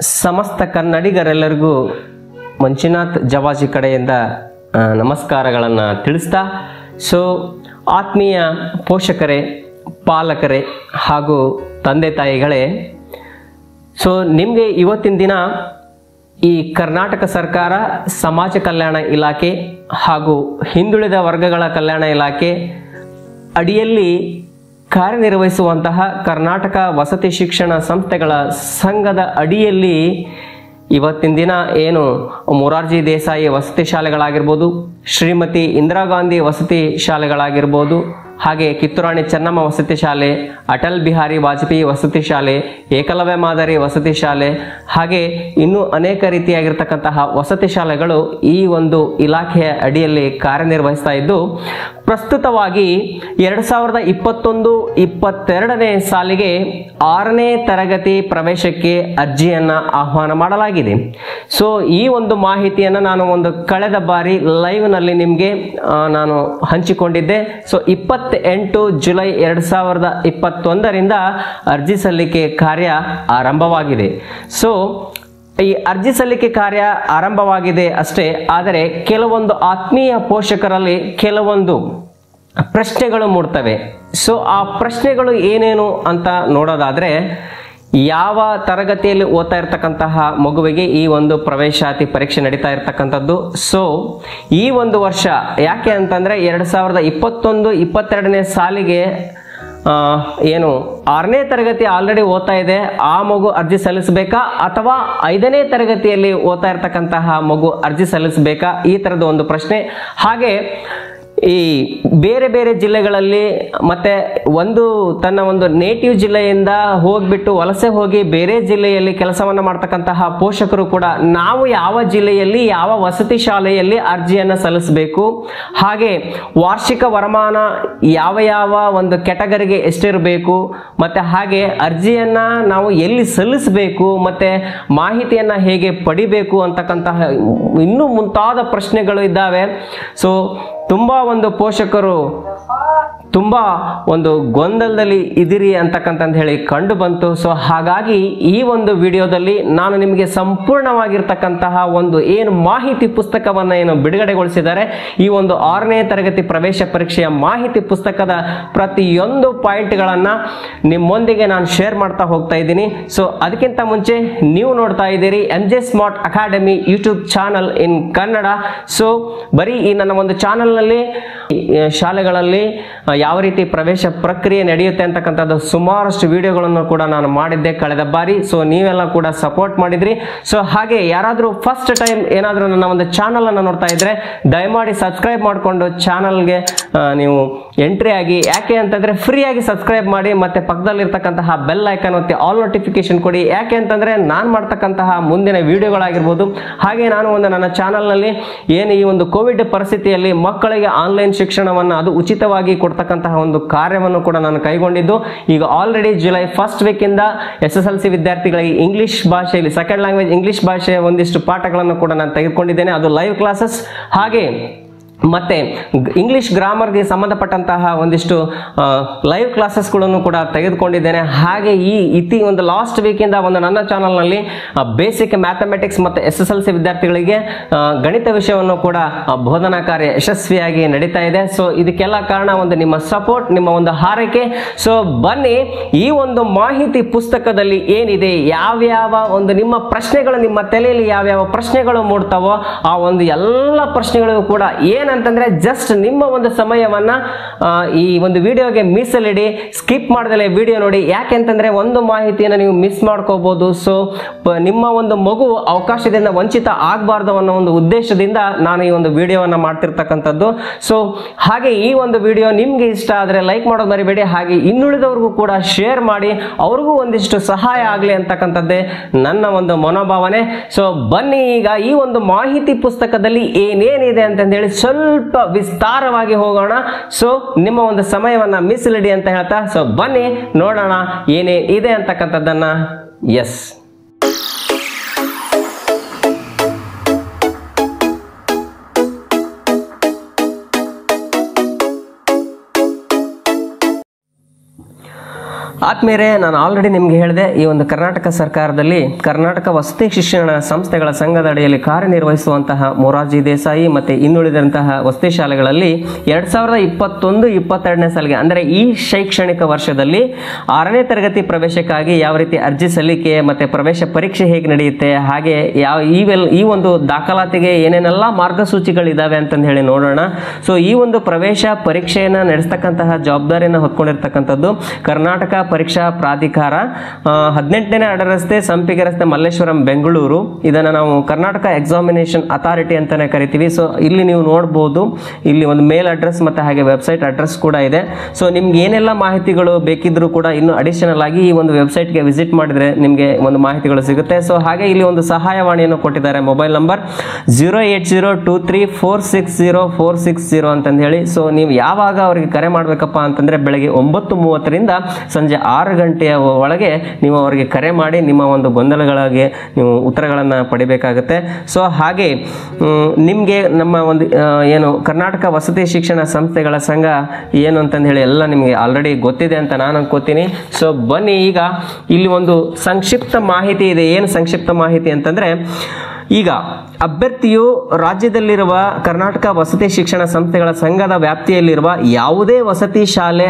ಸಮಸ್ತ ಕನ್ನಡಿಗರೆಲ್ಲರಿಗೂ ಮಂಜುನಾಥ್ ಜವಾಜಿ ಕಡೆಯಿಂದ ನಮಸ್ಕಾರಗಳನ್ನು ತಿಳಿಸ್ತಾ ಆತ್ಮೀಯ ಪೋಷಕರೇ, ಪಾಲಕರೇ ಹಾಗೂ ತಂದೆ ತಾಯಿಗಳೇ, ನಿಮಗೆ ಇವತ್ತಿನ ದಿನ ಈ ಕರ್ನಾಟಕ ಸರ್ಕಾರ ಸಮಾಜ ಕಲ್ಯಾಣ ಇಲಾಖೆ ಹಾಗೂ ಹಿಂದುಳಿದ ವರ್ಗಗಳ ಕಲ್ಯಾಣ ಇಲಾಖೆ ಅಡಿಯಲ್ಲಿ ಕಾರ್ಯನಿರ್ವಹಿಸುವಂತಹ ಕರ್ನಾಟಕ ವಸತಿ ಶಿಕ್ಷಣ ಸಂಸ್ಥೆಗಳ ಸಂಘದ ಅಡಿಯಲ್ಲಿ ಇವತ್ತಿನ ದಿನ ಏನು ಮೊರಾರ್ಜಿ ದೇಸಾಯಿ ವಸತಿ ಶಾಲೆಗಳಾಗಿರ್ಬೋದು, ಶ್ರೀಮತಿ ಇಂದಿರಾ ಗಾಂಧಿ ವಸತಿ ಶಾಲೆಗಳಾಗಿರ್ಬೋದು, ಹಾಗೆ ಕಿತ್ತೂರಾಣಿ ಚೆನ್ನಮ್ಮ ವಸತಿ ಶಾಲೆ, ಅಟಲ್ ಬಿಹಾರಿ ವಾಜಪೇಯಿ ವಸತಿ ಶಾಲೆ, ಏಕಲವ್ಯ ಮಾದರಿ ವಸತಿ ಶಾಲೆ, ಹಾಗೆ ಇನ್ನೂ ಅನೇಕ ರೀತಿಯಾಗಿರ್ತಕ್ಕಂತಹ ವಸತಿ ಶಾಲೆಗಳು ಈ ಒಂದು ಇಲಾಖೆಯ ಅಡಿಯಲ್ಲಿ ಕಾರ್ಯನಿರ್ವಹಿಸ್ತಾ ಇದ್ದು, ಪ್ರಸ್ತುತವಾಗಿ 2021-22ನೇ ಸಾಲಿಗೆ 6ನೇ ತರಗತಿ ಪ್ರವೇಶಕ್ಕೆ ಅರ್ಜಿಯನ್ನ ಆಹ್ವಾನ ಮಾಡಲಾಗಿದೆ. ಈ ಒಂದು ಮಾಹಿತಿಯನ್ನು ನಾನು ಕಳೆದ ಬಾರಿ ಲೈವ್ ನಲ್ಲಿ ನಿಮಗೆ ನಾನು ಹಂಚಿಕೊಂಡಿದ್ದೆ. 28 ಜುಲೈ 2021ರಿಂದ ಅರ್ಜಿ ಸಲ್ಲಿಕೆ ಕಾರ್ಯ ಆರಂಭವಾಗಿದೆ. ಈ ಅರ್ಜಿ ಸಲ್ಲಿಕೆ ಕಾರ್ಯ ಆರಂಭವಾಗಿದೆ ಅಷ್ಟೇ, ಆದರೆ ಕೆಲವೊಂದು ಆತ್ಮೀಯ ಪೋಷಕರಲ್ಲಿ ಕೆಲವೊಂದು ಪ್ರಶ್ನೆಗಳು ಮೂಡ್ತವೆ. ಆ ಪ್ರಶ್ನೆಗಳು ಏನೇನು ಅಂತ ನೋಡೋದಾದ್ರೆ, ಯಾವ ತರಗತಿಯಲ್ಲಿ ಓದ್ತಾ ಇರ್ತಕ್ಕಂತಹ ಮಗುವಿಗೆ ಈ ಒಂದು ಪ್ರವೇಶಾತಿ ಪರೀಕ್ಷೆ ನಡೀತಾ ಇರ್ತಕ್ಕಂಥದ್ದು. ಈ ಒಂದು ವರ್ಷ ಯಾಕೆ ಅಂತಂದ್ರೆ 2021-22ನೇ ಸಾಲಿಗೆ ಏನು 6ನೇ ತರಗತಿ ಆಲ್ರೆಡಿ ಓದ್ತಾ ಇದೆ ಆ ಮಗು ಅರ್ಜಿ ಸಲ್ಲಿಸಬೇಕಾ, ಅಥವಾ 5ನೇ ತರಗತಿಯಲ್ಲಿ ಓದ್ತಾ ಇರ್ತಕ್ಕಂತಹ ಮಗು ಅರ್ಜಿ ಸಲ್ಲಿಸಬೇಕಾ, ಈ ತರದ ಒಂದು ಪ್ರಶ್ನೆ. ಹಾಗೆ ಈ ಬೇರೆ ಬೇರೆ ಜಿಲ್ಲೆಗಳಲ್ಲಿ ಮತ್ತೆ ತನ್ನ ನೇಟಿವ್ ಜಿಲ್ಲೆಯಿಂದ ಹೋಗ್ಬಿಟ್ಟು ವಲಸೆ ಹೋಗಿ ಬೇರೆ ಜಿಲ್ಲೆಯಲ್ಲಿ ಕೆಲಸವನ್ನ ಮಾಡ್ತಕ್ಕಂತಹ ಪೋಷಕರು ಕೂಡ ನಾವು ಯಾವ ಜಿಲ್ಲೆಯಲ್ಲಿ ಯಾವ ವಸತಿ ಶಾಲೆಯಲ್ಲಿ ಅರ್ಜಿಯನ್ನ ಸಲ್ಲಿಸಬೇಕು, ಹಾಗೆ ವಾರ್ಷಿಕ ವರಮಾನ ಯಾವ ಒಂದು ಕೆಟಗರಿಗೆ ಎಷ್ಟಿರಬೇಕು, ಮತ್ತೆ ಹಾಗೆ ಅರ್ಜಿಯನ್ನ ನಾವು ಎಲ್ಲಿ ಸಲ್ಲಿಸಬೇಕು, ಮತ್ತೆ ಮಾಹಿತಿಯನ್ನ ಹೇಗೆ ಪಡಿಬೇಕು ಅಂತಕ್ಕಂತಹ ಇನ್ನೂ ಮುಂತಾದ ಪ್ರಶ್ನೆಗಳು ಇದ್ದಾವೆ. ತುಂಬಾ ಪೋಷಕರು ತುಂಬಾ ಗೊಂದಲದಲ್ಲಿ ಇದಿರಿ ಅಂತಕ್ಕಂತ ಹೇಳಿ ಕಂಡು ಬಂತು. ಹಾಗಾಗಿ ಈ ಒಂದು ವಿಡಿಯೋದಲ್ಲಿ ನಾನು ನಿಮಗೆ ಸಂಪೂರ್ಣವಾಗಿರ್ತಕ್ಕಂತಹ ಏನು ಮಾಹಿತಿ ಪುಸ್ತಕವನ್ನ ಏನು ಬಿಡುಗಡೆಗೊಳಿಸಿದ್ದಾರೆ, ಈ 6ನೇ ತರಗತಿ ಪ್ರವೇಶ ಪರೀಕ್ಷೆಯ ಮಾಹಿತಿ ಪುಸ್ತಕದ ಪ್ರತಿಯೊಂದು ಪಾಯಿಂಟ್ಗಳನ್ನ ನಿಮ್ಮೊಂದಿಗೆ ನಾನು ಶೇರ್ ಮಾಡ್ತಾ ಹೋಗ್ತಾ ಇದ್ದೀನಿ. ಅದಕ್ಕಿಂತ ಮುಂಚೆ ನೀವು ನೋಡ್ತಾ ಇದ್ದೀರಿ MJ smart academy YouTube channel ಇನ್ ಕನ್ನಡ. ಬರೀ ಈ ನನ್ನ ಚಾನಲ್ ನಲ್ಲಿ ಶಾಲೆಗಳಲ್ಲಿ ಯಾವ ರೀತಿ ಪ್ರವೇಶ ಪ್ರಕ್ರಿಯೆ ನಡೆಯುತ್ತೆ ಅಂತಕ್ಕಂಥದ್ದು ಸುಮಾರಷ್ಟು ವಿಡಿಯೋಗಳನ್ನು ಕೂಡ ನಾನು ಮಾಡಿದ್ದೆ ಕಳೆದ ಬಾರಿ. ನೀವೆಲ್ಲ ಕೂಡ ಸಪೋರ್ಟ್ ಮಾಡಿದ್ರಿ. ಹಾಗೆ ಯಾರಾದ್ರೂ ಫಸ್ಟ್ ಟೈಮ್ ಏನಾದ್ರೂ ನನ್ನ ಚಾನಲ್ ಅನ್ನು ನೋಡ್ತಾ ಇದ್ರೆ ದಯಮಾಡಿ ಸಬ್ಸ್ಕ್ರೈಬ್ ಮಾಡಿಕೊಂಡು ಚಾನಲ್ಗೆ ನೀವು ಎಂಟ್ರಿ ಆಗಿ. ಯಾಕೆ ಅಂತಂದ್ರೆ ಫ್ರೀ ಆಗಿ ಸಬ್ಸ್ಕ್ರೈಬ್ ಮಾಡಿ, ಮತ್ತೆ ಪಕ್ಕದಲ್ಲಿ ಇರ್ತಕ್ಕಂತಹ ಬೆಲ್ ಐಕಾನ್ ಒತ್ತಿ ಆಲ್ ನೋಟಿಫಿಕೇಶನ್ ಕೊಡಿ. ಯಾಕೆ ಅಂತಂದ್ರೆ ನಾನು ಮಾಡ್ತಕ್ಕಂತಹ ಮುಂದಿನ ವಿಡಿಯೋಗಳಾಗಿರ್ಬೋದು, ಹಾಗೆ ನಾನು ನನ್ನ ಚಾನಲ್ ನಲ್ಲಿ ಏನು ಈ ಕೋವಿಡ್ ಪರಿಸ್ಥಿತಿಯಲ್ಲಿ ಮಕ್ಕಳಿಗೆ ಆನ್ಲೈನ್ ಶಿಕ್ಷಣವನ್ನು ಅದು ಉಚಿತವಾಗಿ ಕೊಡ್ತಕ್ಕಂತಹ ಕಾರ್ಯವನ್ನು ಕೂಡ ನಾನು ಕೈಗೊಂಡಿದ್ದು. ಈಗ ಆಲ್ರೆಡಿ ಜುಲೈ 1st ವೀಕ್ ಇಂದ SSLC ವಿದ್ಯಾರ್ಥಿಗಳಿಗೆ ಇಂಗ್ಲಿಷ್ ಭಾಷೆಯಲ್ಲಿ ಸೆಕೆಂಡ್ ಲ್ಯಾಂಗ್ವೇಜ್ ಇಂಗ್ಲಿಷ್ ಭಾಷೆಯ ಒಂದಿಷ್ಟು ಪಾಠಗಳನ್ನು ಕೂಡ ನಾನು ತೆಗೆದುಕೊಂಡಿದ್ದೇನೆ. ಅದು ಲೈವ್ ಕ್ಲಾಸಸ್, ಹಾಗೆ ಮತ್ತೆ ಇಂಗ್ಲಿಷ್ ಗ್ರಾಮರ್ಗೆ ಸಂಬಂಧಪಟ್ಟಂತಹ ಒಂದಿಷ್ಟು ಲೈವ್ ಕ್ಲಾಸಸ್ಗಳನ್ನು ಕೂಡ ತೆಗೆದುಕೊಂಡಿದ್ದೇನೆ. ಹಾಗೆ ಈ ಲಾಸ್ಟ್ ವೀಕಿಂದ ನನ್ನ ಚಾನಲ್ನಲ್ಲಿ ಬೇಸಿಕ್ ಮ್ಯಾಥಮೆಟಿಕ್ಸ್ ಮತ್ತು SSLC ವಿದ್ಯಾರ್ಥಿಗಳಿಗೆ ಗಣಿತ ವಿಷಯವನ್ನು ಕೂಡ ಬೋಧನಾ ಕಾರ್ಯ ಯಶಸ್ವಿಯಾಗಿ ನಡೀತಾ ಇದೆ. ಇದಕ್ಕೆಲ್ಲ ಕಾರಣ ನಿಮ್ಮ ಸಪೋರ್ಟ್, ನಿಮ್ಮ ಹಾರೈಕೆ. ಬನ್ನಿ, ಈ ಮಾಹಿತಿ ಪುಸ್ತಕದಲ್ಲಿ ಏನಿದೆ, ಯಾವ್ಯಾವ ನಿಮ್ಮ ಪ್ರಶ್ನೆಗಳು, ನಿಮ್ಮ ತಲೆಯಲ್ಲಿ ಯಾವ್ಯಾವ ಪ್ರಶ್ನೆಗಳು ಮೂಡ್ತಾವೋ ಆ ಎಲ್ಲ ಪ್ರಶ್ನೆಗಳಿಗೂ ಕೂಡ ಏನಂತಂದ್ರೆ ಜಸ್ಟ್ ನಿಮ್ಮ ಸಮಯವನ್ನ ಈ ವಿಡಿಯೋಗೆ ಮೀಸಲಿಡಿ, ಸ್ಕಿಪ್ ಮಾಡದಲೇ ವಿಡಿಯೋ ನೋಡಿ. ಯಾಕೆಂತಂದ್ರೆ ಮಾಹಿತಿಯನ್ನು ನೀವು ಮಿಸ್ ಮಾಡ್ಕೋಬಹುದು. ನಿಮ್ಮ ಮಗು ಅವಕಾಶದಿಂದ ವಂಚಿತ ಆಗಬಾರ್ದು ಅನ್ನೋ ಉದ್ದೇಶದಿಂದ ನಾನು ಈ ವಿಡಿಯೋವನ್ನ ಮಾಡ್ತಿರ್ತಕ್ಕಂಥದ್ದು. ಹಾಗೆ ಈ ವಿಡಿಯೋ ನಿಮ್ಗೆ ಇಷ್ಟ ಆದ್ರೆ ಲೈಕ್ ಮಾಡೋದು ಮರಿಬೇಡಿ. ಹಾಗೆ ಇನ್ನುಳಿದವ್ರಿಗೂ ಕೂಡ ಶೇರ್ ಮಾಡಿ, ಅವ್ರಿಗೂ ಒಂದಿಷ್ಟು ಸಹಾಯ ಆಗ್ಲಿ ಅಂತಕ್ಕಂಥದ್ದೇ ನನ್ನ ಮನೋಭಾವನೆ. ಬನ್ನಿ, ಈಗ ಈ ಮಾಹಿತಿ ಪುಸ್ತಕದಲ್ಲಿ ಏನೇನಿದೆ ಅಂತಂದೇಳಿ ಸ್ವಲ್ಪ ವಿಸ್ತಾರವಾಗಿ ಹೋಗೋಣ. ನಿಮ್ಮ ಸಮಯವನ್ನ ಮೀಸಲಿಡಿ ಅಂತ ಹೇಳ್ತಾ ಬನ್ನಿ ನೋಡೋಣ ಏನೇ ಇದೆ ಅಂತಕ್ಕಂಥದ್ದನ್ನ. ಎಸ್, ಆದ್ಮೇಲೆ ನಾನು ಆಲ್ರೆಡಿ ನಿಮ್ಗೆ ಹೇಳಿದೆ, ಈ ಒಂದು ಕರ್ನಾಟಕ ಸರ್ಕಾರದಲ್ಲಿ ಕರ್ನಾಟಕ ವಸತಿ ಶಿಕ್ಷಣ ಸಂಸ್ಥೆಗಳ ಸಂಘದ ಅಡಿಯಲ್ಲಿ ಕಾರ್ಯನಿರ್ವಹಿಸುವಂತಹ ಮೊರಾರ್ಜಿ ದೇಸಾಯಿ ಮತ್ತು ಇನ್ನುಳಿದಂತಹ ವಸತಿ ಶಾಲೆಗಳಲ್ಲಿ 2021-22ನೇ ಸಾಲಿಗೆ ಅಂದರೆ ಈ ಶೈಕ್ಷಣಿಕ ವರ್ಷದಲ್ಲಿ 6ನೇ ತರಗತಿ ಪ್ರವೇಶಕ್ಕಾಗಿ ಯಾವ ರೀತಿ ಅರ್ಜಿ ಸಲ್ಲಿಕೆ ಮತ್ತು ಪ್ರವೇಶ ಪರೀಕ್ಷೆ ಹೇಗೆ ನಡೆಯುತ್ತೆ, ಹಾಗೆ ಈ ಒಂದು ದಾಖಲಾತಿಗೆ ಏನೇನೆಲ್ಲ ಮಾರ್ಗಸೂಚಿಗಳಿದ್ದಾವೆ ಅಂತಂದು ಹೇಳಿ ನೋಡೋಣ. ಸೊ ಈ ಒಂದು ಪ್ರವೇಶ ಪರೀಕ್ಷೆಯನ್ನು ನಡೆಸ್ತಕ್ಕಂತಹ ಜವಾಬ್ದಾರಿಯನ್ನು ಹೊತ್ಕೊಂಡಿರ್ತಕ್ಕಂಥದ್ದು ಕರ್ನಾಟಕ ಪರೀಕ್ಷಾ ಪ್ರಾಧಿಕಾರ, 18ನೇ ಅಡ್ಡರಸ್ತೆ, ಸಂಪಿಗೆ ರಸ್ತೆ, ಮಲ್ಲೇಶ್ವರಂ, ಬೆಂಗಳೂರು. ಇದನ್ನು ನಾವು ಕರ್ನಾಟಕ ಎಕ್ಸಾಮಿನೇಷನ್ ಅಥಾರಿಟಿ ಅಂತಾನೆ ಕರಿತೀವಿ. ಸೊ ಇಲ್ಲಿ ನೀವು ನೋಡ್ಬೋದು, ಇಲ್ಲಿ ಒಂದು ಮೇಲ್ ಅಡ್ರೆಸ್ ಮತ್ತು ಹಾಗೆ ವೆಬ್ಸೈಟ್ ಅಡ್ರೆಸ್ ಕೂಡ ಇದೆ. ಸೊ ನಿಮ್ಗೆ ಏನೆಲ್ಲ ಮಾಹಿತಿಗಳು ಬೇಕಿದ್ರೂ ಕೂಡ ಇನ್ನು ಅಡಿಷನಲ್ ಆಗಿ ಈ ಒಂದು ವೆಬ್ಸೈಟ್ಗೆ ವಿಸಿಟ್ ಮಾಡಿದ್ರೆ ನಿಮಗೆ ಒಂದು ಮಾಹಿತಿಗಳು ಸಿಗುತ್ತೆ. ಸೊ ಹಾಗೆ ಇಲ್ಲಿ ಒಂದು ಸಹಾಯವಾಣಿಯನ್ನು ಕೊಟ್ಟಿದ್ದಾರೆ, ಮೊಬೈಲ್ ನಂಬರ್ 08023460460 ಅಂತಂದು ಹೇಳಿ. ಸೊ ನೀವು ಯಾವಾಗ ಅವರಿಗೆ ಕರೆ ಮಾಡಬೇಕಪ್ಪ ಅಂತಂದರೆ ಬೆಳಗ್ಗೆ 9:30ರಿಂದ ಸಂಜೆ 6 ಗಂಟೆಯ ಒಳಗೆ ನೀವು ಅವರಿಗೆ ಕರೆ ಮಾಡಿ ನಿಮ್ಮ ಒಂದು ಗೊಂದಲಗಳಿಗೆ ನೀವು ಉತ್ತರಗಳನ್ನು ಪಡಿಬೇಕಾಗುತ್ತೆ. ಸೊ ಹಾಗೆ ನಿಮಗೆ ನಮ್ಮ ಒಂದು ಏನು ಕರ್ನಾಟಕ ವಸತಿ ಶಿಕ್ಷಣ ಸಂಸ್ಥೆಗಳ ಸಂಘ ಏನು ಅಂತಂದು ಹೇಳಿ ಎಲ್ಲ ನಿಮಗೆ ಆಲ್ರೆಡಿ ಗೊತ್ತಿದೆ ಅಂತ ನಾನು ಅನ್ಕೋತೀನಿ. ಸೊ ಬನ್ನಿ, ಈಗ ಇಲ್ಲಿ ಒಂದು ಸಂಕ್ಷಿಪ್ತ ಮಾಹಿತಿ ಇದೆ. ಏನು ಸಂಕ್ಷಿಪ್ತ ಮಾಹಿತಿ ಅಂತಂದರೆ, ಈಗ ಅಭ್ಯರ್ಥಿಯು ರಾಜ್ಯದಲ್ಲಿರುವ ಕರ್ನಾಟಕ ವಸತಿ ಶಿಕ್ಷಣ ಸಂಸ್ಥೆಗಳ ಸಂಘದ ವ್ಯಾಪ್ತಿಯಲ್ಲಿರುವ ಯಾವುದೇ ವಸತಿ ಶಾಲೆ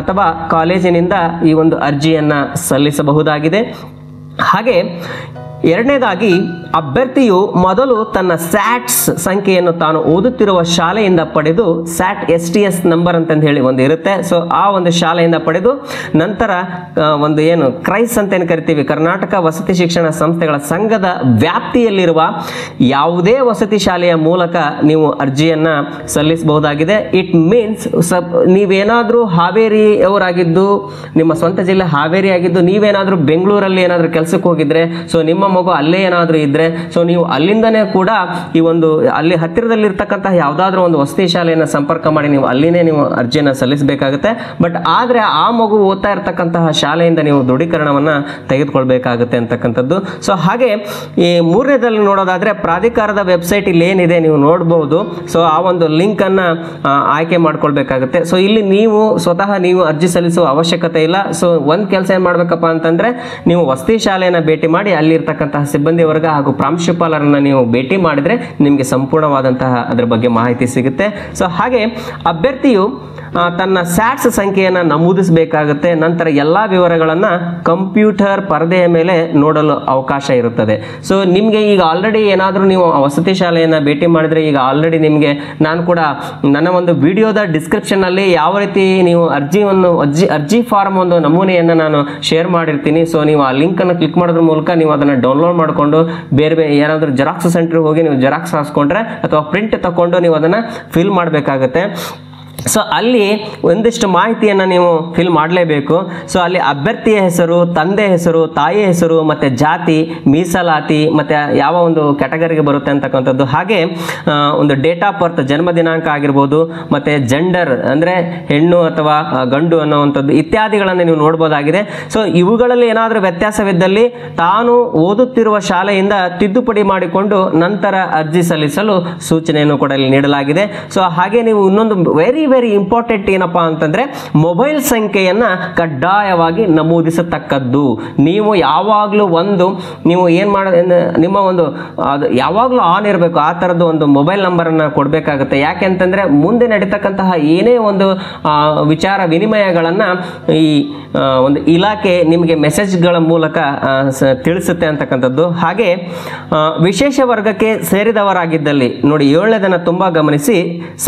ಅಥವಾ ಕಾಲೇಜಿನಿಂದ ಈ ಒಂದು ಅರ್ಜಿಯನ್ನು ಸಲ್ಲಿಸಬಹುದಾಗಿದೆ. ಹಾಗೆ ಎರಡನೇದಾಗಿ, ಅಭ್ಯರ್ಥಿಯು ಮೊದಲು ತನ್ನ ಸ್ಯಾಟ್ಸ್ ಸಂಖ್ಯೆಯನ್ನು ತಾನು ಓದುತ್ತಿರುವ ಶಾಲೆಯಿಂದ ಪಡೆದು, ಸ್ಯಾಟ್ STS ನಂಬರ್ ಅಂತಂದು ಹೇಳಿ ಒಂದು ಇರುತ್ತೆ. ಸೊ ಆ ಒಂದು ಶಾಲೆಯಿಂದ ಪಡೆದು ನಂತರ ಒಂದು ಏನು ಕ್ರೈಸ್ ಅಂತ ಏನು ಕರಿತೀವಿ, ಕರ್ನಾಟಕ ವಸತಿ ಶಿಕ್ಷಣ ಸಂಸ್ಥೆಗಳ ಸಂಘದ ವ್ಯಾಪ್ತಿಯಲ್ಲಿರುವ ಯಾವುದೇ ವಸತಿ ಶಾಲೆಯ ಮೂಲಕ ನೀವು ಅರ್ಜಿಯನ್ನು ಸಲ್ಲಿಸಬಹುದಾಗಿದೆ. ಇಟ್ ಮೀನ್ಸ್ ನೀವೇನಾದರೂ ಹಾವೇರಿಯವರಾಗಿದ್ದು, ನಿಮ್ಮ ಸ್ವಂತ ಜಿಲ್ಲೆ ಹಾವೇರಿ ಆಗಿದ್ದು, ನೀವೇನಾದರೂ ಬೆಂಗಳೂರಲ್ಲಿ ಏನಾದರೂ ಕೆಲಸಕ್ಕೆ ಹೋಗಿದ್ರೆ, ಸೊ ನಿಮ್ಮ ಮಗು ಅಲ್ಲೇ ಏನಾದರೂ ಇದ್ದರೆ, ಸೊ ನೀವು ಅಲ್ಲಿಂದನೇ ಕೂಡ ಈ ಒಂದು ಅಲ್ಲಿ ಹತ್ತಿರದಲ್ಲಿರ್ತಕ್ಕಂತಹ ಯಾವುದಾದ್ರೂ ಒಂದು ವಸತಿ ಶಾಲೆಯನ್ನು ಸಂಪರ್ಕ ಮಾಡಿ ನೀವು ಅಲ್ಲಿನೇ ನೀವು ಅರ್ಜಿಯನ್ನು ಸಲ್ಲಿಸಬೇಕಾಗುತ್ತೆ. ಬಟ್ ಆದರೆ ಆ ಮಗು ಓದ್ತಾ ಇರತಕ್ಕಂತಹ ಶಾಲೆಯಿಂದ ನೀವು ದೃಢೀಕರಣವನ್ನು ತೆಗೆದುಕೊಳ್ಬೇಕಾಗುತ್ತೆ ಅಂತಕ್ಕಂಥದ್ದು. ಸೊ ಹಾಗೆ ಈ ಮೂರನೇದಲ್ಲಿ ನೋಡೋದಾದರೆ, ಪ್ರಾಧಿಕಾರದ ವೆಬ್ಸೈಟ್ ಇಲ್ಲಿ ಏನಿದೆ ನೀವು ನೋಡ್ಬೋದು. ಸೊ ಆ ಒಂದು ಲಿಂಕನ್ನು ಆಯ್ಕೆ ಮಾಡ್ಕೊಳ್ಬೇಕಾಗುತ್ತೆ. ಸೊ ಇಲ್ಲಿ ನೀವು ಸ್ವತಃ ನೀವು ಅರ್ಜಿ ಸಲ್ಲಿಸುವ ಅವಶ್ಯಕತೆ ಇಲ್ಲ. ಸೊ ಒಂದು ಕೆಲಸ ಏನು ಮಾಡಬೇಕಪ್ಪ ಅಂತಂದರೆ, ನೀವು ವಸತಿ ಶಾಲೆಯನ್ನು ಭೇಟಿ ಮಾಡಿ ಅಲ್ಲಿರ್ತಕ್ಕಂತಹ ಸಿಬ್ಬಂದಿ ವರ್ಗ ಹಾಗೂ ಪ್ರಾಂಶುಪಾಲರನ್ನು ನೀವು ಭೇಟಿ ಮಾಡಿದರೆ ನಿಮಗೆ ಸಂಪೂರ್ಣವಾದಂತಹ ಅದರ ಬಗ್ಗೆ ಮಾಹಿತಿ ಸಿಗುತ್ತೆ. ಸೊ ಹಾಗೆ ಅಭ್ಯರ್ಥಿಯು ತನ್ನ ಸ್ಯಾಟ್ಸ್ ಸಂಖ್ಯೆಯನ್ನು ನಮೂದಿಸಬೇಕಾಗುತ್ತೆ. ನಂತರ ಎಲ್ಲ ವಿವರಗಳನ್ನು ಕಂಪ್ಯೂಟರ್ ಪರದೆಯ ಮೇಲೆ ನೋಡಲು ಅವಕಾಶ ಇರುತ್ತದೆ. ಸೊ ನಿಮಗೆ ಈಗ ಆಲ್ರೆಡಿ ಏನಾದರೂ ನೀವು ವಸತಿ ಶಾಲೆಯನ್ನು ಭೇಟಿ ಮಾಡಿದರೆ, ಈಗ ಆಲ್ರೆಡಿ ನಿಮಗೆ ನಾನು ಕೂಡ ನನ್ನ ಒಂದು ವಿಡಿಯೋದ ಡಿಸ್ಕ್ರಿಪ್ಷನ್ನಲ್ಲಿ ಯಾವ ರೀತಿ ನೀವು ಅರ್ಜಿ ಫಾರ್ಮ್ ಒಂದು ನಮೂನೆಯನ್ನು ನಾನು ಶೇರ್ ಮಾಡಿರ್ತೀನಿ. ಸೊ ನೀವು ಆ ಲಿಂಕನ್ನು ಕ್ಲಿಕ್ ಮಾಡೋದ್ರ ಮೂಲಕ ನೀವು ಅದನ್ನು ಡೌನ್ಲೋಡ್ ಮಾಡಿಕೊಂಡು ಬೇರೆ ಏನಾದರೂ ಜೆರಾಕ್ಸ್ ಸೆಂಟ್ರಿಗೆ ಹೋಗಿ ನೀವು ಜೆರಾಕ್ಸ್ ಹಾಕ್ಸ್ಕೊಂಡ್ರೆ ಅಥವಾ ಪ್ರಿಂಟ್ ತಗೊಂಡು ನೀವು ಅದನ್ನು ಫಿಲ್ ಮಾಡಬೇಕಾಗತ್ತೆ. ಸೊ ಅಲ್ಲಿ ಒಂದಿಷ್ಟು ಮಾಹಿತಿಯನ್ನು ನೀವು ಫಿಲ್ ಮಾಡಲೇಬೇಕು. ಸೊ ಅಲ್ಲಿ ಅಭ್ಯರ್ಥಿಯ ಹೆಸರು, ತಂದೆ ಹೆಸರು, ತಾಯಿಯ ಹೆಸರು, ಮತ್ತು ಜಾತಿ, ಮೀಸಲಾತಿ, ಮತ್ತು ಯಾವ ಒಂದು ಕ್ಯಾಟಗರಿಗೆ ಬರುತ್ತೆ ಅಂತಕ್ಕಂಥದ್ದು, ಹಾಗೆ ಒಂದು ಡೇಟ್ ಆಫ್ ಬರ್ತ್, ಜನ್ಮ ದಿನಾಂಕ ಆಗಿರ್ಬೋದು, ಮತ್ತು ಜೆಂಡರ್ ಅಂದರೆ ಹೆಣ್ಣು ಅಥವಾ ಗಂಡು ಅನ್ನುವಂಥದ್ದು ಇತ್ಯಾದಿಗಳನ್ನು ನೀವು ನೋಡ್ಬೋದಾಗಿದೆ. ಸೊ ಇವುಗಳಲ್ಲಿ ಏನಾದರೂ ವ್ಯತ್ಯಾಸವಿದ್ದಲ್ಲಿ ತಾನು ಓದುತ್ತಿರುವ ಶಾಲೆಯಿಂದ ತಿದ್ದುಪಡಿ ಮಾಡಿಕೊಂಡು ನಂತರ ಅರ್ಜಿ ಸಲ್ಲಿಸಲು ಸೂಚನೆಯನ್ನು ಕೂಡ ಇಲ್ಲಿ ನೀಡಲಾಗಿದೆ. ಸೊ ಹಾಗೆ ನೀವು ಇನ್ನೊಂದು ವೆರಿ ಇಂಪಾರ್ಟೆಂಟ್ ಏನಪ್ಪಾ ಅಂತಂದ್ರೆ, ಮೊಬೈಲ್ ಸಂಖ್ಯೆಯನ್ನು ಕಡ್ಡಾಯವಾಗಿ ನಮೂದಿಸತಕ್ಕದ್ದು. ನೀವು ಯಾವಾಗಲೂ ನೀವು ಏನು ನಿಮ್ಮ ಒಂದು ಅದು ಯಾವಾಗಲೂ ಆನ್ ಇರಬೇಕು, ಆ ಥರದ್ದು ಒಂದು ಮೊಬೈಲ್ ನಂಬರನ್ನು ಕೊಡಬೇಕಾಗುತ್ತೆ. ಯಾಕೆ ಅಂತಂದರೆ ಮುಂದೆ ನಡೀತಕ್ಕಂತಹ ಏನೇ ಒಂದು ವಿಚಾರ ವಿನಿಮಯಗಳನ್ನು ಈ ಒಂದು ಇಲಾಖೆ ನಿಮಗೆ ಮೆಸೇಜ್ಗಳ ಮೂಲಕ ತಿಳಿಸುತ್ತೆ ಅಂತಕ್ಕಂಥದ್ದು. ಹಾಗೆ ವಿಶೇಷ ವರ್ಗಕ್ಕೆ ಸೇರಿದವರಾಗಿದ್ದಲ್ಲಿ ನೋಡಿ, 7ನೇದನ್ನು ತುಂಬ ಗಮನಿಸಿ,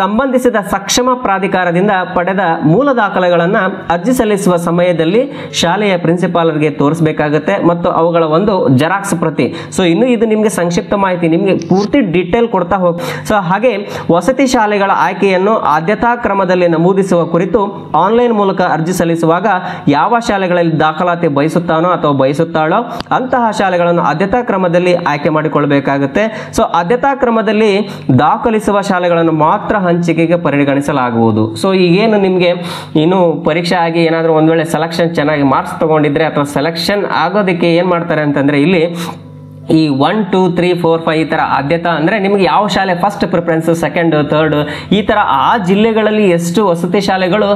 ಸಂಬಂಧಿಸಿದ ಸಕ್ಷಮ ಪ್ರಾಧಿಕಾರದಿಂದ ಪಡೆದ ಮೂಲ ದಾಖಲೆಗಳನ್ನು ಅರ್ಜಿ ಸಲ್ಲಿಸುವ ಸಮಯದಲ್ಲಿ ಶಾಲೆಯ ಪ್ರಿನ್ಸಿಪಾಲರ್ಗೆ ತೋರಿಸಬೇಕಾಗುತ್ತೆ ಮತ್ತು ಅವುಗಳ ಒಂದು ಜೆರಾಕ್ಸ್ ಪ್ರತಿ. ಸೊ ಇನ್ನು ಇದು ನಿಮಗೆ ಸಂಕ್ಷಿಪ್ತ ಮಾಹಿತಿ, ನಿಮಗೆ ಪೂರ್ತಿ ಡೀಟೇಲ್ ಕೊಡ್ತಾ ಹೋಗಿ. ಸೊ ಹಾಗೆ ವಸತಿ ಶಾಲೆಗಳ ಆಯ್ಕೆಯನ್ನು ಆದ್ಯತಾ ಕ್ರಮದಲ್ಲಿ ನಮೂದಿಸುವ ಕುರಿತು ಆನ್ಲೈನ್ ಮೂಲಕ ಅರ್ಜಿ ಸಲ್ಲಿಸುವಾಗ ಯಾವ ಶಾಲೆಗಳಲ್ಲಿ ದಾಖಲಾತಿ ಬಯಸುತ್ತಾನೋ ಅಥವಾ ಬಯಸುತ್ತಾಳೋ ಅಂತಹ ಶಾಲೆಗಳನ್ನು ಆದ್ಯತಾ ಕ್ರಮದಲ್ಲಿ ಆಯ್ಕೆ ಮಾಡಿಕೊಳ್ಳಬೇಕಾಗುತ್ತೆ. ಸೊ ಆದ್ಯತಾ ಕ್ರಮದಲ್ಲಿ ದಾಖಲಿಸುವ ಶಾಲೆಗಳನ್ನು ಮಾತ್ರ ಹಂಚಿಕೆಗೆ ಪರಿಗಣಿಸಲಾಗುವುದು. ಸೊ ಈಗೇನು ನಿಮಗೆ ಇನ್ನು ಪರೀಕ್ಷೆ ಆಗಿ ಏನಾದರೂ ಒಂದು ವೇಳೆ ಸೆಲೆಕ್ಷನ್ ಚೆನ್ನಾಗಿ ಮಾರ್ಕ್ಸ್ ತಗೊಂಡಿದ್ರೆ ಅಥವಾ ಸೆಲೆಕ್ಷನ್ ಆಗೋದಕ್ಕೆ ಏನು ಮಾಡ್ತಾರೆ ಅಂತಂದರೆ, ಇಲ್ಲಿ ಈ 1, 2, 3, 4, 5 ಈ ಥರ ಆದ್ಯತಾ ಅಂದರೆ ನಿಮಗೆ ಯಾವ ಶಾಲೆ ಫಸ್ಟ್ ಪ್ರಿಫರೆನ್ಸ್, ಸೆಕೆಂಡ್, ಥರ್ಡ್ ಈ ಥರ ಆ ಜಿಲ್ಲೆಗಳಲ್ಲಿ ಎಷ್ಟು ವಸತಿ ಶಾಲೆಗಳು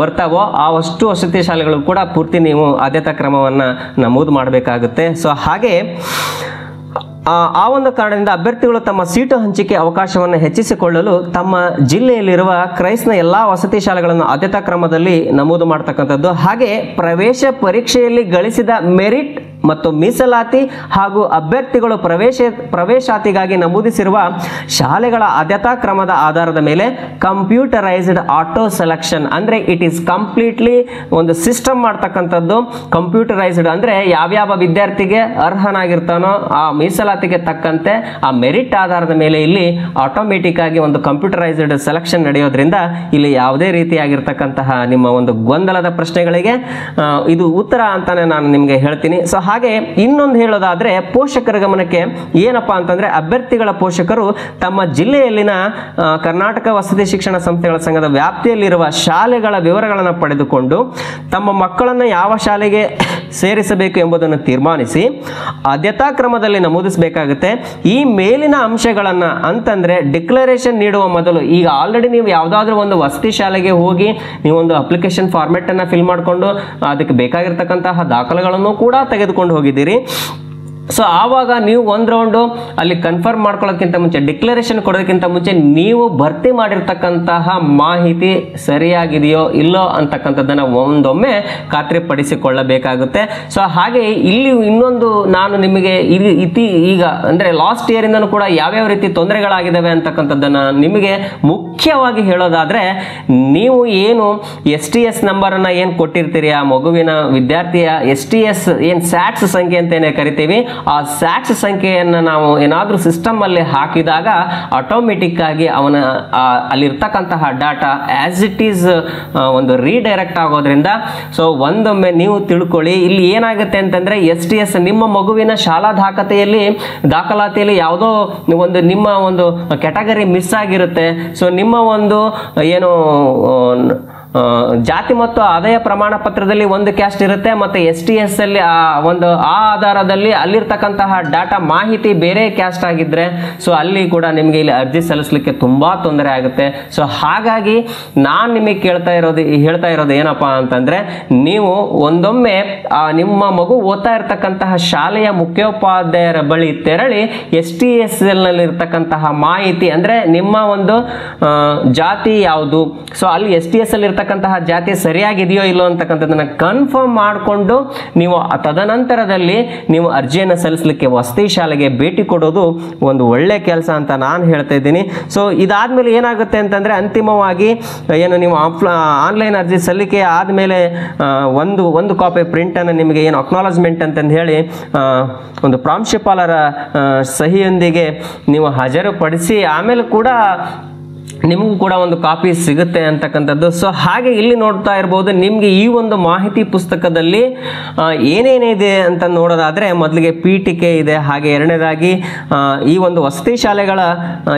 ಬರ್ತಾವೋ ಆ ಅಷ್ಟು ವಸತಿ ಶಾಲೆಗಳು ಕೂಡ ಪೂರ್ತಿ ನೀವು ಆದ್ಯತಾ ಕ್ರಮವನ್ನು ನಮೂದು ಮಾಡಬೇಕಾಗುತ್ತೆ. ಸೊ ಹಾಗೆ ಆ ಒಂದು ಕಾರಣದಿಂದ ಅಭ್ಯರ್ಥಿಗಳು ತಮ್ಮ ಸೀಟು ಹಂಚಿಕೆ ಅವಕಾಶವನ್ನು ಹೆಚ್ಚಿಸಿಕೊಳ್ಳಲು ತಮ್ಮ ಜಿಲ್ಲೆಯಲ್ಲಿರುವ ಕ್ರೈಸ್ನ ಎಲ್ಲ ವಸತಿ ಶಾಲೆಗಳನ್ನು ಆದ್ಯತಾ ಕ್ರಮದಲ್ಲಿ ನಮೂದು ಮಾಡ್ತಕ್ಕಂಥದ್ದು. ಹಾಗೆ ಪ್ರವೇಶ ಪರೀಕ್ಷೆಯಲ್ಲಿ ಗಳಿಸಿದ ಮೆರಿಟ್ ಮತ್ತು ಮೀಸಲಾತಿ ಹಾಗೂ ಅಭ್ಯರ್ಥಿಗಳು ಪ್ರವೇಶಾತಿಗಾಗಿ ನಮೂದಿಸಿರುವ ಶಾಲೆಗಳ ಆದ್ಯತಾ ಕ್ರಮದ ಆಧಾರದ ಮೇಲೆ ಕಂಪ್ಯೂಟರೈಸ್ಡ್ ಆಟೋ ಸೆಲೆಕ್ಷನ್ ಅಂದರೆ ಇಟ್ ಈಸ್ ಕಂಪ್ಲೀಟ್ಲಿ ಒಂದು ಸಿಸ್ಟಮ್ ಮಾಡ್ತಕ್ಕಂಥದ್ದು. ಕಂಪ್ಯೂಟರೈಸ್ಡ್ ಅಂದರೆ ಯಾವ್ಯಾವ ವಿದ್ಯಾರ್ಥಿಗೆ ಅರ್ಹನಾಗಿರ್ತಾನೋ ಆ ಮೀಸಲಾತಿಗೆ ತಕ್ಕಂತೆ ಆ ಮೆರಿಟ್ ಆಧಾರದ ಮೇಲೆ ಇಲ್ಲಿ ಆಟೋಮೆಟಿಕ್ ಆಗಿ ಒಂದು ಕಂಪ್ಯೂಟರೈಸ್ಡ್ ಸೆಲೆಕ್ಷನ್ ನಡೆಯೋದ್ರಿಂದ ಇಲ್ಲಿ ಯಾವುದೇ ರೀತಿಯಾಗಿರ್ತಕ್ಕಂತಹ ನಿಮ್ಮ ಒಂದು ಗೊಂದಲದ ಪ್ರಶ್ನೆಗಳಿಗೆ ಇದು ಉತ್ತರ ಅಂತಾನೆ ನಾನು ನಿಮಗೆ ಹೇಳ್ತೀನಿ. ಸೊ ಹಾಗೆ ಇನ್ನೊಂದು ಹೇಳೋದಾದ್ರೆ ಪೋಷಕರ ಗಮನಕ್ಕೆ ಏನಪ್ಪಾ ಅಂತಂದ್ರೆ ಅಭ್ಯರ್ಥಿಗಳ ಪೋಷಕರು ತಮ್ಮ ಜಿಲ್ಲೆಯಲ್ಲಿನ ಕರ್ನಾಟಕ ವಸತಿ ಶಿಕ್ಷಣ ಸಂಸ್ಥೆಗಳ ಸಂಘದ ವ್ಯಾಪ್ತಿಯಲ್ಲಿರುವ ಶಾಲೆಗಳ ವಿವರಗಳನ್ನು ಪಡೆದುಕೊಂಡು ತಮ್ಮ ಮಕ್ಕಳನ್ನು ಯಾವ ಶಾಲೆಗೆ ಸೇರಿಸಬೇಕು ಎಂಬುದನ್ನು ತೀರ್ಮಾನಿಸಿ ಆದ್ಯತಾ ಕ್ರಮದಲ್ಲಿ ನಮೂದಿಸಬೇಕಾಗುತ್ತೆ. ಈ ಮೇಲಿನ ಅಂಶಗಳನ್ನು ಅಂತಂದ್ರೆ ಡಿಕ್ಲರೇಷನ್ ನೀಡುವ ಮೊದಲು ಈಗ ಆಲ್ರೆಡಿ ನೀವು ಯಾವುದಾದ್ರೂ ಒಂದು ವಸತಿ ಶಾಲೆಗೆ ಹೋಗಿ ನೀವು ಒಂದು ಅಪ್ಲಿಕೇಶನ್ ಫಾರ್ಮೆಟ್ ಅನ್ನು ಫಿಲ್ ಮಾಡಿಕೊಂಡು ಅದಕ್ಕೆ ಬೇಕಾಗಿರ್ತಕ್ಕಂತಹ ದಾಖಲೆಗಳನ್ನು ಕೂಡ ತೆಗೆದುಕೊಂಡು ಹೋಗಿದ್ದೀರಿ. ಸೊ ಆವಾಗ ನೀವು ಒಂದು ರೌಂಡು ಅಲ್ಲಿ ಕನ್ಫರ್ಮ್ ಮಾಡ್ಕೊಳ್ಳೋಕ್ಕಿಂತ ಮುಂಚೆ ಡಿಕ್ಲರೇಷನ್ ಕೊಡೋದಕ್ಕಿಂತ ಮುಂಚೆ ನೀವು ಭರ್ತಿ ಮಾಡಿರ್ತಕ್ಕಂತಹ ಮಾಹಿತಿ ಸರಿಯಾಗಿದೆಯೋ ಇಲ್ಲೋ ಅಂತಕ್ಕಂಥದ್ದನ್ನು ಒಂದೊಮ್ಮೆ ಖಾತ್ರಿಪಡಿಸಿಕೊಳ್ಳಬೇಕಾಗುತ್ತೆ. ಸೊ ಹಾಗೆ ಇಲ್ಲಿ ಇನ್ನೊಂದು ನಾನು ನಿಮಗೆ ಈಗ ಅಂದರೆ ಲಾಸ್ಟ್ ಇಯರಿಂದನೂ ಕೂಡ ಯಾವ್ಯಾವ ರೀತಿ ತೊಂದರೆಗಳಾಗಿದ್ದಾವೆ ಅಂತಕ್ಕಂಥದ್ದನ್ನು ನಿಮಗೆ ಮುಖ್ಯವಾಗಿ ಹೇಳೋದಾದರೆ ನೀವು ಏನು STS ನಂಬರನ್ನು ಏನು ಕೊಟ್ಟಿರ್ತೀರಿ ಆ ಮಗುವಿನ ವಿದ್ಯಾರ್ಥಿಯ STS ಏನು ಸ್ಯಾಟ್ಸ್ ಸಂಖ್ಯೆ ಅಂತೇನೆ ಕರಿತೀವಿ ಆ ಸ್ಯಾಟ್ಸ್ ಸಂಖ್ಯೆಯನ್ನು ನಾವು ಏನಾದರೂ ಸಿಸ್ಟಮ್ ಅಲ್ಲಿ ಹಾಕಿದಾಗ ಆಟೋಮೆಟಿಕ್ ಆಗಿ ಅವನ ಅಲ್ಲಿರ್ತಕ್ಕಂತಹ ಡಾಟಾ ಆಸ್ ಇಟ್ ಈಸ್ ಒಂದು ರೀಡೈರೆಕ್ಟ್ ಆಗೋದ್ರಿಂದ ಸೊ ಒಂದೊಮ್ಮೆ ನೀವು ತಿಳ್ಕೊಳ್ಳಿ ಇಲ್ಲಿ ಏನಾಗುತ್ತೆ ಅಂತಂದ್ರೆ STS ನಿಮ್ಮ ಮಗುವಿನ ಶಾಲಾ ದಾಖಲಾತಿಯಲ್ಲಿ ಯಾವುದೋ ಒಂದು ನಿಮ್ಮ ಒಂದು ಕ್ಯಾಟಗರಿ ಮಿಸ್ ಆಗಿರುತ್ತೆ. ಸೊ ನಿಮ್ಮ ಒಂದು ಏನು ಜಾತಿ ಮತ್ತು ಆದಾಯ ಪ್ರಮಾಣ ಪತ್ರದಲ್ಲಿ ಒಂದು ಕ್ಯಾಸ್ಟ್ ಇರುತ್ತೆ ಮತ್ತೆ STS ಅಲ್ಲಿ ಆ ಆಧಾರದಲ್ಲಿ ಅಲ್ಲಿರ್ತಕ್ಕಂತಹ ಡಾಟಾ ಮಾಹಿತಿ ಬೇರೆ ಕ್ಯಾಸ್ಟ್ ಆಗಿದ್ರೆ ಸೊ ಅಲ್ಲಿ ಕೂಡ ನಿಮಗೆ ಇಲ್ಲಿ ಅರ್ಜಿ ಸಲ್ಲಿಸಲಿಕ್ಕೆ ತುಂಬಾ ತೊಂದರೆ ಆಗುತ್ತೆ. ಸೊ ಹಾಗಾಗಿ ನಾನು ನಿಮಗೆ ಹೇಳ್ತಾ ಇರೋದು ಏನಪ್ಪಾ ಅಂತಂದ್ರೆ ನೀವು ಒಂದೊಮ್ಮೆ ನಿಮ್ಮ ಮಗು ಓದ್ತಾ ಇರ್ತಕ್ಕಂತಹ ಶಾಲೆಯ ಮುಖ್ಯೋಪಾಧ್ಯಾಯರ ಬಳಿ ತೆರಳಿ STS ನಲ್ಲಿ ಇರ್ತಕ್ಕಂತಹ ಮಾಹಿತಿ ಅಂದ್ರೆ ನಿಮ್ಮ ಒಂದು ಜಾತಿ ಯಾವುದು, ಸೊ ಅಲ್ಲಿ STS ಅಲ್ಲಿ ಜಾತಿ ಸರಿಯಾಗಿದೆಯೋ ಇಲ್ಲೋ ಅಂತಕ್ಕಂಥದ್ದನ್ನ ಕನ್ಫರ್ಮ್ ಮಾಡಿಕೊಂಡು ನೀವು ತದನಂತರದಲ್ಲಿ ನೀವು ಅರ್ಜಿಯನ್ನು ಸಲ್ಲಿಸಲಿಕ್ಕೆ ವಸತಿ ಶಾಲೆಗೆ ಭೇಟಿ ಕೊಡೋದು ಒಂದು ಒಳ್ಳೆ ಕೆಲಸ ಅಂತ ನಾನು ಹೇಳ್ತಾ ಇದ್ದೀನಿ. ಸೊ ಇದಾದ್ಮೇಲೆ ಏನಾಗುತ್ತೆ ಅಂತಂದ್ರೆ ಅಂತಿಮವಾಗಿ ಏನು ನೀವು ಆನ್ಲೈನ್ ಅರ್ಜಿ ಸಲ್ಲಿಕೆ ಆದ್ಮೇಲೆ ಒಂದು ಕಾಪಿ ಪ್ರಿಂಟ್ ಅನ್ನು ನಿಮಗೆ ಏನು ಅಕ್ನಾಲಜ್ಮೆಂಟ್ ಅಂತಂದು ಹೇಳಿ ಒಂದು ಪ್ರಾಂಶುಪಾಲರ ಸಹಿಯೊಂದಿಗೆ ನೀವು ಹಾಜರುಪಡಿಸಿ ಆಮೇಲೆ ಕೂಡ ನಿಮಗೂ ಕೂಡ ಒಂದು ಕಾಪಿ ಸಿಗುತ್ತೆ ಅಂತಕ್ಕಂಥದ್ದು. ಸೊ ಹಾಗೆ ಇಲ್ಲಿ ನೋಡ್ತಾ ಇರ್ಬೋದು ನಿಮಗೆ ಈ ಒಂದು ಮಾಹಿತಿ ಪುಸ್ತಕದಲ್ಲಿ ಏನೇನಿದೆ ಅಂತ ನೋಡೋದಾದ್ರೆ ಮೊದಲಿಗೆ ಪೀಠಿಕೆ ಇದೆ. ಹಾಗೆ ಎರಡನೇದಾಗಿ ಈ ಒಂದು ವಸತಿ ಶಾಲೆಗಳ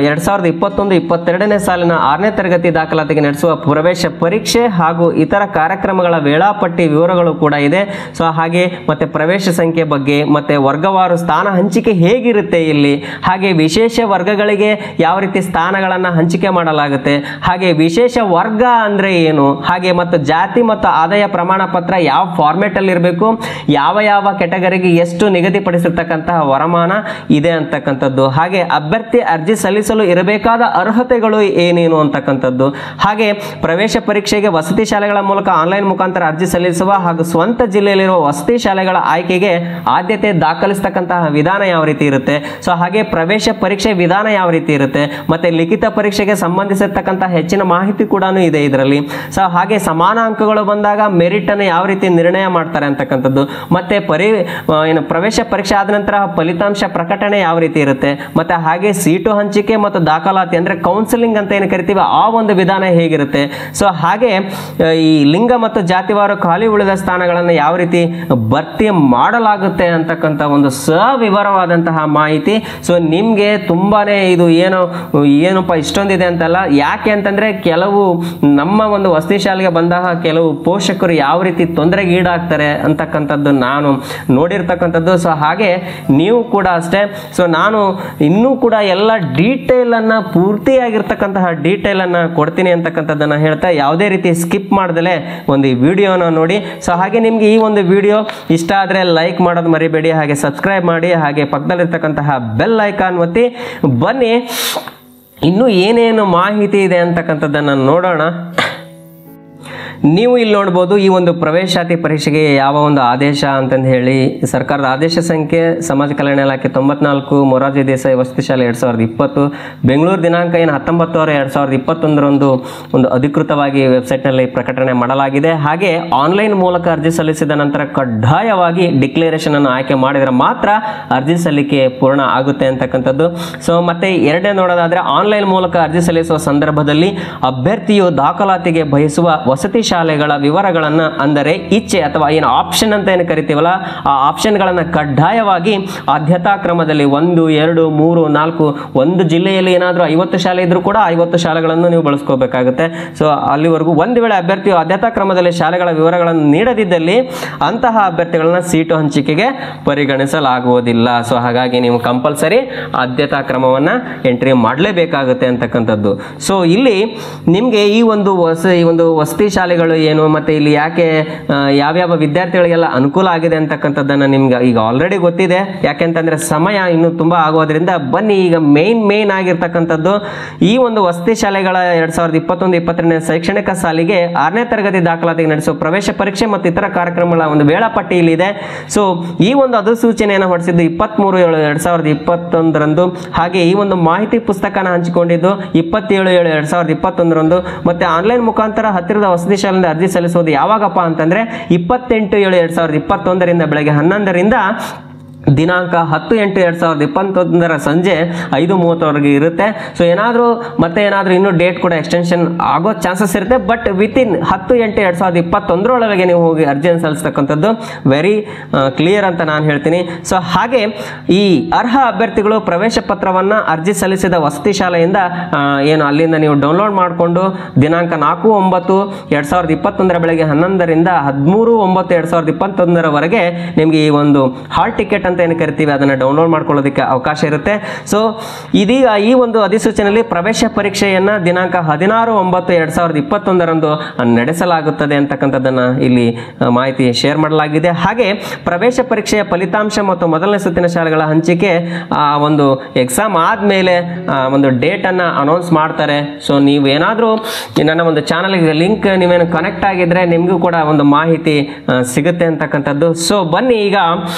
2021-22ನೇ ಸಾಲಿನ 6ನೇ ತರಗತಿ ದಾಖಲಾತಿಗೆ ನಡೆಸುವ ಪ್ರವೇಶ ಪರೀಕ್ಷೆ ಹಾಗೂ ಇತರ ಕಾರ್ಯಕ್ರಮಗಳ ವೇಳಾಪಟ್ಟಿ ವಿವರಗಳು ಕೂಡ ಇದೆ. ಸೊ ಹಾಗೆ ಮತ್ತೆ ಪ್ರವೇಶ ಸಂಖ್ಯೆ ಬಗ್ಗೆ ಮತ್ತೆ ವರ್ಗವಾರು ಸ್ಥಾನ ಹಂಚಿಕೆ ಹೇಗಿರುತ್ತೆ ಇಲ್ಲಿ, ಹಾಗೆ ವಿಶೇಷ ವರ್ಗಗಳಿಗೆ ಯಾವ ರೀತಿ ಸ್ಥಾನಗಳನ್ನು ಹಂಚಿಕೆ ಮಾಡಲಾಗುತ್ತೆ, ಹಾಗೆ ವಿಶೇಷ ವರ್ಗ ಅಂದ್ರೆ ಏನು, ಹಾಗೆ ಮತ್ತು ಜಾತಿ ಮತ್ತು ಆದಾಯ ಪ್ರಮಾಣ ಪತ್ರ ಯಾವ ಫಾರ್ಮೆಟ್ ಅಲ್ಲಿ ಇರಬೇಕು, ಯಾವ ಕೆಟಗರಿಗೆ ಎಷ್ಟು ನಿಗದಿಪಡಿಸಿರ್ತಕ್ಕಂತಹ ವರಮಾನ ಇದೆ ಅಂತಕ್ಕಂಥದ್ದು, ಹಾಗೆ ಅಭ್ಯರ್ಥಿ ಅರ್ಜಿ ಸಲ್ಲಿಸಲು ಇರಬೇಕಾದ ಅರ್ಹತೆಗಳು ಏನೇನು ಅಂತಕ್ಕಂಥದ್ದು, ಹಾಗೆ ಪ್ರವೇಶ ಪರೀಕ್ಷೆಗೆ ವಸತಿ ಶಾಲೆಗಳ ಮೂಲಕ ಆನ್ಲೈನ್ ಮುಖಾಂತರ ಅರ್ಜಿ ಸಲ್ಲಿಸುವ ಹಾಗೂ ಸ್ವಂತ ಜಿಲ್ಲೆಯಲ್ಲಿರುವ ವಸತಿ ಶಾಲೆಗಳ ಆಯ್ಕೆಗೆ ಆದ್ಯತೆ ದಾಖಲಿಸತಕ್ಕಂತಹ ವಿಧಾನ ಯಾವ ರೀತಿ ಇರುತ್ತೆ, ಸೊ ಹಾಗೆ ಪ್ರವೇಶ ಪರೀಕ್ಷೆ ವಿಧಾನ ಯಾವ ರೀತಿ ಇರುತ್ತೆ, ಮತ್ತೆ ಲಿಖಿತ ಪರೀಕ್ಷೆಗೆ ಸಂಬಂಧಿಸಿರ್ತಕ್ಕಂತಹ ಹೆಚ್ಚಿನ ಮಾಹಿತಿ ಕೂಡ ಇದೆ ಇದರಲ್ಲಿ. ಸೊ ಹಾಗೆ ಸಮಾನ ಅಂಕಗಳು ಬಂದಾಗ ಮೆರಿಟ್ ಅನ್ನು ಯಾವ ರೀತಿ ನಿರ್ಣಯ ಮಾಡ್ತಾರೆ ಅಂತಕ್ಕಂಥದ್ದು, ಮತ್ತೆ ಪ್ರವೇಶ ಪರೀಕ್ಷೆ ಆದ ನಂತರ ಫಲಿತಾಂಶ ಪ್ರಕಟಣೆ ಯಾವ ರೀತಿ ಇರುತ್ತೆ, ಮತ್ತೆ ಹಾಗೆ ಸೀಟು ಹಂಚಿಕೆ ಮತ್ತು ದಾಖಲಾತಿ ಅಂದ್ರೆ ಕೌನ್ಸಿಲಿಂಗ್ ಅಂತ ಏನು ಕರಿತೀವಿ ಆ ಒಂದು ವಿಧಾನ ಹೇಗಿರುತ್ತೆ, ಸೊ ಹಾಗೆ ಈ ಲಿಂಗ ಮತ್ತು ಜಾತಿವಾರು ಖಾಲಿ ಉಳಿದ ಸ್ಥಾನಗಳನ್ನು ಯಾವ ರೀತಿ ಭರ್ತಿ ಮಾಡಲಾಗುತ್ತೆ ಅಂತಕ್ಕಂಥ ಒಂದು ಸವಿವರವಾದಂತಹ ಮಾಹಿತಿ. ಸೊ ನಿಮ್ಗೆ ತುಂಬಾನೇ ಇದು ಏನಪ್ಪ ಇಷ್ಟೊಂದಿದೆ ಅಂತಲ್ಲ, ಆಗಲ್ಲ. ಯಾಕೆ ಅಂತಂದ್ರೆ ಕೆಲವು ನಮ್ಮ ಒಂದು ವಸತಿ ಶಾಲೆಗೆ ಬಂದಾಗ ಕೆಲವು ಪೋಷಕರು ಯಾವ ರೀತಿ ತೊಂದರೆಗೆ ಈಡಾಗ್ತಾರೆ ಅಂತಕ್ಕಂಥದ್ದು ನಾನು ನೋಡಿರ್ತಕ್ಕಂಥದ್ದು. ಸೊ ಹಾಗೆ ನೀವು ಕೂಡ ಅಷ್ಟೇ. ಸೊ ನಾನು ಇನ್ನೂ ಕೂಡ ಎಲ್ಲ ಡೀಟೇಲನ್ನು ಪೂರ್ತಿಯಾಗಿರ್ತಕ್ಕಂತಹ ಡೀಟೇಲನ್ನು ಕೊಡ್ತೀನಿ ಅಂತಕ್ಕಂಥದ್ದನ್ನು ಹೇಳ್ತಾ ಯಾವುದೇ ರೀತಿ ಸ್ಕಿಪ್ ಮಾಡ್ದಲೇ ಒಂದು ವಿಡಿಯೋನ ನೋಡಿ. ಸೊ ಹಾಗೆ ನಿಮಗೆ ಈ ಒಂದು ವಿಡಿಯೋ ಇಷ್ಟ ಆದರೆ ಲೈಕ್ ಮಾಡೋದು ಮರಿಬೇಡಿ, ಹಾಗೆ ಸಬ್ಸ್ಕ್ರೈಬ್ ಮಾಡಿ, ಹಾಗೆ ಪಕ್ಕದಲ್ಲಿರ್ತಕ್ಕಂತಹ ಬೆಲ್ ಐಕಾನ್ ಒತ್ತಿ. ಬನ್ನಿ ಇನ್ನೂ ಏನೇನು ಮಾಹಿತಿ ಇದೆ ಅಂತಕ್ಕಂಥದ್ದನ್ನು ನೋಡೋಣ. ನೀವು ಇಲ್ಲಿ ನೋಡ್ಬೋದು, ಈ ಒಂದು ಪ್ರವೇಶಾತಿ ಪರೀಕ್ಷೆಗೆ ಯಾವ ಒಂದು ಆದೇಶ ಅಂತಂದು ಹೇಳಿ ಸರ್ಕಾರದ ಆದೇಶ ಸಂಖ್ಯೆ ಸಮಾಜ ಕಲ್ಯಾಣ ಇಲಾಖೆ 94 ಮೊರಾರ್ಜಿ ದೇಸಾಯಿ ವಸತಿ ಶಾಲೆ 2020 ಬೆಂಗಳೂರು ದಿನಾಂಕ ಏನು 19/6/2021 ಒಂದು ಅಧಿಕೃತವಾಗಿ ವೆಬ್ಸೈಟ್ನಲ್ಲಿ ಪ್ರಕಟಣೆ ಮಾಡಲಾಗಿದೆ. ಹಾಗೆ ಆನ್ಲೈನ್ ಮೂಲಕ ಅರ್ಜಿ ಸಲ್ಲಿಸಿದ ನಂತರ ಕಡ್ಡಾಯವಾಗಿ ಡಿಕ್ಲರೇಷನ್ ಅನ್ನು ಆಯ್ಕೆ ಮಾಡಿದರೆ ಮಾತ್ರ ಅರ್ಜಿ ಸಲ್ಲಿಕೆ ಪೂರ್ಣ ಆಗುತ್ತೆ ಅಂತಕ್ಕಂಥದ್ದು. ಸೊ ಮತ್ತೆ ಎರಡನೇ ನೋಡೋದಾದ್ರೆ, ಆನ್ಲೈನ್ ಮೂಲಕ ಅರ್ಜಿ ಸಲ್ಲಿಸುವ ಸಂದರ್ಭದಲ್ಲಿ ಅಭ್ಯರ್ಥಿಯು ದಾಖಲಾತಿಗೆ ಬಯಸುವ ವಸತಿ ಶಾಲೆಗಳ ವಿವರಗಳನ್ನು, ಅಂದರೆ ಇಚ್ಛೆ ಅಥವಾ ಏನು ಆಪ್ಷನ್ ಅಂತ ಏನು ಕರಿತೀವಲ್ಲ, ಆ ಆಪ್ಷನ್ಗಳನ್ನು ಕಡ್ಡಾಯವಾಗಿ ಆದ್ಯತಾ ಕ್ರಮದಲ್ಲಿ 1, 2, 3, 4 ಒಂದು ಜಿಲ್ಲೆಯಲ್ಲಿ ಏನಾದರೂ 50 ಶಾಲೆ ಇದ್ರೂ ಕೂಡ 50 ಶಾಲೆಗಳನ್ನು ನೀವು ಬಳಸ್ಕೋಬೇಕಾಗುತ್ತೆ. ಸೊ ಅಲ್ಲಿವರೆಗೂ ಒಂದು ವೇಳೆ ಅಭ್ಯರ್ಥಿಯು ಆದ್ಯತಾ ಕ್ರಮದಲ್ಲಿ ಶಾಲೆಗಳ ವಿವರಗಳನ್ನು ನೀಡದಿದ್ದಲ್ಲಿ ಅಂತಹ ಅಭ್ಯರ್ಥಿಗಳನ್ನ ಸೀಟು ಹಂಚಿಕೆಗೆ ಪರಿಗಣಿಸಲಾಗುವುದಿಲ್ಲ. ಸೊ ಹಾಗಾಗಿ ನೀವು ಕಂಪಲ್ಸರಿ ಆದ್ಯತಾ ಕ್ರಮವನ್ನು ಎಂಟ್ರಿ ಮಾಡಲೇಬೇಕಾಗುತ್ತೆ ಅಂತಕ್ಕಂಥದ್ದು. ಸೊ ಇಲ್ಲಿ ನಿಮಗೆ ಈ ಒಂದು ವಸತಿ ಶಾಲೆಗಳು ಏನು ಮತ್ತೆ ಇಲ್ಲಿ ಯಾಕೆ ಯಾವ್ಯಾವ ವಿದ್ಯಾರ್ಥಿಗಳಿಗೆಲ್ಲ ಅನುಕೂಲ ಆಗಿದೆ ಅಂತಕ್ಕಂಥದ್ದನ್ನು ನಿಮ್ಗೆ ಈಗ ಆಲ್ರೆಡಿ ಗೊತ್ತಿದೆ. ಯಾಕೆಂತಂದ್ರೆ ಸಮಯ ಇನ್ನು ತುಂಬಾ ಆಗೋದ್ರಿಂದ ಬನ್ನಿ ಈಗ ಮೇನ್ ಆಗಿರ್ತಕ್ಕಂಥದ್ದು, ಈ ಒಂದು ವಸತಿ ಶಾಲೆಗಳ 2021-22 ಶೈಕ್ಷಣಿಕ ಸಾಲಿಗೆ 6ನೇ ತರಗತಿ ದಾಖಲಾತಿಗೆ ನಡೆಸುವ ಪ್ರವೇಶ ಪರೀಕ್ಷೆ ಮತ್ತು ಇತರ ಕಾರ್ಯಕ್ರಮಗಳ ಒಂದು ವೇಳಾಪಟ್ಟಿ ಇಲ್ಲಿದೆ. ಸೊ ಈ ಒಂದು ಅಧಿಸೂಚನೆಯನ್ನು ಹೊರಡಿಸಿದ್ದು 23/7/2021 ಹಾಗೆ ಈ ಒಂದು ಮಾಹಿತಿ ಪುಸ್ತಕನ ಹಂಚಿಕೊಂಡಿದ್ದು 27/7/2021 ಮತ್ತೆ ಆನ್ಲೈನ್ ಮುಖಾಂತರ ಹತ್ತಿರದ ವಸತಿ ಶಾಲೆಯಿಂದ ಅರ್ಜಿ ಸಲ್ಲಿಸುವುದು ಯಾವಾಗಪ್ಪ ಅಂತಂದ್ರೆ 28/7/2021 ಬೆಳಗ್ಗೆ 11ರಿಂದ ದಿನಾಂಕ 10/8/2021 ಸಂಜೆ 5:30 ಇರುತ್ತೆ. ಸೊ ಏನಾದರೂ ಇನ್ನೂ ಡೇಟ್ ಕೂಡ ಎಕ್ಸ್ಟೆನ್ಷನ್ ಆಗೋ ಚಾನ್ಸಸ್ ಇರುತ್ತೆ. ಬಟ್ ವಿತಿನ್ 10/8/2021 ನೀವು ಹೋಗಿ ಅರ್ಜಿಯನ್ನು ಸಲ್ಲಿಸ್ತಕ್ಕಂಥದ್ದು ವೆರಿ ಕ್ಲಿಯರ್ ಅಂತ ನಾನು ಹೇಳ್ತೀನಿ. ಸೊ ಹಾಗೆ ಈ ಅರ್ಹ ಅಭ್ಯರ್ಥಿಗಳು ಪ್ರವೇಶ ಪತ್ರವನ್ನು ಅರ್ಜಿ ಸಲ್ಲಿಸಿದ ವಸತಿ ಶಾಲೆಯಿಂದ ಏನು ಅಲ್ಲಿಂದ ನೀವು ಡೌನ್ಲೋಡ್ ಮಾಡಿಕೊಂಡು ದಿನಾಂಕ 4/9/2021 ಬೆಳಗ್ಗೆ 11ರಿಂದ 13/9/2021 ನಿಮಗೆ ಈ ಒಂದು ಹಾಲ್ ಟಿಕೆಟ್ ಅಂತ ಏನು ಕರಿತೀವಿ ಅದನ್ನು ಡೌನ್ಲೋಡ್ ಮಾಡ್ಕೊಳ್ಳೋದಕ್ಕೆ ಅವಕಾಶ ಇರುತ್ತೆ. ಸೊ ಇದೀಗ ಈ ಒಂದು ಅಧಿಸೂಚನೆಯಲ್ಲಿ ಪ್ರವೇಶ ಪರೀಕ್ಷೆಯನ್ನ ದಿನಾಂಕ 16/9/2021 ನಡೆಸಲಾಗುತ್ತದೆ ಅಂತಕ್ಕಂಥದ್ದನ್ನ ಇಲ್ಲಿ ಮಾಹಿತಿ ಶೇರ್ ಮಾಡಲಾಗಿದೆ. ಹಾಗೆ ಪ್ರವೇಶ ಪರೀಕ್ಷೆಯ ಫಲಿತಾಂಶ ಮತ್ತು ಮೊದಲನೇ ಸುತ್ತಿನ ಶಾಲೆಗಳ ಹಂಚಿಕೆ ಒಂದು ಎಕ್ಸಾಮ್ ಆದ್ಮೇಲೆ ಒಂದು ಡೇಟ್ ಅನ್ನ ಅನೌನ್ಸ್ ಮಾಡ್ತಾರೆ. ಸೊ ನೀವೇನಾದ್ರೂ ನನ್ನ ಒಂದು ಚಾನಲ್ಗೆ ಲಿಂಕ್ ನೀವೇನು ಕನೆಕ್ಟ್ ಆಗಿದ್ರೆ ನಿಮಗೂ ಕೂಡ ಒಂದು ಮಾಹಿತಿ ಸಿಗುತ್ತೆ ಅಂತಕ್ಕಂಥದ್ದು. ಸೊ ಬನ್ನಿ ಈಗ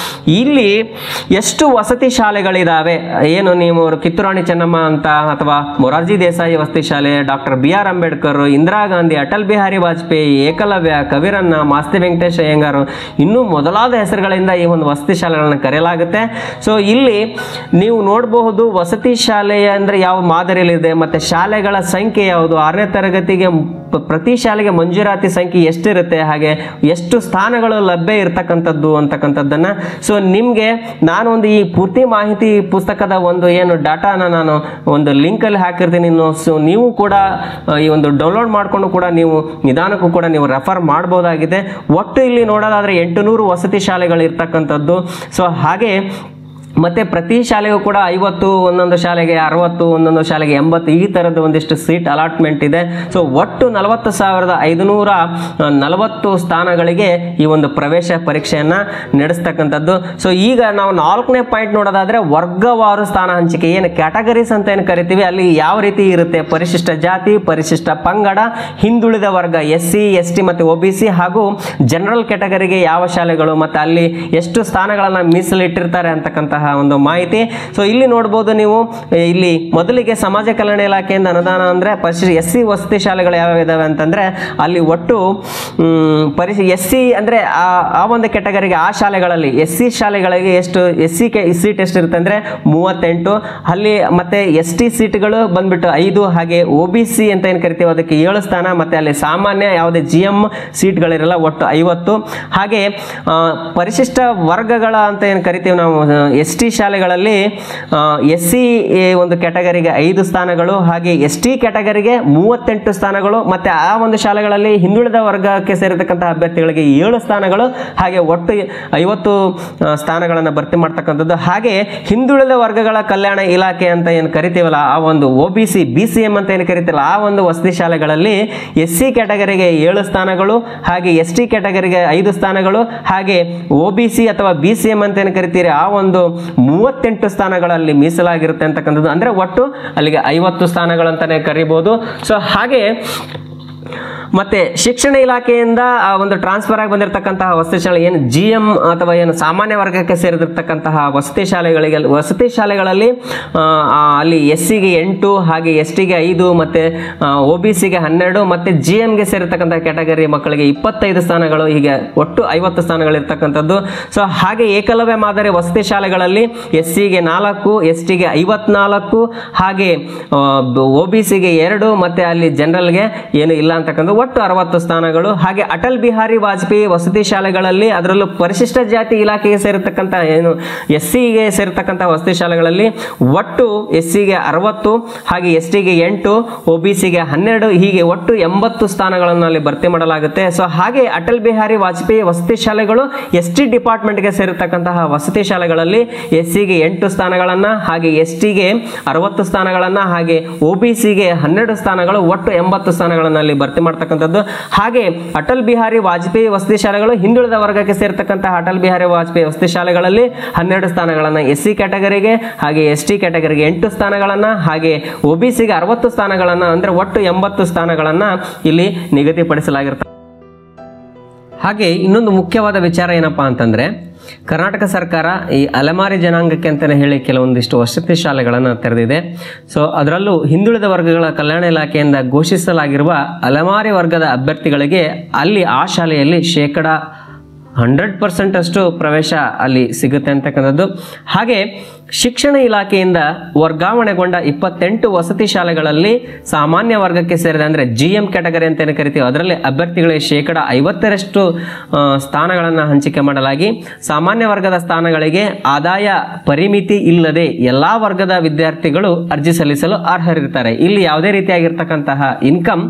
ಇಲ್ಲಿ ಎಷ್ಟು ವಸತಿ ಶಾಲೆಗಳಿದಾವೆ, ಏನು ನೀವು ಕಿತ್ತೂರಾಣಿ ಚೆನ್ನಮ್ಮ ಅಂತ ಅಥವಾ ಮೊರಾರ್ಜಿ ದೇಸಾಯಿ ವಸತಿ ಶಾಲೆ, ಡಾಕ್ಟರ್ BR ಅಂಬೇಡ್ಕರ್, ಇಂದಿರಾ ಗಾಂಧಿ, ಅಟಲ್ ಬಿಹಾರಿ ವಾಜಪೇಯಿ, ಏಕಲವ್ಯ, ಕವಿರನ್ನ, ಮಾಸ್ತಿ ವೆಂಕಟೇಶ ಅಯ್ಯಂಗಾರ್ ಇನ್ನೂ ಮೊದಲಾದ ಹೆಸರುಗಳಿಂದ ಈ ಒಂದು ವಸತಿ ಶಾಲೆಗಳನ್ನು ಕರೆಯಲಾಗುತ್ತೆ. ಸೊ ಇಲ್ಲಿ ನೀವು ನೋಡಬಹುದು ವಸತಿ ಶಾಲೆ ಅಂದ್ರೆ ಯಾವ ಮಾದರಿಯಲ್ಲಿದೆ ಮತ್ತೆ ಶಾಲೆಗಳ ಸಂಖ್ಯೆ ಯಾವುದು, 6ನೇ ತರಗತಿಗೆ ಪ್ರತಿ ಶಾಲೆಗೆ ಮಂಜೂರಾತಿ ಸಂಖ್ಯೆ ಎಷ್ಟಿರುತ್ತೆ, ಹಾಗೆ ಎಷ್ಟು ಸ್ಥಾನಗಳು ಲಭ್ಯ ಇರತಕ್ಕಂಥದ್ದು ಅಂತಕ್ಕಂಥದ್ದನ್ನ ಸೊ ನಿಮಗೆ ನಾನು ಒಂದು ಈ ಪೂರ್ತಿ ಮಾಹಿತಿ ಪುಸ್ತಕದ ಒಂದು ಏನು ಡಾಟಾನ ನಾನು ಒಂದು ಲಿಂಕ್ ಅಲ್ಲಿ ಹಾಕಿರ್ತೀನಿ. ಸೊ ನೀವು ಕೂಡ ಈ ಒಂದು ಡೌನ್ಲೋಡ್ ಮಾಡಿಕೊಂಡು ಕೂಡ ನೀವು ನಿಧಾನಕ್ಕೂ ಕೂಡ ನೀವು ರೆಫರ್ ಮಾಡಬಹುದಾಗಿದೆ. ಒಟ್ಟು ಇಲ್ಲಿ ನೋಡೋದಾದ್ರೆ 800 ವಸತಿ ಶಾಲೆಗಳು ಇರ್ತಕ್ಕಂಥದ್ದು. ಸೊ ಹಾಗೆ ಮತ್ತೆ ಪ್ರತಿ ಶಾಲೆಗೂ ಕೂಡ 50, ಒಂದೊಂದು ಶಾಲೆಗೆ 60, ಒಂದೊಂದು ಶಾಲೆಗೆ 80 ಈ ತರದ ಒಂದಿಷ್ಟು ಸೀಟ್ ಅಲಾಟ್ಮೆಂಟ್ ಇದೆ. ಸೊ ಒಟ್ಟು 40,540 ಸ್ಥಾನಗಳಿಗೆ ಈ ಒಂದು ಪ್ರವೇಶ ಪರೀಕ್ಷೆಯನ್ನ ನಡೆಸ್ತಕ್ಕಂಥದ್ದು. ಸೊ ಈಗ ನಾವು 4ನೇ ಪಾಯಿಂಟ್ ನೋಡೋದಾದ್ರೆ ವರ್ಗವಾರು ಸ್ಥಾನ ಹಂಚಿಕೆ, ಏನು ಕ್ಯಾಟಗರೀಸ್ ಅಂತ ಏನು ಕರಿತೀವಿ ಅಲ್ಲಿ ಯಾವ ರೀತಿ ಇರುತ್ತೆ, ಪರಿಶಿಷ್ಟ ಜಾತಿ, ಪರಿಶಿಷ್ಟ ಪಂಗಡ, ಹಿಂದುಳಿದ ವರ್ಗ SC ST ಮತ್ತೆ OBC ಹಾಗೂ ಜನರಲ್ ಕ್ಯಾಟಗರಿಗೆ ಯಾವ ಶಾಲೆಗಳು ಮತ್ತೆ ಅಲ್ಲಿ ಎಷ್ಟು ಸ್ಥಾನಗಳನ್ನ ಮೀಸಲಿಟ್ಟಿರ್ತಾರೆ ಅಂತಕ್ಕಂತಹ ಒಂದು ಮಾಹಿತಿ. ಸೊ ಇಲ್ಲಿ ನೋಡಬಹುದು ನೀವು, ಇಲ್ಲಿ ಮೊದಲಿಗೆ ಸಮಾಜ ಕಲ್ಯಾಣ ಇಲಾಖೆಯಿಂದ ಅನುದಾನ ಅಂದ್ರೆ SC ವಸತಿ ಶಾಲೆಗಳು ಯಾವ ಇದಾವೆ ಅಂತಂದ್ರೆ ಅಲ್ಲಿ ಒಟ್ಟು SC ಅಂದ್ರೆ ಆ ಒಂದು ಕ್ಯಾಟಗರಿಗೆ ಆ ಶಾಲೆಗಳಲ್ಲಿ SC ಶಾಲೆಗಳಿಗೆ ಎಷ್ಟು SC ಸೀಟ್ ಎಷ್ಟು ಇರುತ್ತೆ ಅಂದ್ರೆ 38, ಅಲ್ಲಿ ಮತ್ತೆ ST ಸೀಟ್ಗಳು ಬಂದ್ಬಿಟ್ಟು 5, ಹಾಗೆ OBC ಅಂತ ಏನು ಕರಿತೀವಿ ಅದಕ್ಕೆ 7 ಸ್ಥಾನ, ಮತ್ತೆ ಅಲ್ಲಿ ಸಾಮಾನ್ಯ ಯಾವುದೇ GM ಸೀಟ್ಗಳಿರಲ್ಲ ಒಟ್ಟು 50, ಹಾಗೆ ಪರಿಶಿಷ್ಟ ವರ್ಗಗಳ ಅಂತ ಏನು ಕರಿತೀವಿ ನಾವು ST ST ಶಾಲೆಗಳಲ್ಲಿ SC ಒಂದು ಕ್ಯಾಟಗರಿಗೆ 5 ಸ್ಥಾನಗಳು, ಹಾಗೆ ST ಕ್ಯಾಟಗರಿಗೆ 38 ಸ್ಥಾನಗಳು, ಮತ್ತೆ ಆ ಒಂದು ಶಾಲೆಗಳಲ್ಲಿ ಹಿಂದುಳಿದ ವರ್ಗಕ್ಕೆ ಸೇರಿರ್ತಕ್ಕಂತಹ ಅಭ್ಯರ್ಥಿಗಳಿಗೆ 7 ಸ್ಥಾನಗಳು, ಹಾಗೆ ಒಟ್ಟು 50 ಸ್ಥಾನಗಳನ್ನು ಭರ್ತಿ ಮಾಡ್ತಕ್ಕಂಥದ್ದು. ಹಾಗೆ ಹಿಂದುಳಿದ ವರ್ಗಗಳ ಕಲ್ಯಾಣ ಇಲಾಖೆ ಅಂತ ಏನು ಕರಿತೀವಲ್ಲ, ಆ ಒಂದು OBC BCM ಅಂತ ಏನು ಕರಿತೀವಲ್ಲ, ಆ ಒಂದು ವಸತಿ ಶಾಲೆಗಳಲ್ಲಿ SC ಕ್ಯಾಟಗರಿಗೆ 7 ಸ್ಥಾನಗಳು, ಹಾಗೆ ST ಕ್ಯಾಟಗರಿಗೆ 5 ಸ್ಥಾನಗಳು, ಹಾಗೆ OBC ಅಥವಾ BCM ಅಂತ ಏನು ಕರಿತೀರಿ ಆ ಒಂದು 38 ಸ್ಥಾನಗಳಲ್ಲಿ ಮೀಸಲಾಗಿರುತ್ತೆ ಅಂತಕ್ಕಂಥದ್ದು. ಅಂದ್ರೆ ಒಟ್ಟು ಅಲ್ಲಿಗೆ 50 ಸ್ಥಾನಗಳಂತಾನೆ ಕರಿಬಹುದು. ಸೊ ಹಾಗೆ ಮತ್ತೆ ಶಿಕ್ಷಣ ಇಲಾಖೆಯಿಂದ ಒಂದು ಟ್ರಾನ್ಸ್ಫರ್ ಆಗಿ ಬಂದಿರತಕ್ಕಂತಹ ವಸತಿ ಶಾಲೆ ಏನು GM ಅಥವಾ ಏನು ಸಾಮಾನ್ಯ ವರ್ಗಕ್ಕೆ ಸೇರಿದಿರ್ತಕ್ಕಂತಹ ವಸತಿ ಶಾಲೆಗಳಲ್ಲಿ ಅಲ್ಲಿ SCಗೆ 8, ಹಾಗೆ STಗೆ 5, ಮತ್ತೆ OBCಗೆ 12, ಮತ್ತೆ GMಗೆ ಸೇರಿರ್ತಕ್ಕಂತಹ ಕ್ಯಾಟಗರಿ ಮಕ್ಕಳಿಗೆ 25 ಸ್ಥಾನಗಳು, ಹೀಗೆ ಒಟ್ಟು 50 ಸ್ಥಾನಗಳು ಇರ್ತಕ್ಕಂಥದ್ದು. ಸೊ ಹಾಗೆ ಏಕಲವ್ಯ ಮಾದರಿ ವಸತಿ ಶಾಲೆಗಳಲ್ಲಿ SCಗೆ 4, STಗೆ 54, ಹಾಗೆ OBCಗೆ 2, ಮತ್ತೆ ಅಲ್ಲಿ ಜನರಲ್ಗೆ ಏನು ಇಲ್ಲ ಅಂತಕ್ಕಂಥ ಒಟ್ಟು 60 ಸ್ಥಾನಗಳು. ಹಾಗೆ ಅಟಲ್ ಬಿಹಾರಿ ವಾಜಪೇಯಿ ವಸತಿ ಶಾಲೆಗಳಲ್ಲಿ, ಅದರಲ್ಲೂ ಪರಿಶಿಷ್ಟ ಜಾತಿ ಇಲಾಖೆಗೆ ಸೇರಿರ್ತಕ್ಕಂಥ ಏನು SCಗೆ ಸೇರಿರ್ತಕ್ಕಂಥ ವಸತಿ ಶಾಲೆಗಳಲ್ಲಿ ಒಟ್ಟು SCಗೆ 60, ಹಾಗೆ STಗೆ 8, OBCಗೆ 12, ಹೀಗೆ ಒಟ್ಟು 80 ಸ್ಥಾನಗಳನ್ನು ಅಲ್ಲಿ ಭರ್ತಿ ಮಾಡಲಾಗುತ್ತೆ. ಸೊ ಹಾಗೆ ಅಟಲ್ ಬಿಹಾರಿ ವಾಜಪೇಯಿ ವಸತಿ ಶಾಲೆಗಳು ST ಡಿಪಾರ್ಟ್ಮೆಂಟ್ಗೆ ಸೇರಿರ್ತಕ್ಕಂತಹ ವಸತಿ ಶಾಲೆಗಳಲ್ಲಿ SCಗೆ 8 ಸ್ಥಾನಗಳನ್ನ, ಹಾಗೆ STಗೆ 60 ಸ್ಥಾನಗಳನ್ನ, ಹಾಗೆ OBCಗೆ 12 ಸ್ಥಾನಗಳು, ಒಟ್ಟು 80 ಸ್ಥಾನಗಳನ್ನು ಅಲ್ಲಿ ಭರ್ತಿ ಮಾಡ್ತಕ್ಕಂಥದ್ದು. ಹಾಗೆ ಅಟಲ್ ಬಿಹಾರಿ ವಾಜಪೇಯಿ ವಸತಿ ಶಾಲೆಗಳು ಹಿಂದುಳಿದ ವರ್ಗಕ್ಕೆ ಸೇರ್ತಕ್ಕಂತಹ ಅಟಲ್ ಬಿಹಾರಿ ವಾಜಪೇಯಿ ವಸತಿ ಶಾಲೆಗಳಲ್ಲಿ 12 ಸ್ಥಾನಗಳನ್ನ SC ಕ್ಯಾಟಗರಿಗೆ, ಹಾಗೆ ST ಕ್ಯಾಟಗರಿಗೆ 8 ಸ್ಥಾನಗಳನ್ನ, ಹಾಗೆ OBCಗೆ 60 ಸ್ಥಾನಗಳನ್ನ, ಅಂದ್ರೆ ಒಟ್ಟು 80 ಸ್ಥಾನಗಳನ್ನ ಇಲ್ಲಿ ನಿಗದಿಪಡಿಸಲಾಗಿರುತ್ತೆ. ಹಾಗೆ ಇನ್ನೊಂದು ಮುಖ್ಯವಾದ ವಿಚಾರ ಏನಪ್ಪಾ ಅಂತಂದ್ರೆ, ಕರ್ನಾಟಕ ಸರ್ಕಾರ ಈ ಅಲೆಮಾರಿ ಜನಾಂಗಕ್ಕೆ ಅಂತಲೇ ಹೇಳಿ ಕೆಲವೊಂದಿಷ್ಟು ವಸತಿ ಶಾಲೆಗಳನ್ನು ತೆರೆದಿದೆ. ಸೊ ಅದರಲ್ಲೂ ಹಿಂದುಳಿದ ವರ್ಗಗಳ ಕಲ್ಯಾಣ ಇಲಾಖೆಯಿಂದ ಘೋಷಿಸಲಾಗಿರುವ ಅಲೆಮಾರಿ ವರ್ಗದ ಅಭ್ಯರ್ಥಿಗಳಿಗೆ ಅಲ್ಲಿ ಆ ಶಾಲೆಯಲ್ಲಿ 100% ಅಷ್ಟು ಪ್ರವೇಶ ಅಲ್ಲಿ ಸಿಗುತ್ತೆ ಅಂತಕ್ಕಂಥದ್ದು. ಹಾಗೆ ಶಿಕ್ಷಣ ಇಲಾಖೆಯಿಂದ ವರ್ಗಾವಣೆಗೊಂಡ 28 ವಸತಿ ಶಾಲೆಗಳಲ್ಲಿ ಸಾಮಾನ್ಯ ವರ್ಗಕ್ಕೆ ಸೇರಿದ ಅಂದರೆ GM ಕ್ಯಾಟಗರಿ ಅಂತ ಏನು ಕರಿತೀವಿ, ಅದರಲ್ಲಿ ಅಭ್ಯರ್ಥಿಗಳಿಗೆ 50% ಸ್ಥಾನಗಳನ್ನು ಹಂಚಿಕೆ ಮಾಡಲಾಗಿ, ಸಾಮಾನ್ಯ ವರ್ಗದ ಸ್ಥಾನಗಳಿಗೆ ಆದಾಯ ಪರಿಮಿತಿ ಇಲ್ಲದೆ ಎಲ್ಲ ವರ್ಗದ ವಿದ್ಯಾರ್ಥಿಗಳು ಅರ್ಜಿ ಸಲ್ಲಿಸಲು ಅರ್ಹರಿರ್ತಾರೆ. ಇಲ್ಲಿ ಯಾವುದೇ ರೀತಿಯಾಗಿರ್ತಕ್ಕಂತಹ ಇನ್ಕಮ್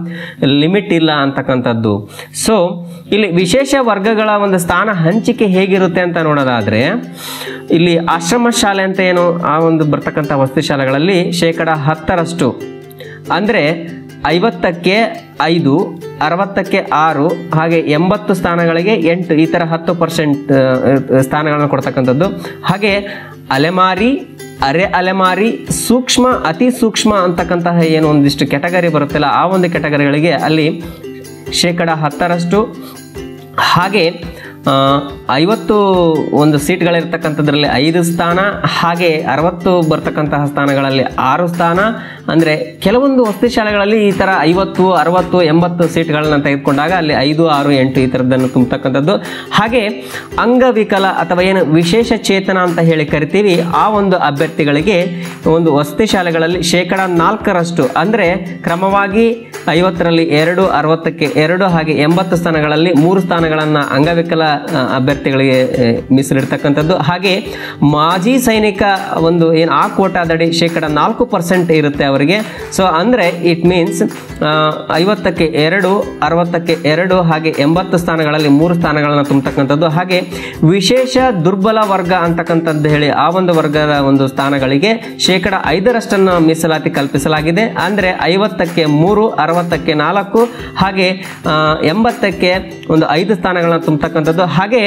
ಲಿಮಿಟ್ ಇಲ್ಲ ಅಂತಕ್ಕಂಥದ್ದು. ಸೊ ಇಲ್ಲಿ ವಿಶೇಷ ವರ್ಗಗಳ ಒಂದು ಸ್ಥಾನ ಹಂಚಿಕೆ ಹೇಗಿರುತ್ತೆ ಅಂತ ನೋಡೋದಾದ್ರೆ, ಇಲ್ಲಿ ಆಶ್ರಮ ಶಾಲೆ ಅಂತ ಏನು ಆ ಒಂದು ಬರ್ತಕ್ಕಂಥ ವಸತಿ ಶಾಲೆಗಳಲ್ಲಿ 10% ಅಂದರೆ 50ಕ್ಕೆ 5, 60ಕ್ಕೆ 6, ಹಾಗೆ 80 ಸ್ಥಾನಗಳಿಗೆ 8, ಈ ಥರ 10% ಸ್ಥಾನಗಳನ್ನು ಕೊಡ್ತಕ್ಕಂಥದ್ದು. ಹಾಗೆ ಅಲೆಮಾರಿ, ಅರೆ ಅಲೆಮಾರಿ, ಸೂಕ್ಷ್ಮ, ಅತಿ ಸೂಕ್ಷ್ಮ ಅಂತಕ್ಕಂತಹ ಏನು ಒಂದಿಷ್ಟು ಕ್ಯಾಟಗರಿ ಬರುತ್ತಲ್ಲ, ಆ ಒಂದು ಕ್ಯಾಟಗರಿಗಳಿಗೆ ಅಲ್ಲಿ 10%. ಹಾಗೆ 51 ಸೀಟ್ಗಳಿರ್ತಕ್ಕಂಥದ್ರಲ್ಲಿ 5 ಸ್ಥಾನ, ಹಾಗೆ 60 ಬರ್ತಕ್ಕಂತಹ ಸ್ಥಾನಗಳಲ್ಲಿ 6 ಸ್ಥಾನ. ಅಂದರೆ ಕೆಲವೊಂದು ವಸತಿ ಶಾಲೆಗಳಲ್ಲಿ ಈ ಥರ 50, 60, 80 ಸೀಟ್ಗಳನ್ನ ತೆಗೆದುಕೊಂಡಾಗ ಅಲ್ಲಿ 5, 6, 8 ಈ ಥರದ್ದನ್ನು ತುಂಬತಕ್ಕಂಥದ್ದು. ಹಾಗೆ ಅಂಗವಿಕಲ ಅಥವಾ ಏನು ವಿಶೇಷ ಚೇತನ ಅಂತ ಹೇಳಿ ಕರಿತೀವಿ, ಆ ಒಂದು ಅಭ್ಯರ್ಥಿಗಳಿಗೆ ಒಂದು ವಸತಿ ಶಾಲೆಗಳಲ್ಲಿ 4% ಅಂದರೆ ಕ್ರಮವಾಗಿ 50ರಲ್ಲಿ 2, 60ಕ್ಕೆ 2, ಹಾಗೆ 80 ಸ್ಥಾನಗಳಲ್ಲಿ 3 ಸ್ಥಾನಗಳನ್ನು ಅಂಗವಿಕಲ ಅಭ್ಯರ್ಥಿಗಳಿಗೆ ಮೀಸಲಿಡ್ತಕ್ಕಂಥದ್ದು. ಹಾಗೆ ಮಾಜಿ ಸೈನಿಕ ಒಂದು ಏನು ಆ ಕೋಟಾದಡಿ 4% ಇರುತ್ತೆ ಅವರಿಗೆ. ಸೊ ಅಂದರೆ ಇಟ್ ಮೀನ್ಸ್ 50ಕ್ಕೆ 2, 60ಕ್ಕೆ 2, ಹಾಗೆ 80 ಸ್ಥಾನಗಳಲ್ಲಿ 3 ಸ್ಥಾನಗಳನ್ನು ತುಂಬತಕ್ಕಂಥದ್ದು. ಹಾಗೆ ವಿಶೇಷ ದುರ್ಬಲ ವರ್ಗ ಅಂತಕ್ಕಂಥದ್ದು ಹೇಳಿ ಆ ಒಂದು ವರ್ಗದ ಒಂದು ಸ್ಥಾನಗಳಿಗೆ 5% ಮೀಸಲಾತಿ ಕಲ್ಪಿಸಲಾಗಿದೆ. ಅಂದರೆ 50ಕ್ಕೆ 3, 60ಕ್ಕೆ 4, ಹಾಗೆ 80ಕ್ಕೆ ಒಂದು 5 ಸ್ಥಾನಗಳನ್ನ ತುಂಬತಕ್ಕಂಥದ್ದು. ಹಾಗೆ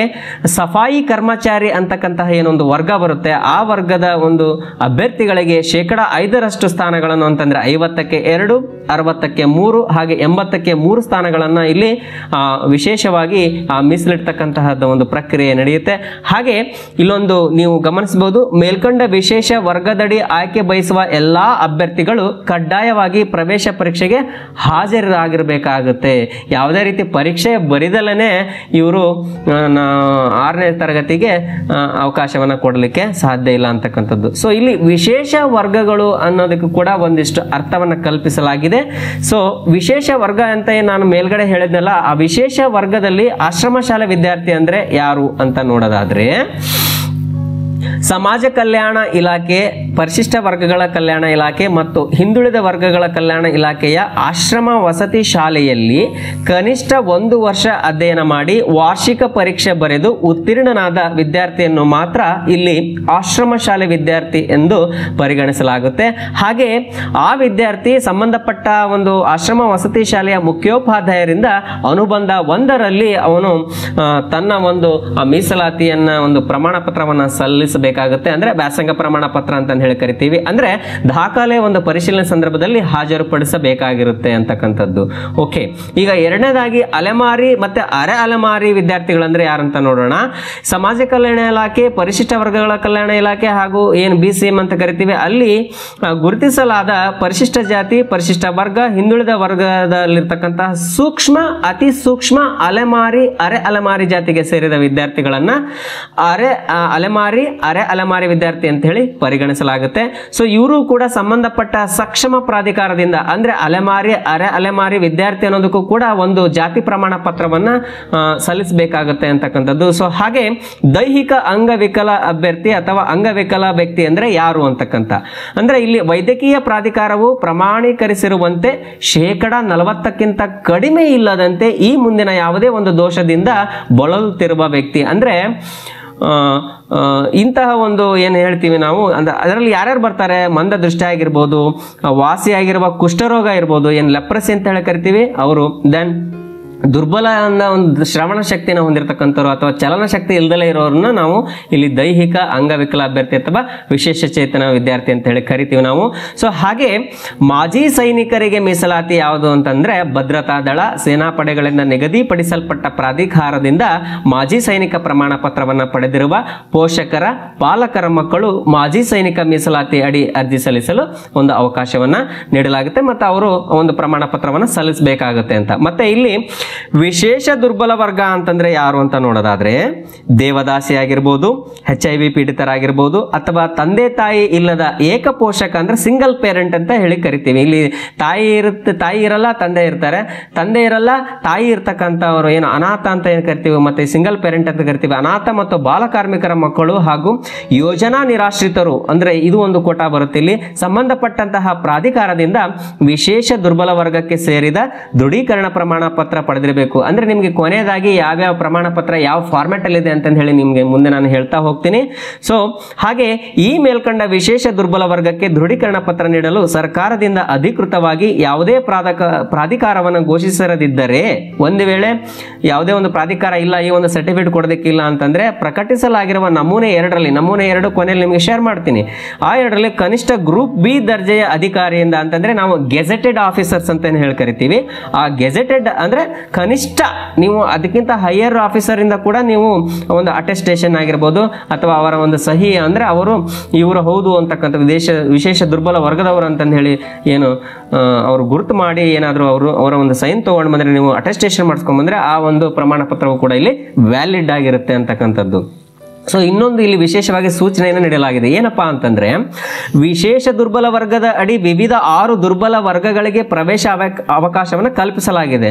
ಸಫಾಯಿ ಕರ್ಮಚಾರಿ ಅಂತಕ್ಕಂತಹ ಏನೊಂದು ವರ್ಗ ಬರುತ್ತೆ, ಆ ವರ್ಗದ ಒಂದು ಅಭ್ಯರ್ಥಿಗಳಿಗೆ 5% ಸ್ಥಾನಗಳನ್ನು ಅಂತಂದ್ರೆ 50ಕ್ಕೆ 2, 60ಕ್ಕೆ 3, ಹಾಗೆ 80ಕ್ಕೆ 3 ಸ್ಥಾನಗಳನ್ನು ಇಲ್ಲಿ ವಿಶೇಷವಾಗಿ ಮೀಸಲಿಡ್ತಕ್ಕಂತಹದ್ದು ಒಂದು ಪ್ರಕ್ರಿಯೆ ನಡೆಯುತ್ತೆ. ಹಾಗೆ ಇಲ್ಲೊಂದು ನೀವು ಗಮನಿಸಬಹುದು, ಮೇಲ್ಕಂಡ ವಿಶೇಷ ವರ್ಗದಡಿ ಆಯ್ಕೆ ಬಯಸುವ ಎಲ್ಲಾ ಅಭ್ಯರ್ಥಿಗಳು ಕಡ್ಡಾಯವಾಗಿ ಪ್ರವೇಶ ಪರೀಕ್ಷೆಗೆ ಹಾಜರಾಗಿರಬೇಕಾಗುತ್ತೆ. ಯಾವುದೇ ರೀತಿ ಪರೀಕ್ಷೆ ಬರಿದಲೇ ಇವರು 6ನೇ ತರಗತಿಗೆ ಅವಕಾಶವನ್ನು ಕೊಡಲಿಕ್ಕೆ ಸಾಧ್ಯ ಇಲ್ಲ ಅಂತಕ್ಕಂಥದ್ದು. ಸೊ ಇಲ್ಲಿ ವಿಶೇಷ ವರ್ಗಗಳು ಅನ್ನೋದಕ್ಕೂ ಕೂಡ ಒಂದಿಷ್ಟು ಅರ್ಥವನ್ನು ಕಲ್ಪಿಸಲಾಗಿದೆ. ಸೊ ವಿಶೇಷ ವರ್ಗ ಅಂತ ನಾನು ಮೇಲ್ಗಡೆ ಹೇಳಿದ್ನಲ್ಲ, ಆ ವಿಶೇಷ ವರ್ಗದಲ್ಲಿ ಆಶ್ರಮ ಶಾಲೆ ವಿದ್ಯಾರ್ಥಿ ಅಂದ್ರೆ ಯಾರು ಅಂತ ನೋಡೋದಾದ್ರೆ, ಸಮಾಜ ಕಲ್ಯಾಣ ಇಲಾಖೆ, ಪರಿಶಿಷ್ಟ ವರ್ಗಗಳ ಕಲ್ಯಾಣ ಇಲಾಖೆ ಮತ್ತು ಹಿಂದುಳಿದ ವರ್ಗಗಳ ಕಲ್ಯಾಣ ಇಲಾಖೆಯ ಆಶ್ರಮ ವಸತಿ ಶಾಲೆಯಲ್ಲಿ ಕನಿಷ್ಠ 1 ವರ್ಷ ಅಧ್ಯಯನ ಮಾಡಿ ವಾರ್ಷಿಕ ಪರೀಕ್ಷೆ ಬರೆದು ಉತ್ತೀರ್ಣನಾದ ವಿದ್ಯಾರ್ಥಿಯನ್ನು ಮಾತ್ರ ಇಲ್ಲಿ ಆಶ್ರಮ ಶಾಲೆ ವಿದ್ಯಾರ್ಥಿ ಎಂದು ಪರಿಗಣಿಸಲಾಗುತ್ತೆ. ಹಾಗೆ ಆ ವಿದ್ಯಾರ್ಥಿ ಸಂಬಂಧಪಟ್ಟ ಒಂದು ಆಶ್ರಮ ವಸತಿ ಶಾಲೆಯ ಮುಖ್ಯೋಪಾಧ್ಯಾಯರಿಂದ ಅನುಬಂಧ 1ರಲ್ಲಿ ಅವನು ತನ್ನ ಒಂದು ಮೀಸಲಾತಿಯನ್ನ ಒಂದು ಪ್ರಮಾಣ ಪತ್ರವನ್ನು ಸಲ್ಲಿಸಬೇಕಾಗುತ್ತೆ. ಅಂದ್ರೆ ವ್ಯಾಸಂಗ ಪ್ರಮಾಣ ಪತ್ರ ಅಂತ ಹೇಳಿ ಕರಿತೀವಿ. ಅಂದ್ರೆ ದಾಖಲೆ ಒಂದು ಪರಿಶೀಲನೆ ಸಂದರ್ಭದಲ್ಲಿ ಹಾಜರುಪಡಿಸಬೇಕಾಗಿರುತ್ತೆ ಅಂತಕ್ಕಂಥದ್ದು. ಓಕೆ, ಈಗ ಎರಡನೇದಾಗಿ ಅಲೆಮಾರಿ ಮತ್ತೆ ಅರೆ ಅಲೆಮಾರಿ ವಿದ್ಯಾರ್ಥಿಗಳಂದ್ರೆ ಯಾರಂತ ನೋಡೋಣ. ಸಮಾಜ ಕಲ್ಯಾಣ ಇಲಾಖೆ, ಪರಿಶಿಷ್ಟ ವರ್ಗಗಳ ಕಲ್ಯಾಣ ಇಲಾಖೆ ಹಾಗೂ ಏನು BCM ಅಂತ ಕರಿತೀವಿ, ಅಲ್ಲಿ ಗುರುತಿಸಲಾದ ಪರಿಶಿಷ್ಟ ಜಾತಿ, ಪರಿಶಿಷ್ಟ ವರ್ಗ, ಹಿಂದುಳಿದ ವರ್ಗದಲ್ಲಿರ್ತಕ್ಕಂತಹ ಸೂಕ್ಷ್ಮ, ಅತಿ ಸೂಕ್ಷ್ಮ ಅಲೆಮಾರಿ, ಅರೆ ಅಲೆಮಾರಿ ಜಾತಿಗೆ ಸೇರಿದ ವಿದ್ಯಾರ್ಥಿಗಳನ್ನ ಅಲೆಮಾರಿ, ಅರೆ ಅಲೆಮಾರಿ ವಿದ್ಯಾರ್ಥಿ ಅಂತ ಹೇಳಿ ಪರಿಗಣಿಸಲಾಗುತ್ತೆ. ಸೊ ಇವರು ಕೂಡ ಸಂಬಂಧಪಟ್ಟ ಸಕ್ಷಮ ಪ್ರಾಧಿಕಾರದಿಂದ, ಅಂದ್ರೆ ಅಲೆಮಾರಿ, ಅರೆ ಅಲೆಮಾರಿ ವಿದ್ಯಾರ್ಥಿ ಅನ್ನೋದಕ್ಕೂ ಕೂಡ ಒಂದು ಜಾತಿ ಪ್ರಮಾಣ ಪತ್ರವನ್ನ ಸಲ್ಲಿಸಬೇಕಾಗುತ್ತೆ ಅಂತಕ್ಕಂಥದ್ದು. ಸೊ ಹಾಗೆ ದೈಹಿಕ ಅಂಗವಿಕಲ ಅಭ್ಯರ್ಥಿ ಅಥವಾ ಅಂಗವಿಕಲ ವ್ಯಕ್ತಿ ಅಂದ್ರೆ ಯಾರು ಅಂತಕ್ಕಂಥ, ಅಂದ್ರೆ ಇಲ್ಲಿ ವೈದ್ಯಕೀಯ ಪ್ರಾಧಿಕಾರವು ಪ್ರಮಾಣೀಕರಿಸಿರುವಂತೆ 40% ಕಡಿಮೆ ಇಲ್ಲದಂತೆ ಈ ಮುಂದಿನ ಯಾವುದೇ ಒಂದು ದೋಷದಿಂದ ಬಳಲುತ್ತಿರುವ ವ್ಯಕ್ತಿ. ಅಂದ್ರೆ ಇಂತಹ ಒಂದು ಏನು ಹೇಳ್ತೀವಿ ನಾವು, ಅದರಲ್ಲಿ ಯಾರ್ಯಾರು ಬರ್ತಾರೆ, ಮಂದ ದೃಷ್ಟಿ ಆಗಿರ್ಬೋದು, ವಾಸಿಯಾಗಿರುವ ಕುಷ್ಠರೋಗ ಇರ್ಬೋದು, ಏನು ಲೆಪ್ರಸಿ ಅಂತ ಹೇಳಿ ಕರಿತೀವಿ ಅವರು, ದೆನ್ ದುರ್ಬಲ ಅನ್ನೋ ಒಂದು ಶ್ರವಣ ಶಕ್ತಿನ ಹೊಂದಿರತಕ್ಕಂಥವ್ರು ಅಥವಾ ಚಲನ ಶಕ್ತಿ ಇಲ್ದಲೇ ಇರೋರನ್ನ ನಾವು ಇಲ್ಲಿ ದೈಹಿಕ ಅಂಗವಿಕಲ ಅಭ್ಯರ್ಥಿ ಅಥವಾ ವಿಶೇಷ ಚೇತನ ವಿದ್ಯಾರ್ಥಿ ಅಂತ ಹೇಳಿ ಕರಿತೀವಿ ನಾವು. ಸೊ ಹಾಗೆ ಮಾಜಿ ಸೈನಿಕರಿಗೆ ಮೀಸಲಾತಿ ಯಾವುದು ಅಂತಂದ್ರೆ ಭದ್ರತಾ ದಳ, ಸೇನಾಪಡೆಗಳಿಂದ ನಿಗದಿಪಡಿಸಲ್ಪಟ್ಟ ಪ್ರಾಧಿಕಾರದಿಂದ ಮಾಜಿ ಸೈನಿಕ ಪ್ರಮಾಣ ಪತ್ರವನ್ನು ಪಡೆದಿರುವ ಪೋಷಕರ ಪಾಲಕರ ಮಕ್ಕಳು ಮಾಜಿ ಸೈನಿಕ ಮೀಸಲಾತಿ ಅಡಿ ಅರ್ಜಿ ಸಲ್ಲಿಸಲು ಒಂದು ಅವಕಾಶವನ್ನ ನೀಡಲಾಗುತ್ತೆ ಮತ್ತು ಅವರು ಒಂದು ಪ್ರಮಾಣ ಪತ್ರವನ್ನು ಸಲ್ಲಿಸಬೇಕಾಗುತ್ತೆ ಅಂತ. ಮತ್ತೆ ಇಲ್ಲಿ ವಿಶೇಷ ದುರ್ಬಲ ವರ್ಗ ಅಂತಂದ್ರೆ ಯಾರು ಅಂತ ನೋಡೋದಾದ್ರೆ ದೇವದಾಸಿ ಆಗಿರ್ಬೋದು, HIV ಪೀಡಿತರಾಗಿರ್ಬೋದು, ಅಥವಾ ತಂದೆ ತಾಯಿ ಇಲ್ಲದ ಏಕಪೋಷಕ ಅಂದ್ರೆ ಸಿಂಗಲ್ ಪೇರೆಂಟ್ ಅಂತ ಹೇಳಿ ಕರಿತೀವಿ. ಇಲ್ಲಿ ತಾಯಿ ಇರಲ್ಲ, ತಂದೆ ಇರ್ತಾರೆ, ತಂದೆ ಇರಲ್ಲ, ತಾಯಿ ಇರ್ತಕ್ಕಂಥವ್ರು ಏನು ಅನಾಥ ಅಂತ ಏನು ಕರಿತೀವಿ, ಮತ್ತೆ ಸಿಂಗಲ್ ಪೇರೆಂಟ್ ಅಂತ ಕರಿತೀವಿ. ಅನಾಥ ಮತ್ತು ಬಾಲ ಕಾರ್ಮಿಕರ ಮಕ್ಕಳು ಹಾಗೂ ಯೋಜನಾ ನಿರಾಶ್ರಿತರು ಅಂದ್ರೆ ಇದು ಒಂದು ಕೋಟಾ ಬರುತ್ತೆ. ಇಲ್ಲಿ ಸಂಬಂಧಪಟ್ಟಂತಹ ಪ್ರಾಧಿಕಾರದಿಂದ ವಿಶೇಷ ದುರ್ಬಲ ವರ್ಗಕ್ಕೆ ಸೇರಿದ ದೃಢೀಕರಣ ಪ್ರಮಾಣ ಪತ್ರ ಪಡೆದಿರಬೇಕು. ಅಂದ್ರೆ ನಿಮಗೆ ಕೊನೆಯದಾಗಿ ಯಾವ್ಯಾವ ಪ್ರಮಾಣ ಪತ್ರ ಯಾವ ಫಾರ್ಮ್ಯಾಟ್ ಅಲ್ಲಿ ಇದೆ ಅಂತ ಹೇಳಿ ನಿಮಗೆ ಮುಂದೆ ನಾನು ಹೇಳ್ತಾ ಹೋಗ್ತೀನಿ. ಸೊ ಹಾಗೆ ಈ ಮೇಲ್ಕಂಡ ವಿಶೇಷ ದುರ್ಬಲ ವರ್ಗಕ್ಕೆ ದೃಢೀಕರಣ ಪತ್ರ ನೀಡಲು ಸರ್ಕಾರದಿಂದ ಅಧಿಕೃತವಾಗಿ ಯಾವುದೇ ಪ್ರಾಧಿಕಾರವನ್ನು ಘೋಷಿಸದಿದ್ದರೆ, ಒಂದು ವೇಳೆ ಯಾವುದೇ ಒಂದು ಪ್ರಾಧಿಕಾರ ಇಲ್ಲ, ಈ ಒಂದು ಸರ್ಟಿಫಿಕೇಟ್ ಕೊಡೋದಕ್ಕಿಲ್ಲ ಅಂತಂದ್ರೆ ಪ್ರಕಟಿಸಲಾಗಿರುವ ನಮೂನೆ 2ರಲ್ಲಿ, ನಮೂನೆ 2 ಕೊನೆಯಲ್ಲಿ ನಿಮಗೆ ಶೇರ್ ಮಾಡ್ತೀನಿ, ಆ 2ರಲ್ಲಿ ಕನಿಷ್ಠ ಗ್ರೂಪ್ B ದರ್ಜೆಯ ಅಧಿಕಾರಿಯಿಂದ, ಅಂತಂದ್ರೆ ನಾವು ಗೆಜೆಟೆಡ್ ಆಫೀಸರ್ಸ್ ಅಂತ ಹೇಳಿ ಕರಿತೀವಿ. ಆ ಗೆಜೆಟೆಡ್ ಅಂದ್ರೆ ಕನಿಷ್ಠ ನೀವು ಅದಕ್ಕಿಂತ ಹೈಯರ್ ಆಫೀಸರ್ ಇಂದ ಕೂಡ ನೀವು ಒಂದು ಅಟೆಸ್ಟೇಷನ್ ಆಗಿರ್ಬೋದು ಅಥವಾ ಅವರ ಒಂದು ಸಹಿ, ಅಂದ್ರೆ ಇವರು ಹೌದು ಅಂತಕ್ಕಂಥ ವಿಶೇಷ ದುರ್ಬಲ ವರ್ಗದವರು ಅಂತ ಹೇಳಿ ಏನು ಅವರು ಗುರುತು ಮಾಡಿ ಏನಾದರೂ ಅವರ ಒಂದು ಸೈನ್ ತಗೊಂಡು ಬಂದ್ರೆ, ನೀವು ಅಟೆಸ್ಟೇಷನ್ ಮಾಡಿಸ್ಕೊಂಡ್ ಬಂದ್ರೆ ಆ ಒಂದು ಪ್ರಮಾಣ ಪತ್ರವು ಕೂಡ ಇಲ್ಲಿ ವ್ಯಾಲಿಡ್ ಆಗಿರುತ್ತೆ ಅಂತಕ್ಕಂಥದ್ದು. ಸೊ ಇನ್ನೊಂದು ಇಲ್ಲಿ ವಿಶೇಷವಾಗಿ ಸೂಚನೆಯನ್ನು ನೀಡಲಾಗಿದೆ. ಏನಪ್ಪಾ ಅಂತಂದ್ರೆ ವಿಶೇಷ ದುರ್ಬಲ ವರ್ಗದ ಅಡಿ ವಿವಿಧ 6 ದುರ್ಬಲ ವರ್ಗಗಳಿಗೆ ಪ್ರವೇಶ ಅವಕಾಶವನ್ನು ಕಲ್ಪಿಸಲಾಗಿದೆ.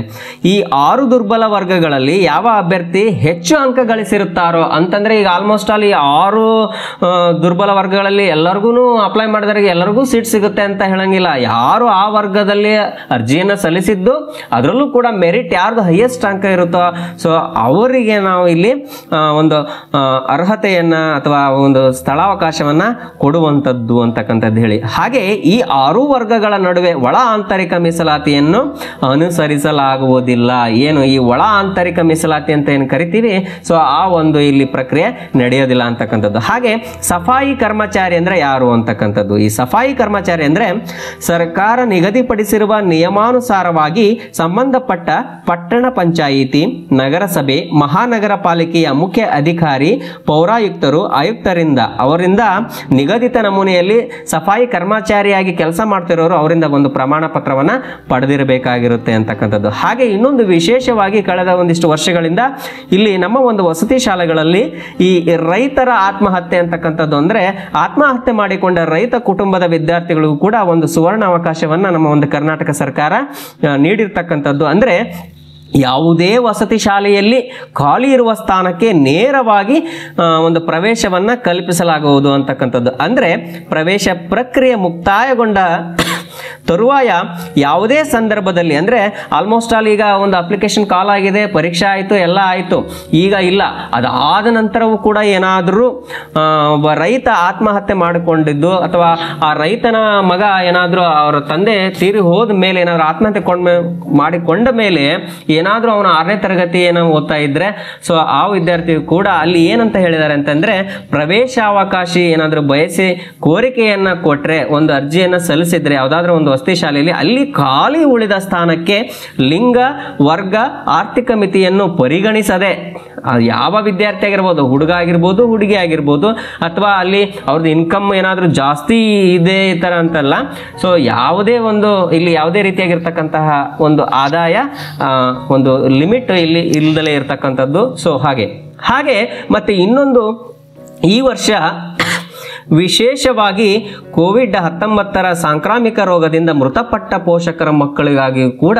ಈ 6 ದುರ್ಬಲ ವರ್ಗಗಳಲ್ಲಿ ಯಾವ ಅಭ್ಯರ್ಥಿ ಹೆಚ್ಚು ಅಂಕ ಗಳಿಸಿರುತ್ತಾರೋ ಅಂತಂದ್ರೆ, ಈಗ ಆಲ್ಮೋಸ್ಟ್ ಆಲ್ ಈ 6 ದುರ್ಬಲ ವರ್ಗಗಳಲ್ಲಿ ಎಲ್ಲರಿಗೂ ಅಪ್ಲೈ ಮಾಡಿದವರಿಗೆ ಎಲ್ಲರಿಗೂ ಸೀಟ್ ಸಿಗುತ್ತೆ ಅಂತ ಹೇಳಂಗಿಲ್ಲ. ಯಾರು ಆ ವರ್ಗದಲ್ಲಿ ಅರ್ಜಿಯನ್ನು ಸಲ್ಲಿಸಿದ್ದು ಅದರಲ್ಲೂ ಕೂಡ ಮೆರಿಟ್ ಯಾರ್ದು ಹೈಯೆಸ್ಟ್ ಅಂಕ ಇರುತ್ತೋ ಸೊ ಅವರಿಗೆ ನಾವು ಇಲ್ಲಿ ಒಂದು ಅರ್ಹತೆಯನ್ನ ಅಥವಾ ಒಂದು ಸ್ಥಳಾವಕಾಶವನ್ನ ಕೊಡುವಂಥದ್ದು ಅಂತಕ್ಕಂಥದ್ದು ಹೇಳಿ. ಹಾಗೆ ಈ 6 ವರ್ಗಗಳ ನಡುವೆ ಒಳ ಆಂತರಿಕ ಮೀಸಲಾತಿಯನ್ನು ಅನುಸರಿಸಲಾಗುವುದಿಲ್ಲ. ಏನು ಈ ಒಳ ಆಂತರಿಕ ಮೀಸಲಾತಿ ಅಂತ ಏನು ಕರಿತೀವಿ, ಸೊ ಆ ಒಂದು ಇಲ್ಲಿ ಪ್ರಕ್ರಿಯೆ ನಡೆಯೋದಿಲ್ಲ ಅಂತಕ್ಕಂಥದ್ದು. ಹಾಗೆ ಸಫಾಯಿ ಕರ್ಮಚಾರಿ ಅಂದ್ರೆ ಯಾರು ಅಂತಕ್ಕಂಥದ್ದು. ಈ ಸಫಾಯಿ ಕರ್ಮಚಾರಿ ಅಂದ್ರೆ ಸರ್ಕಾರ ನಿಗದಿಪಡಿಸಿರುವ ನಿಯಮಾನುಸಾರವಾಗಿ ಸಂಬಂಧಪಟ್ಟ ಪಟ್ಟಣ ಪಂಚಾಯಿತಿ, ನಗರಸಭೆ, ಮಹಾನಗರ ಪಾಲಿಕೆಯ ಮುಖ್ಯ ಅಧಿಕಾರಿ, ಪೌರಾಯುಕ್ತರು, ಅವರಿಂದ ನಿಗದಿತ ನಮೂನೆಯಲ್ಲಿ ಸಫಾಯಿ ಕರ್ಮಚಾರಿಯಾಗಿ ಕೆಲಸ ಮಾಡ್ತಿರೋರು ಅವರಿಂದ ಒಂದು ಪ್ರಮಾಣ ಪತ್ರವನ್ನ ಪಡೆದಿರಬೇಕಾಗಿರುತ್ತೆ ಅಂತಕ್ಕಂಥದ್ದು. ಹಾಗೆ ಇನ್ನೊಂದು ವಿಶೇಷವಾಗಿ ಕಳೆದ ಒಂದಿಷ್ಟು ವರ್ಷಗಳಿಂದ ಇಲ್ಲಿ ನಮ್ಮ ಒಂದು ವಸತಿ ಶಾಲೆಗಳಲ್ಲಿ ಈ ರೈತರ ಆತ್ಮಹತ್ಯೆ ಅಂತಕ್ಕಂಥದ್ದು, ಅಂದ್ರೆ ಆತ್ಮಹತ್ಯೆ ಮಾಡಿಕೊಂಡ ರೈತ ಕುಟುಂಬದ ವಿದ್ಯಾರ್ಥಿಗಳಿಗೂ ಕೂಡ ಒಂದು ಸುವರ್ಣ ಅವಕಾಶವನ್ನ ನಮ್ಮ ಒಂದು ಕರ್ನಾಟಕ ಸರ್ಕಾರ ನೀಡಿರ್ತಕ್ಕಂಥದ್ದು. ಅಂದ್ರೆ ಯಾವುದೇ ವಸತಿ ಶಾಲೆಯಲ್ಲಿ ಖಾಲಿ ಇರುವ ಸ್ಥಾನಕ್ಕೆ ನೇರವಾಗಿ ಒಂದು ಪ್ರವೇಶವನ್ನು ಕಲ್ಪಿಸಲಾಗುವುದು ಅಂತಕ್ಕಂಥದ್ದು. ಅಂದರೆ ಪ್ರವೇಶ ಪ್ರಕ್ರಿಯೆ ಮುಕ್ತಾಯಗೊಂಡ ತರುವಾಯ ಯಾವುದೇ ಸಂದರ್ಭದಲ್ಲಿ, ಅಂದರೆ ಆಲ್ಮೋಸ್ಟ್ ಆಲ್ ಈಗ ಒಂದು ಅಪ್ಲಿಕೇಶನ್ ಕಾಲ್ ಆಗಿದೆ, ಪರೀಕ್ಷೆ ಆಯಿತು, ಎಲ್ಲ ಆಯಿತು, ಈಗ ಇಲ್ಲ, ಅದಾದ ನಂತರವೂ ಕೂಡ ಏನಾದರೂ ಒಬ್ಬ ರೈತ ಆತ್ಮಹತ್ಯೆ ಮಾಡಿಕೊಂಡಿದ್ದು ಅಥವಾ ಆ ರೈತನ ಮಗ ಏನಾದರೂ ಅವರ ತಂದೆ ತೀರಿ ಹೋದ ಮೇಲೆ ಏನಾದರೂ ಆತ್ಮಹತ್ಯೆ ಮಾಡಿಕೊಂಡ ಮೇಲೆ ಏನಾದರೂ ಅವನ 6ನೇ ತರಗತಿ ಏನೋ ಓದ್ತಾ ಇದ್ರೆ, ಸೊ ಆ ವಿದ್ಯಾರ್ಥಿ ಕೂಡ ಅಲ್ಲಿ ಏನಂತ ಹೇಳಿದ್ದಾರೆ ಅಂತಂದರೆ, ಪ್ರವೇಶಾವಕಾಶಿ ಏನಾದರೂ ಬಯಸಿ ಕೋರಿಕೆಯನ್ನು ಕೊಟ್ಟರೆ, ಒಂದು ಅರ್ಜಿಯನ್ನು ಸಲ್ಲಿಸಿದ್ರೆ ಯಾವುದಾದ್ರೂ ಒಂದು ವಸತಿ ಶಾಲೆಯಲ್ಲಿ, ಅಲ್ಲಿ ಖಾಲಿ ಉಳಿದ ಸ್ಥಾನಕ್ಕೆ ಲಿಂಗ, ವರ್ಗ, ಆರ್ಥಿಕ ಮಿತಿಯನ್ನು ಪರಿಗಣಿಸದೆ, ಯಾವ ವಿದ್ಯಾರ್ಥಿ ಆಗಿರ್ಬೋದು, ಹುಡುಗ ಆಗಿರ್ಬೋದು, ಹುಡುಗಿ ಆಗಿರ್ಬೋದು, ಅಥವಾ ಅಲ್ಲಿ ಅವ್ರದ್ದು ಇನ್ಕಮ್ ಏನಾದರೂ ಜಾಸ್ತಿ ಇದೆ ಈ ಥರ ಅಂತಲ್ಲ, ಸೊ ಯಾವುದೇ ಒಂದು ಇಲ್ಲಿ ಯಾವುದೇ ರೀತಿಯಾಗಿರ್ತಕ್ಕಂತಹ ಒಂದು ಆದಾಯ ಒಂದು ಲಿಮಿಟ್ ಇಲ್ಲಿ ಇಲ್ಲದಲೇ ಇರತಕ್ಕಂಥದ್ದು. ಸೊ ಹಾಗೆ ಮತ್ತೆ ಇನ್ನೊಂದು, ಈ ವರ್ಷ ವಿಶೇಷವಾಗಿ ಕೋವಿಡ್-19 ಸಾಂಕ್ರಾಮಿಕ ರೋಗದಿಂದ ಮೃತಪಟ್ಟ ಪೋಷಕರ ಮಕ್ಕಳಿಗಾಗಿ ಕೂಡ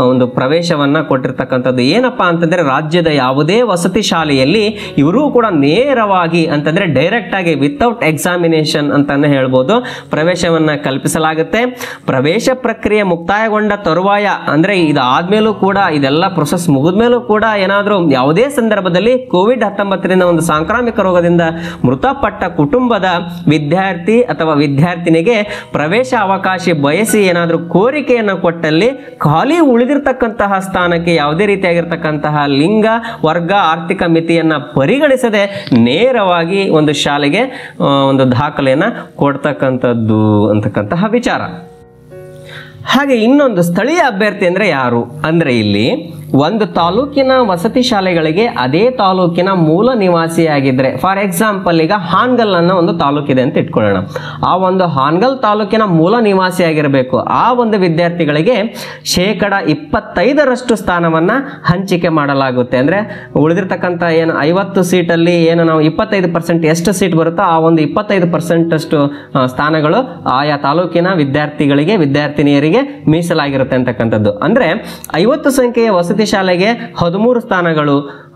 ಒಂದು ಪ್ರವೇಶವನ್ನು ಕೊಟ್ಟಿರ್ತಕ್ಕಂಥದ್ದು. ಏನಪ್ಪಾ ಅಂತಂದರೆ, ರಾಜ್ಯದ ಯಾವುದೇ ವಸತಿ ಶಾಲೆಯಲ್ಲಿ ಇವರು ಕೂಡ ನೇರವಾಗಿ ಅಂತಂದರೆ ಡೈರೆಕ್ಟ್ ಆಗಿ ವಿತೌಟ್ ಎಕ್ಸಾಮಿನೇಷನ್ ಅಂತಾನೆ ಹೇಳ್ಬೋದು ಪ್ರವೇಶವನ್ನು ಕಲ್ಪಿಸಲಾಗುತ್ತೆ. ಪ್ರವೇಶ ಪ್ರಕ್ರಿಯೆ ಮುಕ್ತಾಯಗೊಂಡ ತರುವಾಯ, ಅಂದರೆ ಇದಾದ್ಮೇಲೂ ಕೂಡ, ಇದೆಲ್ಲ ಪ್ರೊಸೆಸ್ ಮುಗಿದ್ಮೇಲೂ ಕೂಡ ಏನಾದರೂ ಯಾವುದೇ ಸಂದರ್ಭದಲ್ಲಿ ಕೋವಿಡ್-19 ಒಂದು ಸಾಂಕ್ರಾಮಿಕ ರೋಗದಿಂದ ಮೃತಪಟ್ಟ ಕುಟುಂಬದ ವಿದ್ಯಾರ್ಥಿ ಅಥವಾ ವಿದ್ಯಾರ್ಥಿನಿಗೆ ಪ್ರವೇಶ ಅವಕಾಶ ಬಯಸಿ ಏನಾದರೂ ಕೋರಿಕೆಯನ್ನು ಕೊಟ್ಟಲ್ಲಿ ಖಾಲಿ ಉಳಿದಿರ್ತಕ್ಕಂತಹ ಸ್ಥಾನಕ್ಕೆ ಯಾವುದೇ ರೀತಿಯಾಗಿರ್ತಕ್ಕಂತಹ ಲಿಂಗ, ವರ್ಗ, ಆರ್ಥಿಕ ಮಿತಿಯನ್ನು ಪರಿಗಣಿಸದೆ ನೇರವಾಗಿ ಒಂದು ಶಾಲೆಗೆ ಒಂದು ದಾಖಲೆಯನ್ನು ಕೊಡ್ತಕ್ಕಂಥದ್ದು ಅಂತಕ್ಕಂತಹ ವಿಚಾರ. ಹಾಗೆ ಇನ್ನೊಂದು, ಸ್ಥಳೀಯ ಅಭ್ಯರ್ಥಿ ಅಂದರೆ ಯಾರು ಅಂದರೆ, ಇಲ್ಲಿ ಒಂದು ತಾಲೂಕಿನ ವಸತಿ ಶಾಲೆಗಳಿಗೆ ಅದೇ ತಾಲೂಕಿನ ಮೂಲ ನಿವಾಸಿಯಾಗಿದ್ದರೆ, ಫಾರ್ ಎಕ್ಸಾಂಪಲ್ ಈಗ ಹಾನಗಲ್ ಅನ್ನೋ ಒಂದು ತಾಲೂಕಿದೆ ಅಂತ ಇಟ್ಕೊಳ್ಳೋಣ, ಆ ಒಂದು ಹಾನಗಲ್ ತಾಲೂಕಿನ ಮೂಲ ನಿವಾಸಿಯಾಗಿರಬೇಕು. ಆ ಒಂದು ವಿದ್ಯಾರ್ಥಿಗಳಿಗೆ 25% ಸ್ಥಾನವನ್ನು ಹಂಚಿಕೆ ಮಾಡಲಾಗುತ್ತೆ. ಅಂದರೆ ಉಳಿದಿರ್ತಕ್ಕಂಥ ಏನು 50 ಸೀಟಲ್ಲಿ ಏನು ನಾವು 25% ಎಷ್ಟು ಸೀಟ್ ಬರುತ್ತೋ ಆ ಒಂದು 25% ಅಷ್ಟು ಸ್ಥಾನಗಳು ಆಯಾ ತಾಲೂಕಿನ ವಿದ್ಯಾರ್ಥಿಗಳಿಗೆ, ವಿದ್ಯಾರ್ಥಿನಿಯರಿಗೆ ಮೀಸಲಾಗಿರುತ್ತೆ ಅಂತಕ್ಕಂಥದ್ದು. ಅಂದರೆ 50 ಸಂಖ್ಯೆಯ ವಸತಿ ಶಾಲೆಗೆ 13 ಸ್ಥಾನಗಳು,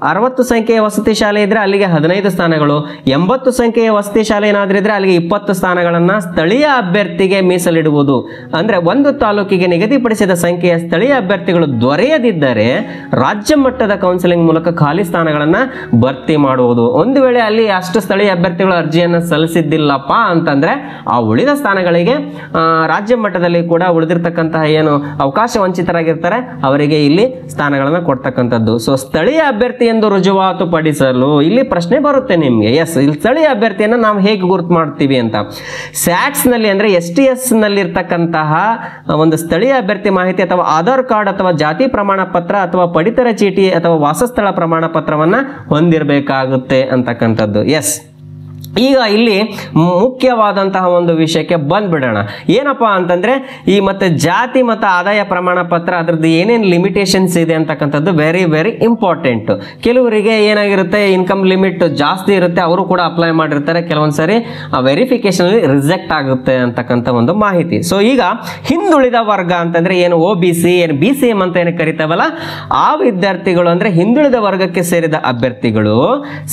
60 ಸಂಖ್ಯೆಯ ವಸತಿ ಶಾಲೆ ಇದ್ರೆ ಅಲ್ಲಿಗೆ 15 ಸ್ಥಾನಗಳು, 80 ಸಂಖ್ಯೆಯ ವಸತಿ ಶಾಲೆ ಏನಾದ್ರೂ ಇದ್ರೆ ಅಲ್ಲಿಗೆ 20 ಸ್ಥಾನಗಳನ್ನು ಸ್ಥಳೀಯ ಅಭ್ಯರ್ಥಿಗೆ ಮೀಸಲಿಡುವುದು. ಅಂದ್ರೆ ಒಂದು ತಾಲೂಕಿಗೆ ನಿಗದಿಪಡಿಸಿದ ಸಂಖ್ಯೆಯ ಸ್ಥಳೀಯ ಅಭ್ಯರ್ಥಿಗಳು ದೊರೆಯದಿದ್ದರೆ ರಾಜ್ಯ ಮಟ್ಟದ ಕೌನ್ಸಿಲಿಂಗ್ ಮೂಲಕ ಖಾಲಿ ಸ್ಥಾನಗಳನ್ನು ಭರ್ತಿ ಮಾಡುವುದು. ಒಂದು ವೇಳೆ ಅಲ್ಲಿ ಅಷ್ಟು ಸ್ಥಳೀಯ ಅಭ್ಯರ್ಥಿಗಳು ಅರ್ಜಿಯನ್ನು ಸಲ್ಲಿಸಿದ್ದಿಲ್ಲಪ್ಪ ಅಂತಂದ್ರೆ ಆ ಉಳಿದ ಸ್ಥಾನಗಳಿಗೆ ರಾಜ್ಯ ಮಟ್ಟದಲ್ಲಿ ಕೂಡ ಉಳಿದಿರ್ತಕ್ಕಂತಹ ಏನು ಅವಕಾಶ ವಂಚಿತರಾಗಿರ್ತಾರೆ ಅವರಿಗೆ ಇಲ್ಲಿ ಸ್ಥಾನಗಳನ್ನು ಕೊಡ್ತಕ್ಕಂಥದ್ದು. ಸೊ ಸ್ಥಳೀಯ ಅಭ್ಯರ್ಥಿ ಎಂದು ರುಜುವಾತು ಪಡಿಸಲು ಇಲ್ಲಿ ಪ್ರಶ್ನೆ ಬರುತ್ತೆ ನಿಮಗೆ. ಎಸ್, ಇಲ್ಲಿ ಸ್ಥಳೀಯ ಅಭ್ಯರ್ಥಿಯನ್ನು ನಾವು ಹೇಗೆ ಗುರುತು ಮಾಡ್ತೀವಿ ಅಂತ. ಸ್ಯಾಟ್ಸ್ ನಲ್ಲಿ ಅಂದ್ರೆ STS ನಲ್ಲಿ ಇರ್ತಕ್ಕಂತಹ ಒಂದು ಸ್ಥಳೀಯ ಅಭ್ಯರ್ಥಿ ಮಾಹಿತಿ ಅಥವಾ ಆಧಾರ್ ಕಾರ್ಡ್ ಅಥವಾ ಜಾತಿ ಪ್ರಮಾಣ ಪತ್ರ ಅಥವಾ ಪಡಿತರ ಚೀಟಿ ಅಥವಾ ವಾಸಸ್ಥಳ ಪ್ರಮಾಣ ಪತ್ರವನ್ನ ಹೊಂದಿರಬೇಕಾಗುತ್ತೆ ಅಂತಕ್ಕಂಥದ್ದು. ಎಸ್, ಈಗ ಇಲ್ಲಿ ಮುಖ್ಯವಾದಂತಹ ಒಂದು ವಿಷಯಕ್ಕೆ ಬಂದ್ಬಿಡೋಣ. ಏನಪ್ಪಾ ಅಂತಂದ್ರೆ ಈ ಮತ್ತೆ ಜಾತಿ ಮತ್ತು ಆದಾಯ ಪ್ರಮಾಣ ಪತ್ರ ಅದರದ್ದು ಏನೇನು ಲಿಮಿಟೇಷನ್ಸ್ ಇದೆ ಅಂತಕ್ಕಂಥದ್ದು ವೆರಿ ವೆರಿ ಇಂಪಾರ್ಟೆಂಟ್. ಕೆಲವರಿಗೆ ಏನಾಗಿರುತ್ತೆ, ಇನ್ಕಮ್ ಲಿಮಿಟ್ ಜಾಸ್ತಿ ಇರುತ್ತೆ, ಅವರು ಕೂಡ ಅಪ್ಲೈ ಮಾಡಿರ್ತಾರೆ, ಕೆಲವೊಂದ್ಸರಿ ವೆರಿಫಿಕೇಶನ್ ರಿಜೆಕ್ಟ್ ಆಗುತ್ತೆ ಅಂತಕ್ಕಂಥ ಒಂದು ಮಾಹಿತಿ. ಸೊ ಈಗ ಹಿಂದುಳಿದ ವರ್ಗ ಅಂತಂದ್ರೆ ಏನು OBC ಏನು BCM ಅಂತ ಏನು ಕರಿತಾವಲ್ಲ, ಆ ವಿದ್ಯಾರ್ಥಿಗಳು ಅಂದ್ರೆ ಹಿಂದುಳಿದ ವರ್ಗಕ್ಕೆ ಸೇರಿದ ಅಭ್ಯರ್ಥಿಗಳು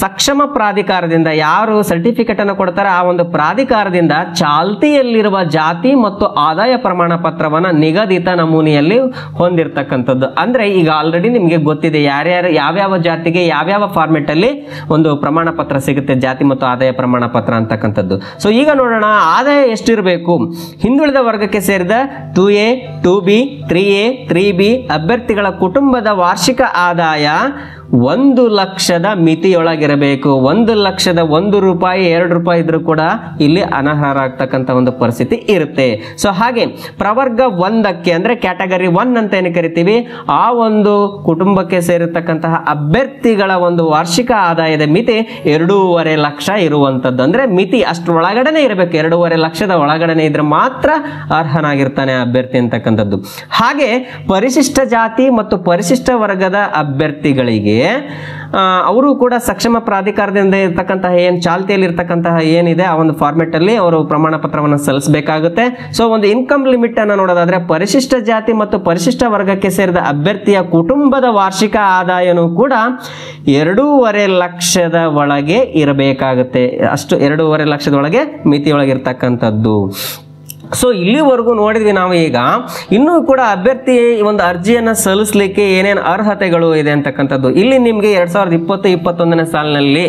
ಸಕ್ಷಮ ಪ್ರಾಧಿಕಾರದಿಂದ ಯಾರು ಸರ್ಟಿಫಿಕೇಟ್ ಅನ್ನು ಕೊಡ್ತಾರೆ ಆ ಒಂದು ಪ್ರಾಧಿಕಾರದಿಂದ ಚಾಲ್ತಿಯಲ್ಲಿರುವ ಜಾತಿ ಮತ್ತು ಆದಾಯ ಪ್ರಮಾಣ ಪತ್ರವನ್ನ ನಿಗದಿತ ನಮೂನೆಯಲ್ಲಿ ಹೊಂದಿರತಕ್ಕಂಥದ್ದು. ಅಂದ್ರೆ ಈಗ ಆಲ್ರೆಡಿ ನಿಮಗೆ ಗೊತ್ತಿದೆ ಯಾರ್ಯಾರು ಯಾವ್ಯಾವ ಜಾತಿಗೆ ಯಾವ್ಯಾವ ಫಾರ್ಮೆಟ್ ಅಲ್ಲಿ ಒಂದು ಪ್ರಮಾಣ ಪತ್ರ ಸಿಗುತ್ತೆ, ಜಾತಿ ಮತ್ತು ಆದಾಯ ಪ್ರಮಾಣ ಪತ್ರ ಅಂತಕ್ಕಂಥದ್ದು. ಸೊ ಈಗ ನೋಡೋಣ, ಆದಾಯ ಎಷ್ಟಿರಬೇಕು. ಹಿಂದುಳಿದ ವರ್ಗಕ್ಕೆ ಸೇರಿದ 2A 2B 3A 3B ಅಭ್ಯರ್ಥಿಗಳ ಕುಟುಂಬದ ವಾರ್ಷಿಕ ಆದಾಯ 1 ಲಕ್ಷದ ಮಿತಿಯೊಳಗಿರಬೇಕು. 1 ಲಕ್ಷದ 1 ರೂಪಾಯಿ 2 ರೂಪಾಯಿ ಇದ್ರೂ ಕೂಡ ಇಲ್ಲಿ ಅನರ್ಹರಾಗ್ತಕ್ಕಂಥ ಒಂದು ಪರಿಸ್ಥಿತಿ ಇರುತ್ತೆ. ಸೊ ಹಾಗೆ ಪ್ರವರ್ಗ 1ಕ್ಕೆ ಅಂದ್ರೆ ಕ್ಯಾಟಗರಿ 1 ಅಂತ ಏನು ಕರಿತೀವಿ, ಆ ಒಂದು ಕುಟುಂಬಕ್ಕೆ ಸೇರಿರ್ತಕ್ಕಂತಹ ಅಭ್ಯರ್ಥಿಗಳ ಒಂದು ವಾರ್ಷಿಕ ಆದಾಯದ ಮಿತಿ 2.5 ಲಕ್ಷ ಇರುವಂತದ್ದು. ಅಂದ್ರೆ ಮಿತಿ ಅಷ್ಟು ಒಳಗಡೆನೆ ಇರಬೇಕು, 2.5 ಲಕ್ಷದ ಒಳಗಡೆನೆ ಇದ್ರೆ ಮಾತ್ರ ಅರ್ಹನಾಗಿರ್ತಾನೆ ಅಭ್ಯರ್ಥಿ ಅಂತಕ್ಕಂಥದ್ದು. ಹಾಗೆ ಪರಿಶಿಷ್ಟ ಜಾತಿ ಮತ್ತು ಪರಿಶಿಷ್ಟ ವರ್ಗದ ಅಭ್ಯರ್ಥಿಗಳಿಗೆ ಅವರು ಕೂಡ ಸಕ್ಷಮ ಪ್ರಾಧಿಕಾರದಿಂದ ಇರ್ತಕ್ಕಂತಹ ಏನು ಚಾಲ್ತಿಯಲ್ಲಿ ಇರ್ತಕ್ಕಂತಹ ಏನಿದೆ ಆ ಒಂದು ಫಾರ್ಮೆಟ್ ಅಲ್ಲಿ ಅವರು ಪ್ರಮಾಣ ಪತ್ರವನ್ನು ಸಲ್ಲಿಸಬೇಕಾಗುತ್ತೆ. ಸೊ ಒಂದು ಇನ್ಕಮ್ ಲಿಮಿಟ್ ಅನ್ನು ನೋಡೋದಾದ್ರೆ ಪರಿಶಿಷ್ಟ ಜಾತಿ ಮತ್ತು ಪರಿಶಿಷ್ಟ ವರ್ಗಕ್ಕೆ ಸೇರಿದ ಅಭ್ಯರ್ಥಿಯ ಕುಟುಂಬದ ವಾರ್ಷಿಕ ಆದಾಯನೂ ಕೂಡ 2.5 ಲಕ್ಷದ ಒಳಗೆ ಇರಬೇಕಾಗುತ್ತೆ. ಅಷ್ಟು 2.5 ಲಕ್ಷದ ಒಳಗೆ ಮಿತಿಯೊಳಗಿರ್ತಕ್ಕಂಥದ್ದು. ಸೊ ಇಲ್ಲಿವರೆಗೂ ನೋಡಿದ್ವಿ ನಾವು. ಈಗ ಇನ್ನೂ ಕೂಡ ಅಭ್ಯರ್ಥಿ ಒಂದು ಅರ್ಜಿಯನ್ನು ಸಲ್ಲಿಸಲಿಕ್ಕೆ ಏನೇನು ಅರ್ಹತೆಗಳು ಇದೆ ಅಂತಕ್ಕಂಥದ್ದು ಇಲ್ಲಿ ನಿಮಗೆ 2020-21ನೇ ಸಾಲಿನಲ್ಲಿ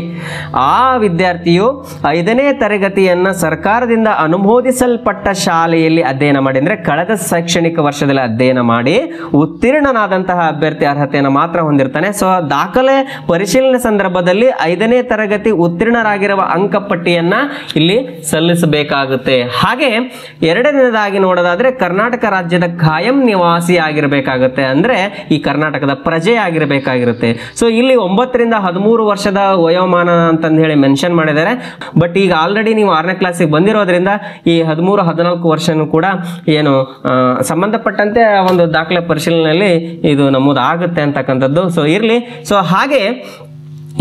ಆ ವಿದ್ಯಾರ್ಥಿಯು 5ನೇ ತರಗತಿಯನ್ನು ಸರ್ಕಾರದಿಂದ ಅನುಮೋದಿಸಲ್ಪಟ್ಟ ಶಾಲೆಯಲ್ಲಿ ಅಧ್ಯಯನ ಮಾಡಿ, ಅಂದರೆ ಕಳೆದ ಶೈಕ್ಷಣಿಕ ವರ್ಷದಲ್ಲಿ ಅಧ್ಯಯನ ಮಾಡಿ ಉತ್ತೀರ್ಣನಾದಂತಹ ಅಭ್ಯರ್ಥಿ ಅರ್ಹತೆಯನ್ನು ಮಾತ್ರ ಹೊಂದಿರ್ತಾನೆ. ಸೊ ದಾಖಲೆ ಪರಿಶೀಲನೆ ಸಂದರ್ಭದಲ್ಲಿ 5ನೇ ತರಗತಿ ಉತ್ತೀರ್ಣರಾಗಿರುವ ಅಂಕಪಟ್ಟಿಯನ್ನು ಇಲ್ಲಿ ಸಲ್ಲಿಸಬೇಕಾಗುತ್ತೆ. ಹಾಗೆ ಎರಡನೇದಾಗಿ ನೋಡೋದಾದ್ರೆ ಕರ್ನಾಟಕ ರಾಜ್ಯದ ಕಾಯಂ ನಿವಾಸಿ ಆಗಿರಬೇಕಾಗುತ್ತೆ, ಅಂದ್ರೆ ಈ ಕರ್ನಾಟಕದ ಪ್ರಜೆ ಆಗಿರಬೇಕಾಗಿರುತ್ತೆ. ಸೊ ಇಲ್ಲಿ 9 ರಿಂದ 13 ವರ್ಷದ ವಯೋಮಾನ ಅಂತಂದು ಹೇಳಿ ಮೆನ್ಷನ್ ಮಾಡಿದ್ದಾರೆ. ಬಟ್ ಈಗ ಆಲ್ರೆಡಿ ನೀವು 6ನೇ ಕ್ಲಾಸಿಗೆ ಬಂದಿರೋದ್ರಿಂದ ಈ 13-14 ವರ್ಷನೂ ಕೂಡ ಏನು ಸಂಬಂಧಪಟ್ಟಂತೆ ಒಂದು ದಾಖಲೆ ಪರಿಶೀಲನೆಯಲ್ಲಿ ಇದು ನಮೂದಾಗುತ್ತೆ ಅಂತಕ್ಕಂಥದ್ದು. ಸೊ ಇರಲಿ. ಸೊ ಹಾಗೆ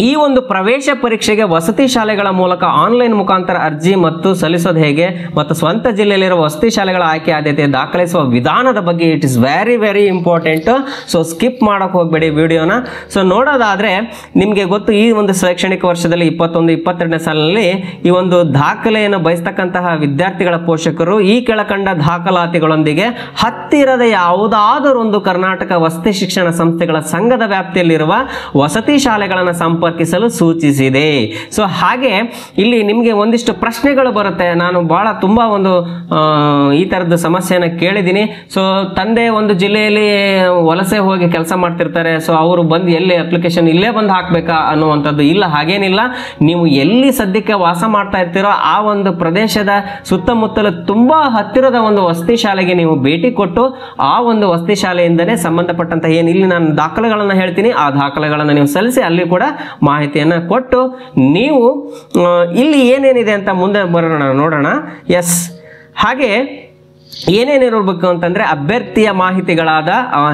ಈ ಒಂದು ಪ್ರವೇಶ ಪರೀಕ್ಷೆಗೆ ವಸತಿ ಶಾಲೆಗಳ ಮೂಲಕ ಆನ್ಲೈನ್ ಮುಖಾಂತರ ಅರ್ಜಿ ಮತ್ತು ಸಲ್ಲಿಸೋದು ಹೇಗೆ ಮತ್ತು ಸ್ವಂತ ಜಿಲ್ಲೆಯಲ್ಲಿರುವ ವಸತಿ ಶಾಲೆಗಳ ಆಯ್ಕೆ ಆದ್ಯತೆ ದಾಖಲಿಸುವ ವಿಧಾನದ ಬಗ್ಗೆ it is very important. So skip ಮಾಡಕ್ಕೆ ಹೋಗಬೇಡಿ ವಿಡಿಯೋನ. ಸೊ ನೋಡೋದಾದ್ರೆ ನಿಮಗೆ ಗೊತ್ತು, ಈ ಒಂದು ಶೈಕ್ಷಣಿಕ ವರ್ಷದಲ್ಲಿ 21-22ನೇ ಸಾಲಿನಲ್ಲಿ ಈ ಒಂದು ದಾಖಲೆಯನ್ನು ಬಯಸ್ತಕ್ಕಂತಹ ವಿದ್ಯಾರ್ಥಿಗಳ ಪೋಷಕರು ಈ ಕೆಳಕಂಡ ದಾಖಲಾತಿಗಳೊಂದಿಗೆ ಹತ್ತಿರದ ಯಾವುದಾದರೂ ಒಂದು ಕರ್ನಾಟಕ ವಸತಿ ಶಿಕ್ಷಣ ಸಂಸ್ಥೆಗಳ ಸಂಘದ ವ್ಯಾಪ್ತಿಯಲ್ಲಿರುವ ವಸತಿ ಶಾಲೆಗಳನ್ನು ಸಂಪರ್ಕಿಸಲು ಸೂಚಿಸಿದೆ. ಸೊ ಹಾಗೆ ಇಲ್ಲಿ ನಿಮಗೆ ಒಂದಿಷ್ಟು ಪ್ರಶ್ನೆಗಳು ಬರುತ್ತೆ. ನಾನು ತುಂಬಾ ಒಂದು ಈ ತರದ ಸಮಸ್ಯೆಯನ್ನು ಕೇಳಿದ್ದೀನಿ. ಸೊ ತಂದೆ ಒಂದು ಜಿಲ್ಲೆಯಲ್ಲಿ ವಲಸೆ ಹೋಗಿ ಕೆಲಸ ಮಾಡ್ತಿರ್ತಾರೆ. ಸೊ ಅವರು ಬಂದು ಎಲ್ಲಿ ಅಪ್ಲಿಕೇಶನ್ ಇಲ್ಲೇ ಬಂದು ಹಾಕ್ಬೇಕಾ ಅನ್ನುವಂಥದ್ದು ಇಲ್ಲ, ಹಾಗೇನಿಲ್ಲ. ನೀವು ಎಲ್ಲಿ ಸದ್ಯಕ್ಕೆ ವಾಸ ಮಾಡ್ತಾ ಇರ್ತೀರೋ ಆ ಒಂದು ಪ್ರದೇಶದ ಸುತ್ತಮುತ್ತಲು ತುಂಬಾ ಹತ್ತಿರದ ಒಂದು ವಸತಿ ಶಾಲೆಗೆ ನೀವು ಭೇಟಿ ಕೊಟ್ಟು ಆ ಒಂದು ವಸತಿ ಶಾಲೆಯಿಂದನೇ ಸಂಬಂಧಪಟ್ಟಂತ ಏನು ಇಲ್ಲಿ ನಾನು ದಾಖಲೆಗಳನ್ನು ಹೇಳ್ತೀನಿ ಆ ದಾಖಲೆಗಳನ್ನು ನೀವು ಸಲ್ಲಿಸಿ ಅಲ್ಲಿ ಕೂಡ ಮಾಹಿತಿಯನ್ನು ಕೊಟ್ಟು ನೀವು ಇಲ್ಲಿ ಏನೇನಿದೆ ಅಂತ ಮುಂದೆ ನೋಡೋಣ. ಎಸ್, ಹಾಗೆ ಏನೇನಿರಬೇಕು ಅಂತಂದ್ರೆ ಅಭ್ಯರ್ಥಿಯ ಮಾಹಿತಿಗಳಾದ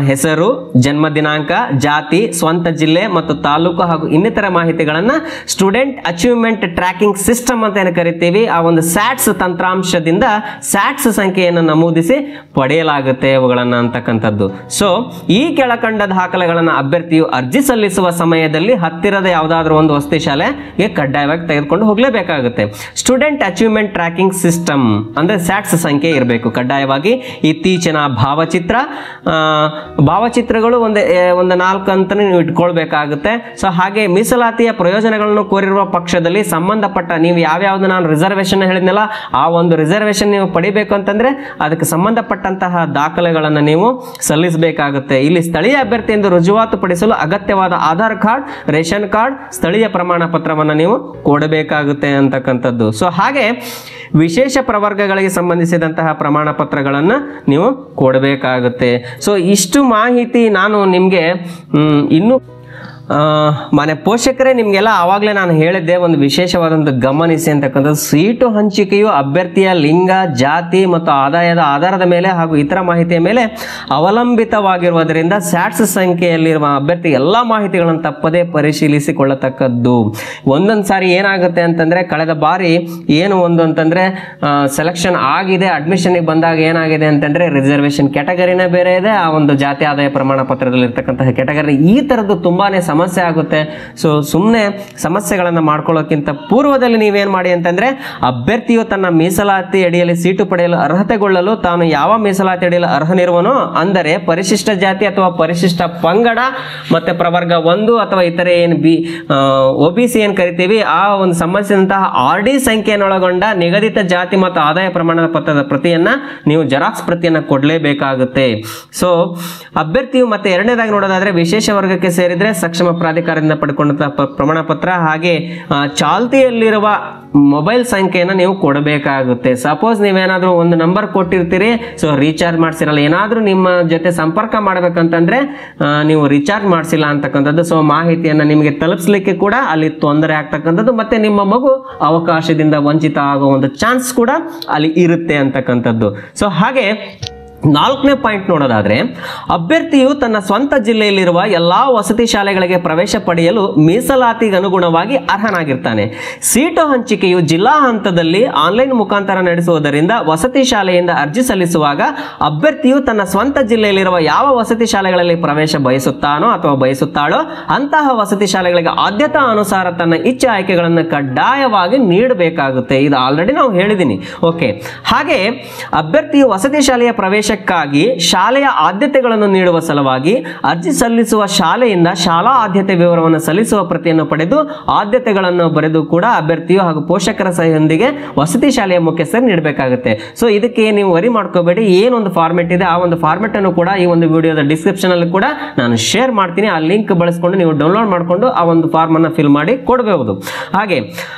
ಹೆಸರು, ಜನ್ಮ ದಿನಾಂಕ, ಜಾತಿ, ಸ್ವಂತ ಜಿಲ್ಲೆ ಮತ್ತು ತಾಲೂಕು ಹಾಗೂ ಇನ್ನಿತರ ಮಾಹಿತಿಗಳನ್ನು ಸ್ಟೂಡೆಂಟ್ ಅಚೀವ್ಮೆಂಟ್ ಟ್ರ್ಯಾಕಿಂಗ್ ಸಿಸ್ಟಮ್ ಅಂತ ಏನು ಕರಿತೀವಿ ಆ ಒಂದು ಸ್ಯಾಟ್ಸ್ ತಂತ್ರಾಂಶದಿಂದ ಸ್ಯಾಟ್ಸ್ ಸಂಖ್ಯೆಯನ್ನು ನಮೂದಿಸಿ ಪಡೆಯಲಾಗುತ್ತೆ ಅವುಗಳನ್ನು ಅಂತಕ್ಕಂಥದ್ದು. ಸೊ ಈ ಕೆಳಕಂಡ ದಾಖಲೆಗಳನ್ನು ಅಭ್ಯರ್ಥಿಯು ಅರ್ಜಿ ಸಲ್ಲಿಸುವ ಸಮಯದಲ್ಲಿ ಹತ್ತಿರದ ಯಾವುದಾದ್ರೂ ಒಂದು ವಸತಿ ಶಾಲೆಗೆ ಕಡ್ಡಾಯವಾಗಿ ತೆಗೆದುಕೊಂಡು ಹೋಗಲೇಬೇಕಾಗುತ್ತೆ. ಸ್ಟೂಡೆಂಟ್ ಅಚೀವ್ಮೆಂಟ್ ಟ್ರ್ಯಾಕಿಂಗ್ ಸಿಸ್ಟಮ್ ಅಂದ್ರೆ ಸ್ಯಾಟ್ಸ್ ಸಂಖ್ಯೆ ಇರಬೇಕು ಕಡ್ಡಾಯವಾಗಿ. ಇತ್ತೀಚಿನ ಭಾವಚಿತ್ರಗಳು ಒಂದು 4 ಅಂತ ನೀವು ಇಟ್ಕೊಳ್ಬೇಕಾಗುತ್ತೆ. ಸೊ ಹಾಗೆ ಮೀಸಲಾತಿಯ ಪ್ರಯೋಜನಗಳನ್ನು ಕೋರಿರುವ ಪಕ್ಷದಲ್ಲಿ ಸಂಬಂಧಪಟ್ಟ ನೀವು ಯಾವ್ಯಾವ್ದು ನಾನು ರಿಸರ್ವೇಶನ್ ಹೇಳಿದ್ನಲ್ಲ ಆ ಒಂದು ರಿಸರ್ವೇಶನ್ ನೀವು ಪಡಿಬೇಕು ಅಂತಂದ್ರೆ ಅದಕ್ಕೆ ಸಂಬಂಧಪಟ್ಟಂತಹ ದಾಖಲೆಗಳನ್ನು ನೀವು ಸಲ್ಲಿಸಬೇಕಾಗುತ್ತೆ. ಇಲ್ಲಿ ಸ್ಥಳೀಯ ಅಭ್ಯರ್ಥಿ ಎಂದು ರುಜುವಾತು ಪಡಿಸಲು ಅಗತ್ಯವಾದ ಆಧಾರ್ ಕಾರ್ಡ್, ರೇಷನ್ ಕಾರ್ಡ್, ಸ್ಥಳೀಯ ಪ್ರಮಾಣ ಪತ್ರವನ್ನು ನೀವು ಕೊಡಬೇಕಾಗುತ್ತೆ ಅಂತಕ್ಕಂಥದ್ದು. ಸೊ ಹಾಗೆ ವಿಶೇಷ ಪ್ರವರ್ಗಗಳಿಗೆ ಸಂಬಂಧಿಸಿದಂತಹ ಪ್ರಮಾಣ ಪತ್ರಗಳನ್ನು ನೀವು ಕೊಡಬೇಕಾಗುತ್ತೆ. ಸೊ ಇಷ್ಟು ಮಾಹಿತಿ ನಾನು ನಿಮಗೆ ಇನ್ನೂ ಮನೆ ಪೋಷಕರೇ ನಿಮಗೆಲ್ಲ ಆವಾಗಲೇ ನಾನು ಹೇಳಿದ್ದೆ ಒಂದು ವಿಶೇಷವಾದಂಥ ಗಮನಿಸಿ ಅಂತಕ್ಕಂಥದ್ದು. ಸೀಟು ಹಂಚಿಕೆಯು ಅಭ್ಯರ್ಥಿಯ ಲಿಂಗ, ಜಾತಿ ಮತ್ತು ಆದಾಯದ ಆಧಾರದ ಮೇಲೆ ಹಾಗೂ ಇತರ ಮಾಹಿತಿಯ ಮೇಲೆ ಅವಲಂಬಿತವಾಗಿರುವುದರಿಂದ ಸ್ಯಾಟ್ಸ್ ಸಂಖ್ಯೆಯಲ್ಲಿರುವ ಅಭ್ಯರ್ಥಿ ಎಲ್ಲ ಮಾಹಿತಿಗಳನ್ನು ತಪ್ಪದೇ ಪರಿಶೀಲಿಸಿಕೊಳ್ಳತಕ್ಕದ್ದು. ಒಂದೊಂದು ಸಾರಿ ಏನಾಗುತ್ತೆ ಅಂತಂದರೆ ಕಳೆದ ಬಾರಿ ಏನು ಅಂತಂದರೆ ಸೆಲೆಕ್ಷನ್ ಆಗಿದೆ, ಅಡ್ಮಿಷನ್ಗೆ ಬಂದಾಗ ಏನಾಗಿದೆ ಅಂತಂದರೆ ರಿಸರ್ವೇಷನ್ ಕ್ಯಾಟಗರಿನೇ ಬೇರೆ ಇದೆ, ಆ ಒಂದು ಜಾತಿ ಆದಾಯ ಪ್ರಮಾಣ ಪತ್ರದಲ್ಲಿ ಇರ್ತಕ್ಕಂತಹ ಕ್ಯಾಟಗರಿ, ಈ ಥರದ್ದು ತುಂಬಾ ಸಮಸ್ಯೆ ಆಗುತ್ತೆ. ಸೊ ಸುಮ್ಮನೆ ಸಮಸ್ಯೆಗಳನ್ನು ಮಾಡ್ಕೊಳ್ಳೋಕ್ಕಿಂತ ಪೂರ್ವದಲ್ಲಿ ನೀವೇನು ಮಾಡಿ ಅಂತಂದ್ರೆ ಅಭ್ಯರ್ಥಿಯು ತನ್ನ ಮೀಸಲಾತಿ ಅಡಿಯಲ್ಲಿ ಸೀಟು ಪಡೆಯಲು ಅರ್ಹತೆಗೊಳ್ಳಲು ತಾನು ಯಾವ ಮೀಸಲಾತಿ ಅಡಿಯಲ್ಲಿ ಅರ್ಹನಿರುವನೋ ಅಂದರೆ ಪರಿಶಿಷ್ಟ ಜಾತಿ ಅಥವಾ ಪರಿಶಿಷ್ಟ ಪಂಗಡ ಮತ್ತೆ ಪ್ರವರ್ಗ 1 ಅಥವಾ ಇತರೆ ಏನು OBC ಏನು ಕರಿತೀವಿ ಆ ಒಂದು ಸಂಬಂಧಿಸಿದಂತಹ RD ಸಂಖ್ಯೆಯನ್ನೊಳಗೊಂಡ ನಿಗದಿತ ಜಾತಿ ಮತ್ತು ಆದಾಯ ಪ್ರಮಾಣ ಪತ್ರದ ಪ್ರತಿಯನ್ನ ನೀವು ಜೆರಾಕ್ಸ್ ಪ್ರತಿಯನ್ನು ಕೊಡಲೇಬೇಕಾಗುತ್ತೆ. ಸೊ ಅಭ್ಯರ್ಥಿಯು ಮತ್ತೆ ಎರಡನೇದಾಗಿ ನೋಡೋದಾದ್ರೆ ವಿಶೇಷ ವರ್ಗಕ್ಕೆ ಸೇರಿದ್ರೆ ಸಕ್ಷಮ ಪ್ರಾಧಿಕಾರದಿಂದ ಪಡ್ಕೊಂಡಂತಹ ಪ್ರಮಾಣ ಪತ್ರ ಹಾಗೆ ಚಾಲ್ತಿಯಲ್ಲಿರುವ ಮೊಬೈಲ್ ಸಂಖ್ಯೆಯನ್ನು ನೀವು ಕೊಡಬೇಕಾಗುತ್ತೆ. ಸಪೋಸ್ ನೀವೇನಾದರೂ ಒಂದು ನಂಬರ್ ಕೊಟ್ಟಿರ್ತೀರಿ, ಸೊ ರೀಚಾರ್ಜ್ ಮಾಡಿಸಿರಲ್ಲ, ಏನಾದರೂ ನಿಮ್ಮ ಜೊತೆ ಸಂಪರ್ಕ ಮಾಡಬೇಕಂತಂದ್ರೆ ನೀವು ರೀಚಾರ್ಜ್ ಮಾಡಿಸಿಲ್ಲ ಅಂತಕ್ಕಂಥದ್ದು. ಸೊ ಮಾಹಿತಿಯನ್ನು ನಿಮಗೆ ತಲುಪಿಸಲಿಕ್ಕೆ ಕೂಡ ಅಲ್ಲಿ ತೊಂದರೆ ಆಗ್ತಕ್ಕಂಥದ್ದು ಮತ್ತೆ ನಿಮ್ಮ ಮಗು ಅವಕಾಶದಿಂದ ವಂಚಿತ ಆಗೋ ಒಂದು ಚಾನ್ಸ್ ಕೂಡ ಅಲ್ಲಿ ಇರುತ್ತೆ ಅಂತಕ್ಕಂಥದ್ದು. ಸೊ ಹಾಗೆ 4ನೇ ಪಾಯಿಂಟ್ ನೋಡೋದಾದ್ರೆ, ಅಭ್ಯರ್ಥಿಯು ತನ್ನ ಸ್ವಂತ ಜಿಲ್ಲೆಯಲ್ಲಿರುವ ಎಲ್ಲಾ ವಸತಿ ಶಾಲೆಗಳಿಗೆ ಪ್ರವೇಶ ಪಡೆಯಲು ಮೀಸಲಾತಿಗೆ ಅನುಗುಣವಾಗಿ ಅರ್ಹನಾಗಿರ್ತಾನೆ. ಸೀಟು ಹಂಚಿಕೆಯು ಜಿಲ್ಲಾ ಹಂತದಲ್ಲಿ ಆನ್ಲೈನ್ ಮುಖಾಂತರ ನಡೆಸುವುದರಿಂದ ವಸತಿ ಶಾಲೆಯಿಂದ ಅರ್ಜಿ ಸಲ್ಲಿಸುವಾಗ ಅಭ್ಯರ್ಥಿಯು ತನ್ನ ಸ್ವಂತ ಜಿಲ್ಲೆಯಲ್ಲಿರುವ ಯಾವ ವಸತಿ ಶಾಲೆಗಳಲ್ಲಿ ಪ್ರವೇಶ ಬಯಸುತ್ತಾನೋ ಅಥವಾ ಬಯಸುತ್ತಾಳೋ ಅಂತಹ ವಸತಿ ಶಾಲೆಗಳಿಗೆ ಆದ್ಯತಾ ಅನುಸಾರ ತನ್ನ ಇಚ್ಛೆ ಆಯ್ಕೆಗಳನ್ನು ಕಡ್ಡಾಯವಾಗಿ ನೀಡಬೇಕಾಗುತ್ತೆ. ಇದು ಆಲ್ರೆಡಿ ನಾವು ಹೇಳಿದ್ದೀನಿ. ಓಕೆ, ಹಾಗೆ ಅಭ್ಯರ್ಥಿಯು ವಸತಿ ಶಾಲೆಯ ಪ್ರವೇಶ ಶಾಲೆಯ ಆದ್ಯತೆಗಳನ್ನು ನೀಡುವ ಸಲುವಾಗಿ ಅರ್ಜಿ ಸಲ್ಲಿಸುವ ಶಾಲೆಯಿಂದ ಶಾಲಾ ಆದ್ಯತೆ ವಿವರವನ್ನು ಸಲ್ಲಿಸುವ ಪ್ರತಿಯನ್ನು ಪಡೆದು ಆದ್ಯತೆಗಳನ್ನು ಬರೆದು ಕೂಡ ಅಭ್ಯರ್ಥಿಯು ಹಾಗೂ ಪೋಷಕರ ಸಹಿಯೊಂದಿಗೆ ವಸತಿ ಶಾಲೆಯ ಮುಖ್ಯಸ್ಥರು ನೀಡಬೇಕಾಗುತ್ತೆ. ಸೊ ಇದಕ್ಕೆ ನೀವು ವರಿ ಮಾಡ್ಕೋಬೇಡಿ. ಏನೊಂದು ಫಾರ್ಮೆಟ್ ಇದೆ ಆ ಒಂದು ಫಾರ್ಮೆಟ್ ಅನ್ನು ಕೂಡ ಈ ಒಂದು ವಿಡಿಯೋದ ಡಿಸ್ಕ್ರಿಪ್ಷನ್ ಅಲ್ಲಿ ಕೂಡ ನಾನು ಶೇರ್ ಮಾಡ್ತೀನಿ. ಆ ಲಿಂಕ್ ಬಳಸಿಕೊಂಡು ನೀವು ಡೌನ್ಲೋಡ್ ಮಾಡಿಕೊಂಡು ಆ ಒಂದು ಫಾರ್ಮ್ ಅನ್ನು ಫಿಲ್ ಮಾಡಿ ಕೊಡಬಹುದು. ಹಾಗೆ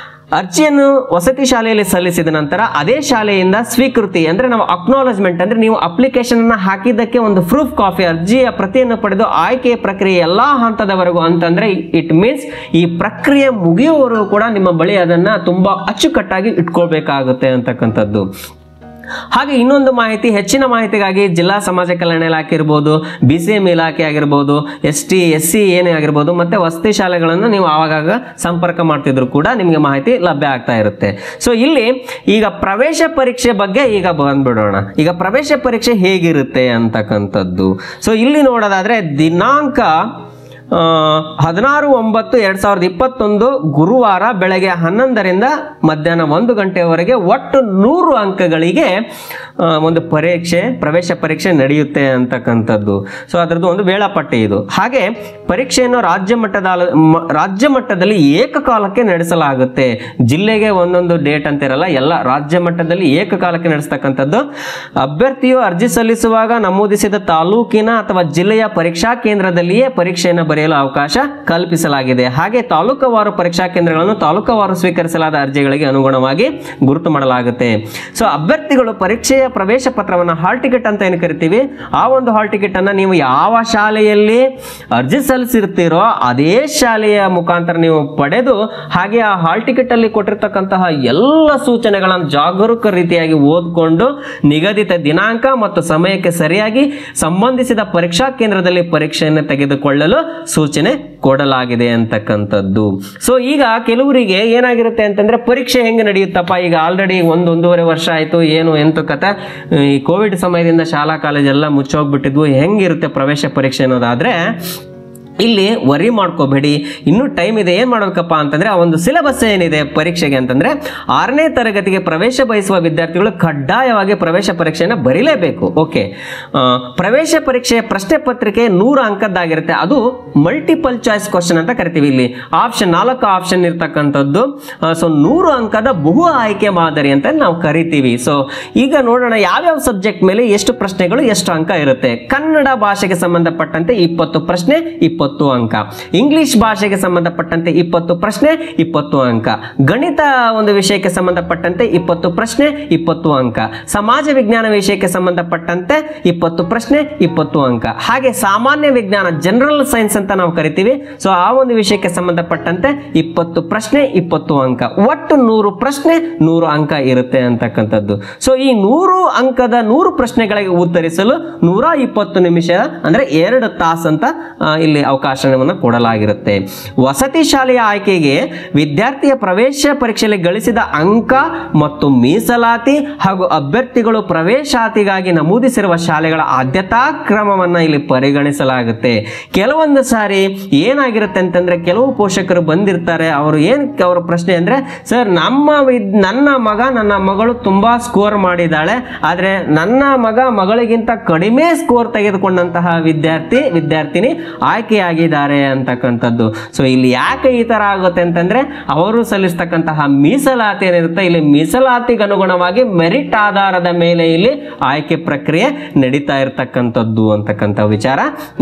ಅರ್ಜಿಯನ್ನು ವಸತಿ ಶಾಲೆಯಲ್ಲಿ ಸಲ್ಲಿಸಿದ ನಂತರ ಅದೇ ಶಾಲೆಯಿಂದ ಸ್ವೀಕೃತಿ ಅಂದ್ರೆ ನಾವು ಅಕ್ನಾಲಜ್ಮೆಂಟ್ ಅಂದ್ರೆ ನೀವು ಅಪ್ಲಿಕೇಶನ್ ಅನ್ನ ಹಾಕಿದ್ದಕ್ಕೆ ಒಂದು ಪ್ರೂಫ್ ಕಾಪಿ ಅರ್ಜಿಯ ಪ್ರತಿಯನ್ನು ಪಡೆದು ಆಯ್ಕೆಯ ಪ್ರಕ್ರಿಯೆ ಎಲ್ಲಾ ಹಂತದವರೆಗೂ ಅಂತಂದ್ರೆ ಇಟ್ ಮೀನ್ಸ್ ಈ ಪ್ರಕ್ರಿಯೆ ಮುಗಿಯುವವರೆಗೂ ಕೂಡ ನಿಮ್ಮ ಬಳಿ ಅದನ್ನ ತುಂಬಾ ಅಚ್ಚುಕಟ್ಟಾಗಿ ಇಟ್ಕೊಳ್ಬೇಕಾಗುತ್ತೆ ಅಂತಕ್ಕಂಥದ್ದು. ಹಾಗೆ ಇನ್ನೊಂದು ಮಾಹಿತಿ, ಹೆಚ್ಚಿನ ಮಾಹಿತಿಗಾಗಿ ಜಿಲ್ಲಾ ಸಮಾಜ ಕಲ್ಯಾಣ ಇಲಾಖೆ ಇರ್ಬೋದು, BCM ಇಲಾಖೆ ಆಗಿರ್ಬೋದು, ST SC ಏನೇ ಆಗಿರ್ಬೋದು, ಮತ್ತೆ ವಸತಿ ಶಾಲೆಗಳನ್ನು ನೀವು ಆವಾಗ ಸಂಪರ್ಕ ಮಾಡ್ತಿದ್ರು ಕೂಡ ನಿಮಗೆ ಮಾಹಿತಿ ಲಭ್ಯ ಆಗ್ತಾ ಇರುತ್ತೆ. ಸೊ ಇಲ್ಲಿ ಈಗ ಪ್ರವೇಶ ಪರೀಕ್ಷೆ ಬಗ್ಗೆ ಈಗ ಬಂದ್ಬಿಡೋಣ. ಈಗ ಪ್ರವೇಶ ಪರೀಕ್ಷೆ ಹೇಗಿರುತ್ತೆ ಅಂತಕ್ಕಂಥದ್ದು. ಸೊ ಇಲ್ಲಿ ನೋಡೋದಾದ್ರೆ ದಿನಾಂಕ 16/9/2021 ಗುರುವಾರ ಬೆಳಗ್ಗೆ 11ರಿಂದ ಮಧ್ಯಾಹ್ನ 1 ಗಂಟೆವರೆಗೆ ಒಟ್ಟು 100 ಅಂಕಗಳಿಗೆ ಒಂದು ಪ್ರವೇಶ ಪರೀಕ್ಷೆ ನಡೆಯುತ್ತೆ ಅಂತಕ್ಕಂಥದ್ದು. ಸೊ ಅದರದ್ದು ಒಂದು ವೇಳಾಪಟ್ಟಿ ಇದು. ಹಾಗೆ ಪರೀಕ್ಷೆಯನ್ನು ರಾಜ್ಯ ಮಟ್ಟದಲ್ಲಿ ಏಕಕಾಲಕ್ಕೆ ನಡೆಸಲಾಗುತ್ತೆ. ಜಿಲ್ಲೆಗೆ ಒಂದೊಂದು ಡೇಟ್ ಅಂತ ಇರಲ್ಲ, ಎಲ್ಲ ರಾಜ್ಯ ಮಟ್ಟದಲ್ಲಿ ಏಕಕಾಲಕ್ಕೆ ನಡೆಸ್ತಕ್ಕಂಥದ್ದು. ಅಭ್ಯರ್ಥಿಯು ಅರ್ಜಿ ಸಲ್ಲಿಸುವಾಗ ನಮೂದಿಸಿದ ತಾಲೂಕಿನ ಅಥವಾ ಜಿಲ್ಲೆಯ ಪರೀಕ್ಷಾ ಕೇಂದ್ರದಲ್ಲಿಯೇ ಪರೀಕ್ಷೆಯನ್ನು ಬರೆಯಲು ಅವಕಾಶ ಕಲ್ಪಿಸಲಾಗಿದೆ. ಹಾಗೆ ತಾಲೂಕುವಾರು ಪರೀಕ್ಷಾ ಕೇಂದ್ರಗಳನ್ನು ತಾಲೂಕುವಾರು ಸ್ವೀಕರಿಸಲಾದ ಅರ್ಜಿಗಳಿಗೆ ಅನುಗುಣವಾಗಿ ಗುರುತು ಮಾಡಲಾಗುತ್ತೆ. ಸೊ ಅಭ್ಯರ್ಥಿಗಳು ಪರೀಕ್ಷೆಯ ಪ್ರವೇಶ ಪತ್ರವನ್ನು ಹಾಲ್ ಟಿಕೆಟ್ ಅಂತ ಏನು ಕರಿತೀವಿ, ಆ ಒಂದು ಹಾಲ್ ಟಿಕೆಟ್ ಅನ್ನ ನೀವು ಯಾವ ಶಾಲೆಯಲ್ಲಿ ಅರ್ಜಿ ಸಲ್ಲಿಸಿರ್ತೀರೋ ಅದೇ ಶಾಲೆಯ ಮುಖಾಂತರ ನೀವು ಪಡೆದು ಹಾಗೆ ಆ ಹಾಲ್ ಟಿಕೆಟ್ ಅಲ್ಲಿ ಕೊಟ್ಟಿರ್ತಕ್ಕಂತಹ ಎಲ್ಲ ಸೂಚನೆಗಳನ್ನು ಜಾಗರೂಕ ರೀತಿಯಾಗಿ ಓದ್ಕೊಂಡು ನಿಗದಿತ ದಿನಾಂಕ ಮತ್ತು ಸಮಯಕ್ಕೆ ಸರಿಯಾಗಿ ಸಂಬಂಧಿಸಿದ ಪರೀಕ್ಷಾ ಕೇಂದ್ರದಲ್ಲಿ ಪರೀಕ್ಷೆಯನ್ನು ತೆಗೆದುಕೊಳ್ಳಲು ಸೂಚನೆ ಕೊಡಲಾಗಿದೆ ಅಂತಕ್ಕಂಥದ್ದು. ಸೊ ಈಗ ಕೆಲವರಿಗೆ ಏನಾಗಿರುತ್ತೆ ಅಂತಂದ್ರೆ ಪರೀಕ್ಷೆ ಹೆಂಗೆ ನಡೆಯುತ್ತಪ್ಪ, ಈಗ ಆಲ್ರೆಡಿ 1-1.5 ವರ್ಷ ಆಯ್ತು, ಏನು ಎಂತ ಕಥೆ, ಈ ಕೋವಿಡ್ ಸಮಯದಿಂದ ಶಾಲಾ ಕಾಲೇಜೆಲ್ಲ ಮುಚ್ಚೋಗ್ಬಿಟ್ಟಿದ್ವು, ಹೆಂಗಿರುತ್ತೆ ಪ್ರವೇಶ ಪರೀಕ್ಷೆ ಅನ್ನೋದಾದ್ರೆ ಇಲ್ಲಿ ವರಿ ಮಾಡ್ಕೋಬೇಡಿ. ಇನ್ನೂ ಟೈಮ್ ಇದೆ. ಏನ್ ಮಾಡ್ಬೇಕಪ್ಪ ಅಂತಂದ್ರೆ ಆ ಒಂದು ಸಿಲೆಬಸ್ ಏನಿದೆ ಪರೀಕ್ಷೆಗೆ ಅಂತಂದ್ರೆ 6ನೇ ತರಗತಿಗೆ ಪ್ರವೇಶ ಬಯಸುವ ವಿದ್ಯಾರ್ಥಿಗಳು ಕಡ್ಡಾಯವಾಗಿ ಪ್ರವೇಶ ಪರೀಕ್ಷೆಯನ್ನು ಬರೀಲೇಬೇಕು. ಓಕೆ, ಪ್ರವೇಶ ಪರೀಕ್ಷೆಯ ಪ್ರಶ್ನೆ ಪತ್ರಿಕೆ 100 ಅಂಕದ್ದಾಗಿರುತ್ತೆ. ಅದು ಮಲ್ಟಿಪಲ್ ಚಾಯ್ಸ್ ಕ್ವಶನ್ ಅಂತ ಕರಿತೀವಿ. ಇಲ್ಲಿ 4 ಆಪ್ಷನ್ ಇರ್ತಕ್ಕಂಥದ್ದು. ಸೊ 100 ಅಂಕದ ಬಹು ಆಯ್ಕೆ ಮಾದರಿ ಅಂತ ನಾವು ಕರಿತೀವಿ. ಸೊ ಈಗ ನೋಡೋಣ ಯಾವ್ಯಾವ ಸಬ್ಜೆಕ್ಟ್ ಮೇಲೆ ಎಷ್ಟು ಪ್ರಶ್ನೆಗಳು ಎಷ್ಟು ಅಂಕ ಇರುತ್ತೆ. ಕನ್ನಡ ಭಾಷೆಗೆ ಸಂಬಂಧಪಟ್ಟಂತೆ 20 ಪ್ರಶ್ನೆ 20 ಅಂಕ, ಇಂಗ್ಲಿಷ್ ಭಾಷೆಗೆ ಸಂಬಂಧಪಟ್ಟಂತೆ 20 ಪ್ರಶ್ನೆ 20 ಅಂಕ, ಗಣಿತ ಒಂದು ವಿಷಯಕ್ಕೆ ಸಂಬಂಧಪಟ್ಟಂತೆ 20 ಪ್ರಶ್ನೆ 20 ಅಂಕ, ಸಮಾಜ ವಿಜ್ಞಾನ ವಿಷಯಕ್ಕೆ ಸಂಬಂಧಪಟ್ಟಂತೆ 20 ಪ್ರಶ್ನೆ 20 ಅಂಕ, ಹಾಗೆ ಸಾಮಾನ್ಯ ವಿಜ್ಞಾನ ಜನರಲ್ ಸೈನ್ಸ್ ಅಂತ ನಾವು ಕರಿತೀವಿ. ಸೊ ಆ ಒಂದು ವಿಷಯಕ್ಕೆ ಸಂಬಂಧಪಟ್ಟಂತೆ 20 ಪ್ರಶ್ನೆ 20 ಅಂಕ, ಒಟ್ಟು 100 ಪ್ರಶ್ನೆ 100 ಅಂಕ ಇರುತ್ತೆ ಅಂತಕ್ಕಂಥದ್ದು. ಸೊ ಈ 100 ಅಂಕದ 100 ಪ್ರಶ್ನೆಗಳಿಗೆ ಉತ್ತರಿಸಲು 120 ನಿಮಿಷ ಅಂದ್ರೆ 2 ತಾಸು ಅಂತ ಇಲ್ಲಿ ಅವಕಾಶವನ್ನು ಕೊಡಲಾಗಿರುತ್ತೆ. ವಸತಿ ಶಾಲೆಯ ಆಯ್ಕೆಗೆ ವಿದ್ಯಾರ್ಥಿಯ ಪ್ರವೇಶ ಪರೀಕ್ಷೆಯಲ್ಲಿ ಗಳಿಸಿದ ಅಂಕ ಮತ್ತು ಮೀಸಲಾತಿ ಹಾಗೂ ಅಭ್ಯರ್ಥಿಗಳು ಪ್ರವೇಶಾತಿಗಾಗಿ ನಮೂದಿಸಿರುವ ಶಾಲೆಗಳ ಆದ್ಯತಾ ಕ್ರಮವನ್ನು ಇಲ್ಲಿ ಪರಿಗಣಿಸಲಾಗುತ್ತೆ. ಕೆಲವೊಂದು ಸಾರಿ ಏನಾಗಿರುತ್ತೆ ಅಂತಂದ್ರೆ ಕೆಲವು ಪೋಷಕರು ಬಂದಿರ್ತಾರೆ, ಅವ್ರ ಪ್ರಶ್ನೆ ಅಂದ್ರೆ ಸರ್ ನನ್ನ ಮಗಳು ತುಂಬಾ ಸ್ಕೋರ್ ಮಾಡಿದ್ದಾಳೆ, ಆದ್ರೆ ನನ್ನ ಮಗಳಿಗಿಂತ ಕಡಿಮೆ ಸ್ಕೋರ್ ತೆಗೆದುಕೊಂಡಂತಹ ವಿದ್ಯಾರ್ಥಿನಿ ಆಯ್ಕೆಯಾಗಿದ್ದಾರೆ ಅಂತಕ್ಕಂಥದ್ದು. ಸೊ ಇಲ್ಲಿ ಯಾಕೆ ಈ ತರ ಆಗುತ್ತೆ ಅಂತಂದ್ರೆ ಅವರು ಸಲ್ಲಿಸ್ತಕ್ಕಂತಹ ಮೀಸಲಾತಿ ಏನಿರುತ್ತೆ, ಇಲ್ಲಿ ಮೀಸಲಾತಿಗೆ ಅನುಗುಣವಾಗಿ ಮೆರಿಟ್ ಆಧಾರದ ಮೇಲೆ ಇಲ್ಲಿ ಆಯ್ಕೆ ಪ್ರಕ್ರಿಯೆ ನಡೀತಾ ಇರತಕ್ಕಂಥದ್ದು ಅಂತಕ್ಕಂಥ ವಿಚಾರ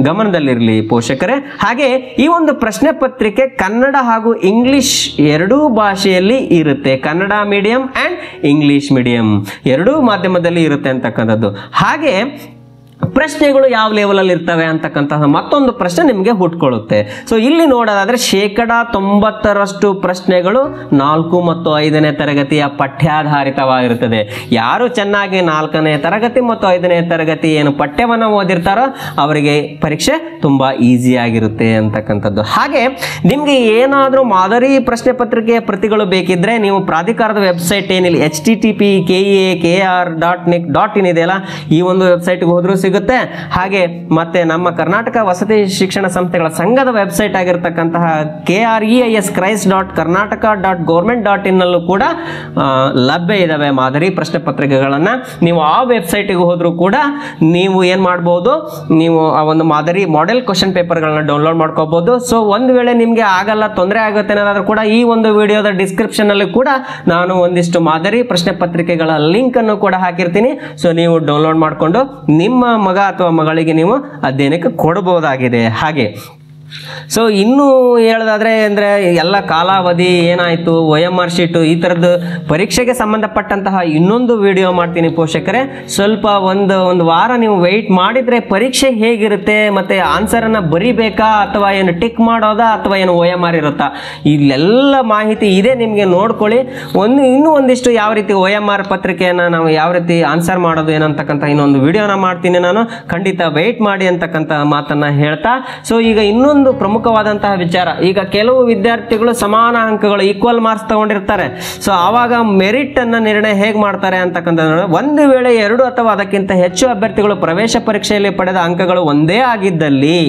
ಗಮನದಲ್ಲಿರಲಿ ಪೋಷಕರೇ. ಹಾಗೆ ಈ ಒಂದು ಪ್ರಶ್ನೆ ಪತ್ರಿಕೆ ಕನ್ನಡ ಹಾಗೂ ಇಂಗ್ಲಿಷ್ ಎರಡೂ ಭಾಷೆಯಲ್ಲಿ ಇರುತ್ತೆ. Kannada medium and English medium ಎರಡೂ ಮಾಧ್ಯಮದಲ್ಲಿ ಇರುತ್ತೆ ಅಂತಕ್ಕಂಥದ್ದು. ಹಾಗೆ ಪ್ರಶ್ನೆಗಳು ಯಾವ ಲೆವೆಲಲ್ಲಿ ಇರ್ತವೆ ಅಂತಕ್ಕಂತಹ ಮತ್ತೊಂದು ಪ್ರಶ್ನೆ ನಿಮಗೆ ಹುಟ್ಕೊಳ್ಳುತ್ತೆ. ಸೊ ಇಲ್ಲಿ ನೋಡೋದಾದ್ರೆ 90% ಪ್ರಶ್ನೆಗಳು 4 ಮತ್ತು 5ನೇ ತರಗತಿಯ ಪಠ್ಯಾಧಾರಿತವಾಗಿರುತ್ತದೆ. ಯಾರು ಚೆನ್ನಾಗಿ 4ನೇ ತರಗತಿ ಮತ್ತು 5ನೇ ತರಗತಿ ಏನು ಪಠ್ಯವನ್ನು ಓದಿರ್ತಾರೋ ಅವರಿಗೆ ಪರೀಕ್ಷೆ ತುಂಬಾ ಈಸಿ ಆಗಿರುತ್ತೆ ಅಂತಕ್ಕಂಥದ್ದು. ಹಾಗೆ ನಿಮಗೆ ಏನಾದರೂ ಮಾದರಿ ಪ್ರಶ್ನೆ ಪತ್ರಿಕೆಯ ಪ್ರತಿಗಳು ಬೇಕಿದ್ರೆ ನೀವು ಪ್ರಾಧಿಕಾರದ ವೆಬ್ಸೈಟ್ ಏನಿಲ್ಲ http://KEAKR.nic.in ಇದೆಯಲ್ಲ, ಈ ಒಂದು ವೆಬ್ಸೈಟ್ಗೆ ಹೋದ್ರೂ ಸಿಗುತ್ತೆ. ಹಾಗೆ ಮತ್ತೆ ನಮ್ಮ ಕರ್ನಾಟಕ ವಸತಿ ಶಿಕ್ಷಣ ಸಂಸ್ಥೆಗಳ ಸಂಘದ ವೆಬ್ಸೈಟ್ ಆಗಿರತಕ್ಕಂತಹ KREIS.Karnataka.government.in ನಲ್ಲೂ ಕೂಡ ಲಭ್ಯ ಇದಾವೆ ಮಾದರಿ ಪ್ರಶ್ನೆ ಪತ್ರಿಕೆಗಳನ್ನ. ನೀವು ಆ ವೆಬ್ಸೈಟ್ಗೆ ಹೋದ್ರೂ ಕೂಡ ನೀವು ಏನ್ ಮಾಡಬಹುದು, ನೀವು ಆ ಒಂದು ಮಾದರಿ ಮಾಡೆಲ್ ಕ್ವಶನ್ ಪೇಪರ್ಗಳನ್ನ ಡೌನ್ಲೋಡ್ ಮಾಡ್ಕೋಬಹುದು. ಸೊ ಒಂದು ವೇಳೆ ನಿಮ್ಗೆ ಆಗಲ್ಲ, ತೊಂದರೆ ಆಗುತ್ತೆ ಅನ್ನೋದಾದ್ರೂ ಕೂಡ ಈ ಒಂದು ವಿಡಿಯೋದ ಡಿಸ್ಕ್ರಿಪ್ಷನ್ ಅಲ್ಲಿ ಕೂಡ ನಾನು ಒಂದಿಷ್ಟು ಮಾದರಿ ಪ್ರಶ್ನೆ ಪತ್ರಿಕೆಗಳ ಲಿಂಕ್ ಅನ್ನು ಕೂಡ ಹಾಕಿರ್ತೀನಿ. ಸೊ ನೀವು ಡೌನ್ಲೋಡ್ ಮಾಡಿಕೊಂಡು ನಿಮ್ಮ ಮಗ ಅಥವಾ ಮಗಳಿಗೆ ನೀವು ಅಧ್ಯಯನಕ್ಕೆ ಕೊಡಬಹುದಾಗಿದೆ. ಹಾಗೆ ಸೊ ಇನ್ನು ಹೇಳೋದಾದ್ರೆ ಅಂದ್ರೆ ಎಲ್ಲ ಕಾಲಾವಧಿ ಏನಾಯ್ತು, OMR ಶೀಟು ಈ ತರದ್ದು ಪರೀಕ್ಷೆಗೆ ಸಂಬಂಧಪಟ್ಟಂತಹ ಇನ್ನೊಂದು ವಿಡಿಯೋ ಮಾಡ್ತೀನಿ ಪೋಷಕರೇ. ಸ್ವಲ್ಪ ಒಂದು ವಾರ ನೀವು ವೆಯ್ಟ್ ಮಾಡಿದ್ರೆ ಪರೀಕ್ಷೆ ಹೇಗಿರುತ್ತೆ, ಮತ್ತೆ ಆನ್ಸರ್ ಅನ್ನ ಬರಿಬೇಕಾ ಅಥವಾ ಏನು ಟಿಕ್ ಮಾಡೋದಾ ಅಥವಾ ಏನು OMR ಇರುತ್ತಾ, ಇಲ್ಲೆಲ್ಲ ಮಾಹಿತಿ ಇದೆ, ನಿಮ್ಗೆ ನೋಡ್ಕೊಳ್ಳಿ. ಇನ್ನೂ ಒಂದಿಷ್ಟು ಯಾವ ರೀತಿ OMR ಪತ್ರಿಕೆಯನ್ನ ನಾವು ಯಾವ ರೀತಿ ಆನ್ಸರ್ ಮಾಡೋದು ಏನಂತಕ್ಕಂಥ ಇನ್ನೊಂದು ವಿಡಿಯೋನ ಮಾಡ್ತೀನಿ ನಾನು, ಖಂಡಿತ ವೆಯ್ಟ್ ಮಾಡಿ ಅಂತಕ್ಕಂಥ ಮಾತನ್ನ ಹೇಳ್ತಾ. ಸೊ ಈಗ ಇನ್ನೊಂದು ಪ್ರಮುಖವಾದಂತಹ ವಿಚಾರ, ಈಗ ಕೆಲವು ವಿದ್ಯಾರ್ಥಿಗಳು ಸಮಾನ ಅಂಕಗಳು ಈಕ್ವಲ್ ಮಾರ್ಕ್ಸ್ ತಗೊಂಡಿರ್ತಾರೆ. ಸೊ ಆವಾಗ ಮೆರಿಟ್ ಅನ್ನ ನಿರ್ಣಯ ಹೇಗೆ ಮಾಡ್ತಾರೆ ಅಂತಕ್ಕಂಥ, ಒಂದು ವೇಳೆ 2 ಅಥವಾ ಅದಕ್ಕಿಂತ ಹೆಚ್ಚು ಅಭ್ಯರ್ಥಿಗಳು ಪ್ರವೇಶ ಪರೀಕ್ಷೆಯಲ್ಲಿ ಪಡೆದ ಅಂಕಗಳು ಒಂದೇ ಆಗಿದ್ದಲ್ಲಿ,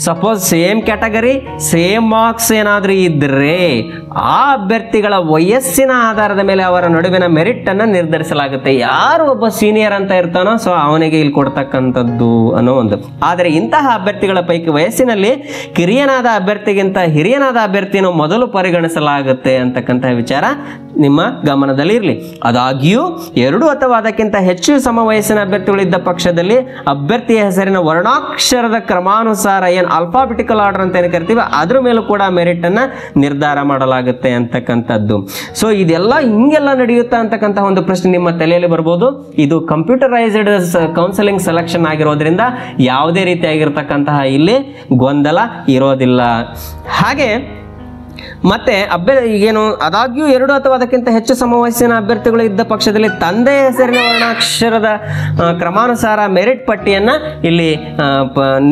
suppose same category same marks ಏನಾದರೂ ಇದ್ರೆ ಆ ಅಭ್ಯರ್ಥಿಗಳ ವಯಸ್ಸಿನ ಆಧಾರದ ಮೇಲೆ ಅವರ ನಡುವಿನ ಮೆರಿಟ್ ಅನ್ನ ನಿರ್ಧರಿಸಲಾಗುತ್ತೆ. ಯಾರು ಒಬ್ಬ ಸೀನಿಯರ್ ಅಂತ ಇರ್ತಾನೋ ಸೊ ಅವನಿಗೆ ಇಲ್ಲಿ ಕೊಡ್ತಕ್ಕಂಥದ್ದು ಅನ್ನೋ ಒಂದು. ಆದರೆ ಇಂತಹ ಅಭ್ಯರ್ಥಿಗಳ ಪೈಕಿ ವಯಸ್ಸಿನಲ್ಲಿ ಕಿರಿಯನಾದ ಅಭ್ಯರ್ಥಿಗಿಂತ ಹಿರಿಯನಾದ ಅಭ್ಯರ್ಥಿಯನ್ನು ಮೊದಲು ಪರಿಗಣಿಸಲಾಗುತ್ತೆ ಅಂತಕ್ಕಂಥ ವಿಚಾರ ನಿಮ್ಮ ಗಮನದಲ್ಲಿ ಇರಲಿ. ಆದಾಗ್ಯೂ 2 ಅಥವಾ ಅದಕ್ಕಿಂತ ಹೆಚ್ಚು ಸಮ ವಯಸ್ಸಿನ ಅಭ್ಯರ್ಥಿಗಳಿದ್ದ ಪಕ್ಷದಲ್ಲಿ ಅಭ್ಯರ್ಥಿಯ ಹೆಸರಿನ ವರ್ಣಾಕ್ಷರದ ಕ್ರಮಾನುಸಾರ ಏನು ಆಲ್ಫಾಬೆಟಿಕಲ್ ಆರ್ಡರ್ ಅಂತ ಏನು ಕರಿತೀವಿ ಅದ್ರ ಮೇಲೂ ಕೂಡ ಮೆರಿಟ್ ಅನ್ನ ನಿರ್ಧಾರ ಮಾಡಲಾಗುತ್ತೆ ಅಂತಕ್ಕಂಥದ್ದು. ಸೊ ಇದೆಲ್ಲ ಹಿಂಗೆಲ್ಲ ನಡೆಯುತ್ತಾ ಅಂತಕ್ಕಂಥ ಒಂದು ಪ್ರಶ್ನೆ ನಿಮ್ಮ ತಲೆಯಲ್ಲಿ ಬರ್ಬೋದು. ಇದು ಕಂಪ್ಯೂಟರೈಸ್ಡ್ ಕೌನ್ಸೆಲಿಂಗ್ ಸೆಲೆಕ್ಷನ್ ಆಗಿರೋದ್ರಿಂದ ಯಾವುದೇ ರೀತಿಯಾಗಿರ್ತಕ್ಕಂತಹ ಇಲ್ಲಿ ಗೊಂದಲ ಇರೋದಿಲ್ಲ. ಹಾಗೆ ಮತ್ತೆ ಈಗೇನು ಆದಾಗ್ಯೂ 2 ಅಥವಾ ಅದಕ್ಕಿಂತ ಹೆಚ್ಚು ಸಮವಯಸ್ಸಿನ ಅಭ್ಯರ್ಥಿಗಳು ಇದ್ದ ಪಕ್ಷದಲ್ಲಿ ತಂದೆ ಹೆಸರಿನ ವರ್ಣಾಕ್ಷರದ ಕ್ರಮಾನುಸಾರ ಮೆರಿಟ್ ಪಟ್ಟಿಯನ್ನ ಇಲ್ಲಿ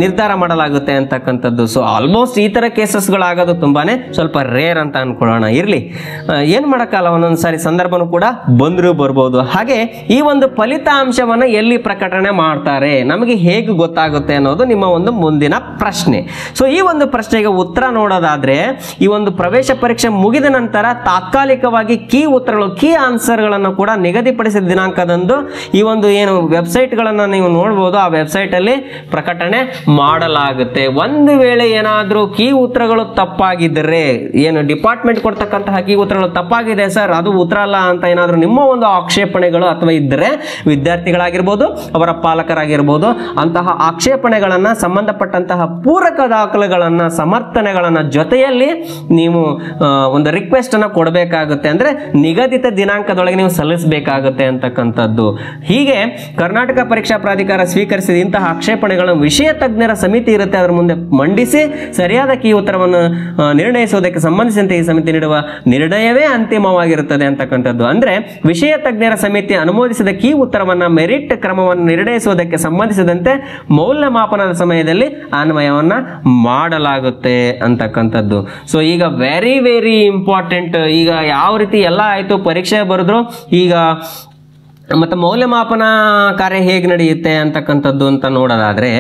ನಿರ್ಧಾರ ಮಾಡಲಾಗುತ್ತೆ ಅಂತಕ್ಕಂಥದ್ದು. ಸೊ ಆಲ್ಮೋಸ್ಟ್ ಈ ತರ ಕೇಸಸ್ಗಳಾಗೋದು ತುಂಬಾನೇ ಸ್ವಲ್ಪ ರೇರ್ ಅಂತ ಅನ್ಕೊಳ್ಳೋಣ. ಇರ್ಲಿ, ಏನ್ ಮಾಡಕ್ಕಲ್ಲ, ಒಂದೊಂದ್ಸಾರಿ ಸಂದರ್ಭನೂ ಕೂಡ ಬಂದರೂ ಬರ್ಬೋದು. ಹಾಗೆ ಈ ಒಂದು ಫಲಿತಾಂಶವನ್ನ ಎಲ್ಲಿ ಪ್ರಕಟಣೆ ಮಾಡ್ತಾರೆ, ನಮಗೆ ಹೇಗೆ ಗೊತ್ತಾಗುತ್ತೆ ಅನ್ನೋದು ನಿಮ್ಮ ಒಂದು ಮುಂದಿನ ಪ್ರಶ್ನೆ. ಸೊ ಈ ಒಂದು ಪ್ರಶ್ನೆಗೆ ಉತ್ತರ ನೋಡೋದಾದ್ರೆ, ಈ ಒಂದು ಪ್ರವೇಶ ಪರೀಕ್ಷೆ ಮುಗಿದ ನಂತರ ತಾತ್ಕಾಲಿಕವಾಗಿ ಕೀ ಉತ್ತರಗಳು, ಕೀ ಆನ್ಸರ್ಗಳನ್ನು ಕೂಡ ನಿಗದಿಪಡಿಸಿದ ದಿನಾಂಕದಂದು ಈ ಒಂದು ಏನು ವೆಬ್ಸೈಟ್ಗಳನ್ನು ನೀವು ನೋಡಬಹುದು, ಆ ವೆಬ್ಸೈಟ್ ಅಲ್ಲಿ ಪ್ರಕಟಣೆ ಮಾಡಲಾಗುತ್ತೆ. ಒಂದು ವೇಳೆ ಏನಾದರೂ ಕೀ ಉತ್ತರಗಳು ತಪ್ಪಾಗಿದ್ದರೆ, ಏನು ಡಿಪಾರ್ಟ್ಮೆಂಟ್ ಕೊಡ್ತಕ್ಕಂತಹ ಕೀ ಉತ್ತರಗಳು ತಪ್ಪಾಗಿದೆ ಸರ್, ಅದು ಉತ್ತರ ಅಲ್ಲ ಅಂತ ಏನಾದರೂ ನಿಮ್ಮ ಒಂದು ಆಕ್ಷೇಪಣೆಗಳು ಅಥವಾ ಇದ್ದರೆ, ವಿದ್ಯಾರ್ಥಿಗಳಾಗಿರ್ಬೋದು ಅವರ ಪಾಲಕರಾಗಿರ್ಬೋದು, ಅಂತಹ ಆಕ್ಷೇಪಣೆಗಳನ್ನು ಸಂಬಂಧಪಟ್ಟಂತಹ ಪೂರಕ ದಾಖಲೆಗಳನ್ನ ಸಮರ್ಥನೆಗಳನ್ನ ಜೊತೆಯಲ್ಲಿ ನೀವು ಒಂದು ರಿಕ್ವೆಸ್ಟ್ ಅನ್ನ ಕೊಡಬೇಕಾಗುತ್ತೆ. ಅಂದ್ರೆ ನಿಗದಿತ ದಿನಾಂಕದೊಳಗೆ ನೀವು ಸಲ್ಲಿಸಬೇಕಾಗುತ್ತೆ ಅಂತಕ್ಕಂಥದ್ದು. ಹೀಗೆ ಕರ್ನಾಟಕ ಪರೀಕ್ಷಾ ಪ್ರಾಧಿಕಾರ ಸ್ವೀಕರಿಸಿದ ಇಂತಹ ಆಕ್ಷೇಪಣೆಗಳನ್ನು ವಿಷಯ ತಜ್ಞರ ಸಮಿತಿ ಇರುತ್ತೆ, ಅದರ ಮುಂದೆ ಮಂಡಿಸಿ ಸರಿಯಾದ ಕೀ ಉತ್ತರವನ್ನು ನಿರ್ಣಯಿಸುವುದಕ್ಕೆ ಸಂಬಂಧಿಸಿದಂತೆ ಈ ಸಮಿತಿ ನೀಡುವ ನಿರ್ಣಯವೇ ಅಂತಿಮವಾಗಿರುತ್ತದೆ ಅಂತಕ್ಕಂಥದ್ದು. ಅಂದ್ರೆ ವಿಷಯ ತಜ್ಞರ ಸಮಿತಿ ಅನುಮೋದಿಸಿದ ಕೀ ಉತ್ತರವನ್ನ ಮೆರಿಟ್ ಕ್ರಮವನ್ನು ನಿರ್ಣಯಿಸುವುದಕ್ಕೆ ಸಂಬಂಧಿಸಿದಂತೆ ಮೌಲ್ಯಮಾಪನದ ಸಮಯದಲ್ಲಿ ಅನ್ವಯವನ್ನ ಮಾಡಲಾಗುತ್ತೆ ಅಂತಕ್ಕಂಥದ್ದು. ಸೊ ಈಗ ವೆರಿ ಇಂಪಾರ್ಟೆಂಟ್. ಈಗ ಯಾವ ರೀತಿ ಎಲ್ಲ ಆಯ್ತು, ಪರೀಕ್ಷೆ ಬರೆದ್ರು, ಈಗ ಮತ್ತೆ ಮೌಲ್ಯಮಾಪನ ಕಾರ್ಯ ಹೇಗೆ ನಡೆಯುತ್ತೆ ಅಂತಕ್ಕಂಥದ್ದು ಅಂತ ನೋಡೋದಾದ್ರೆ,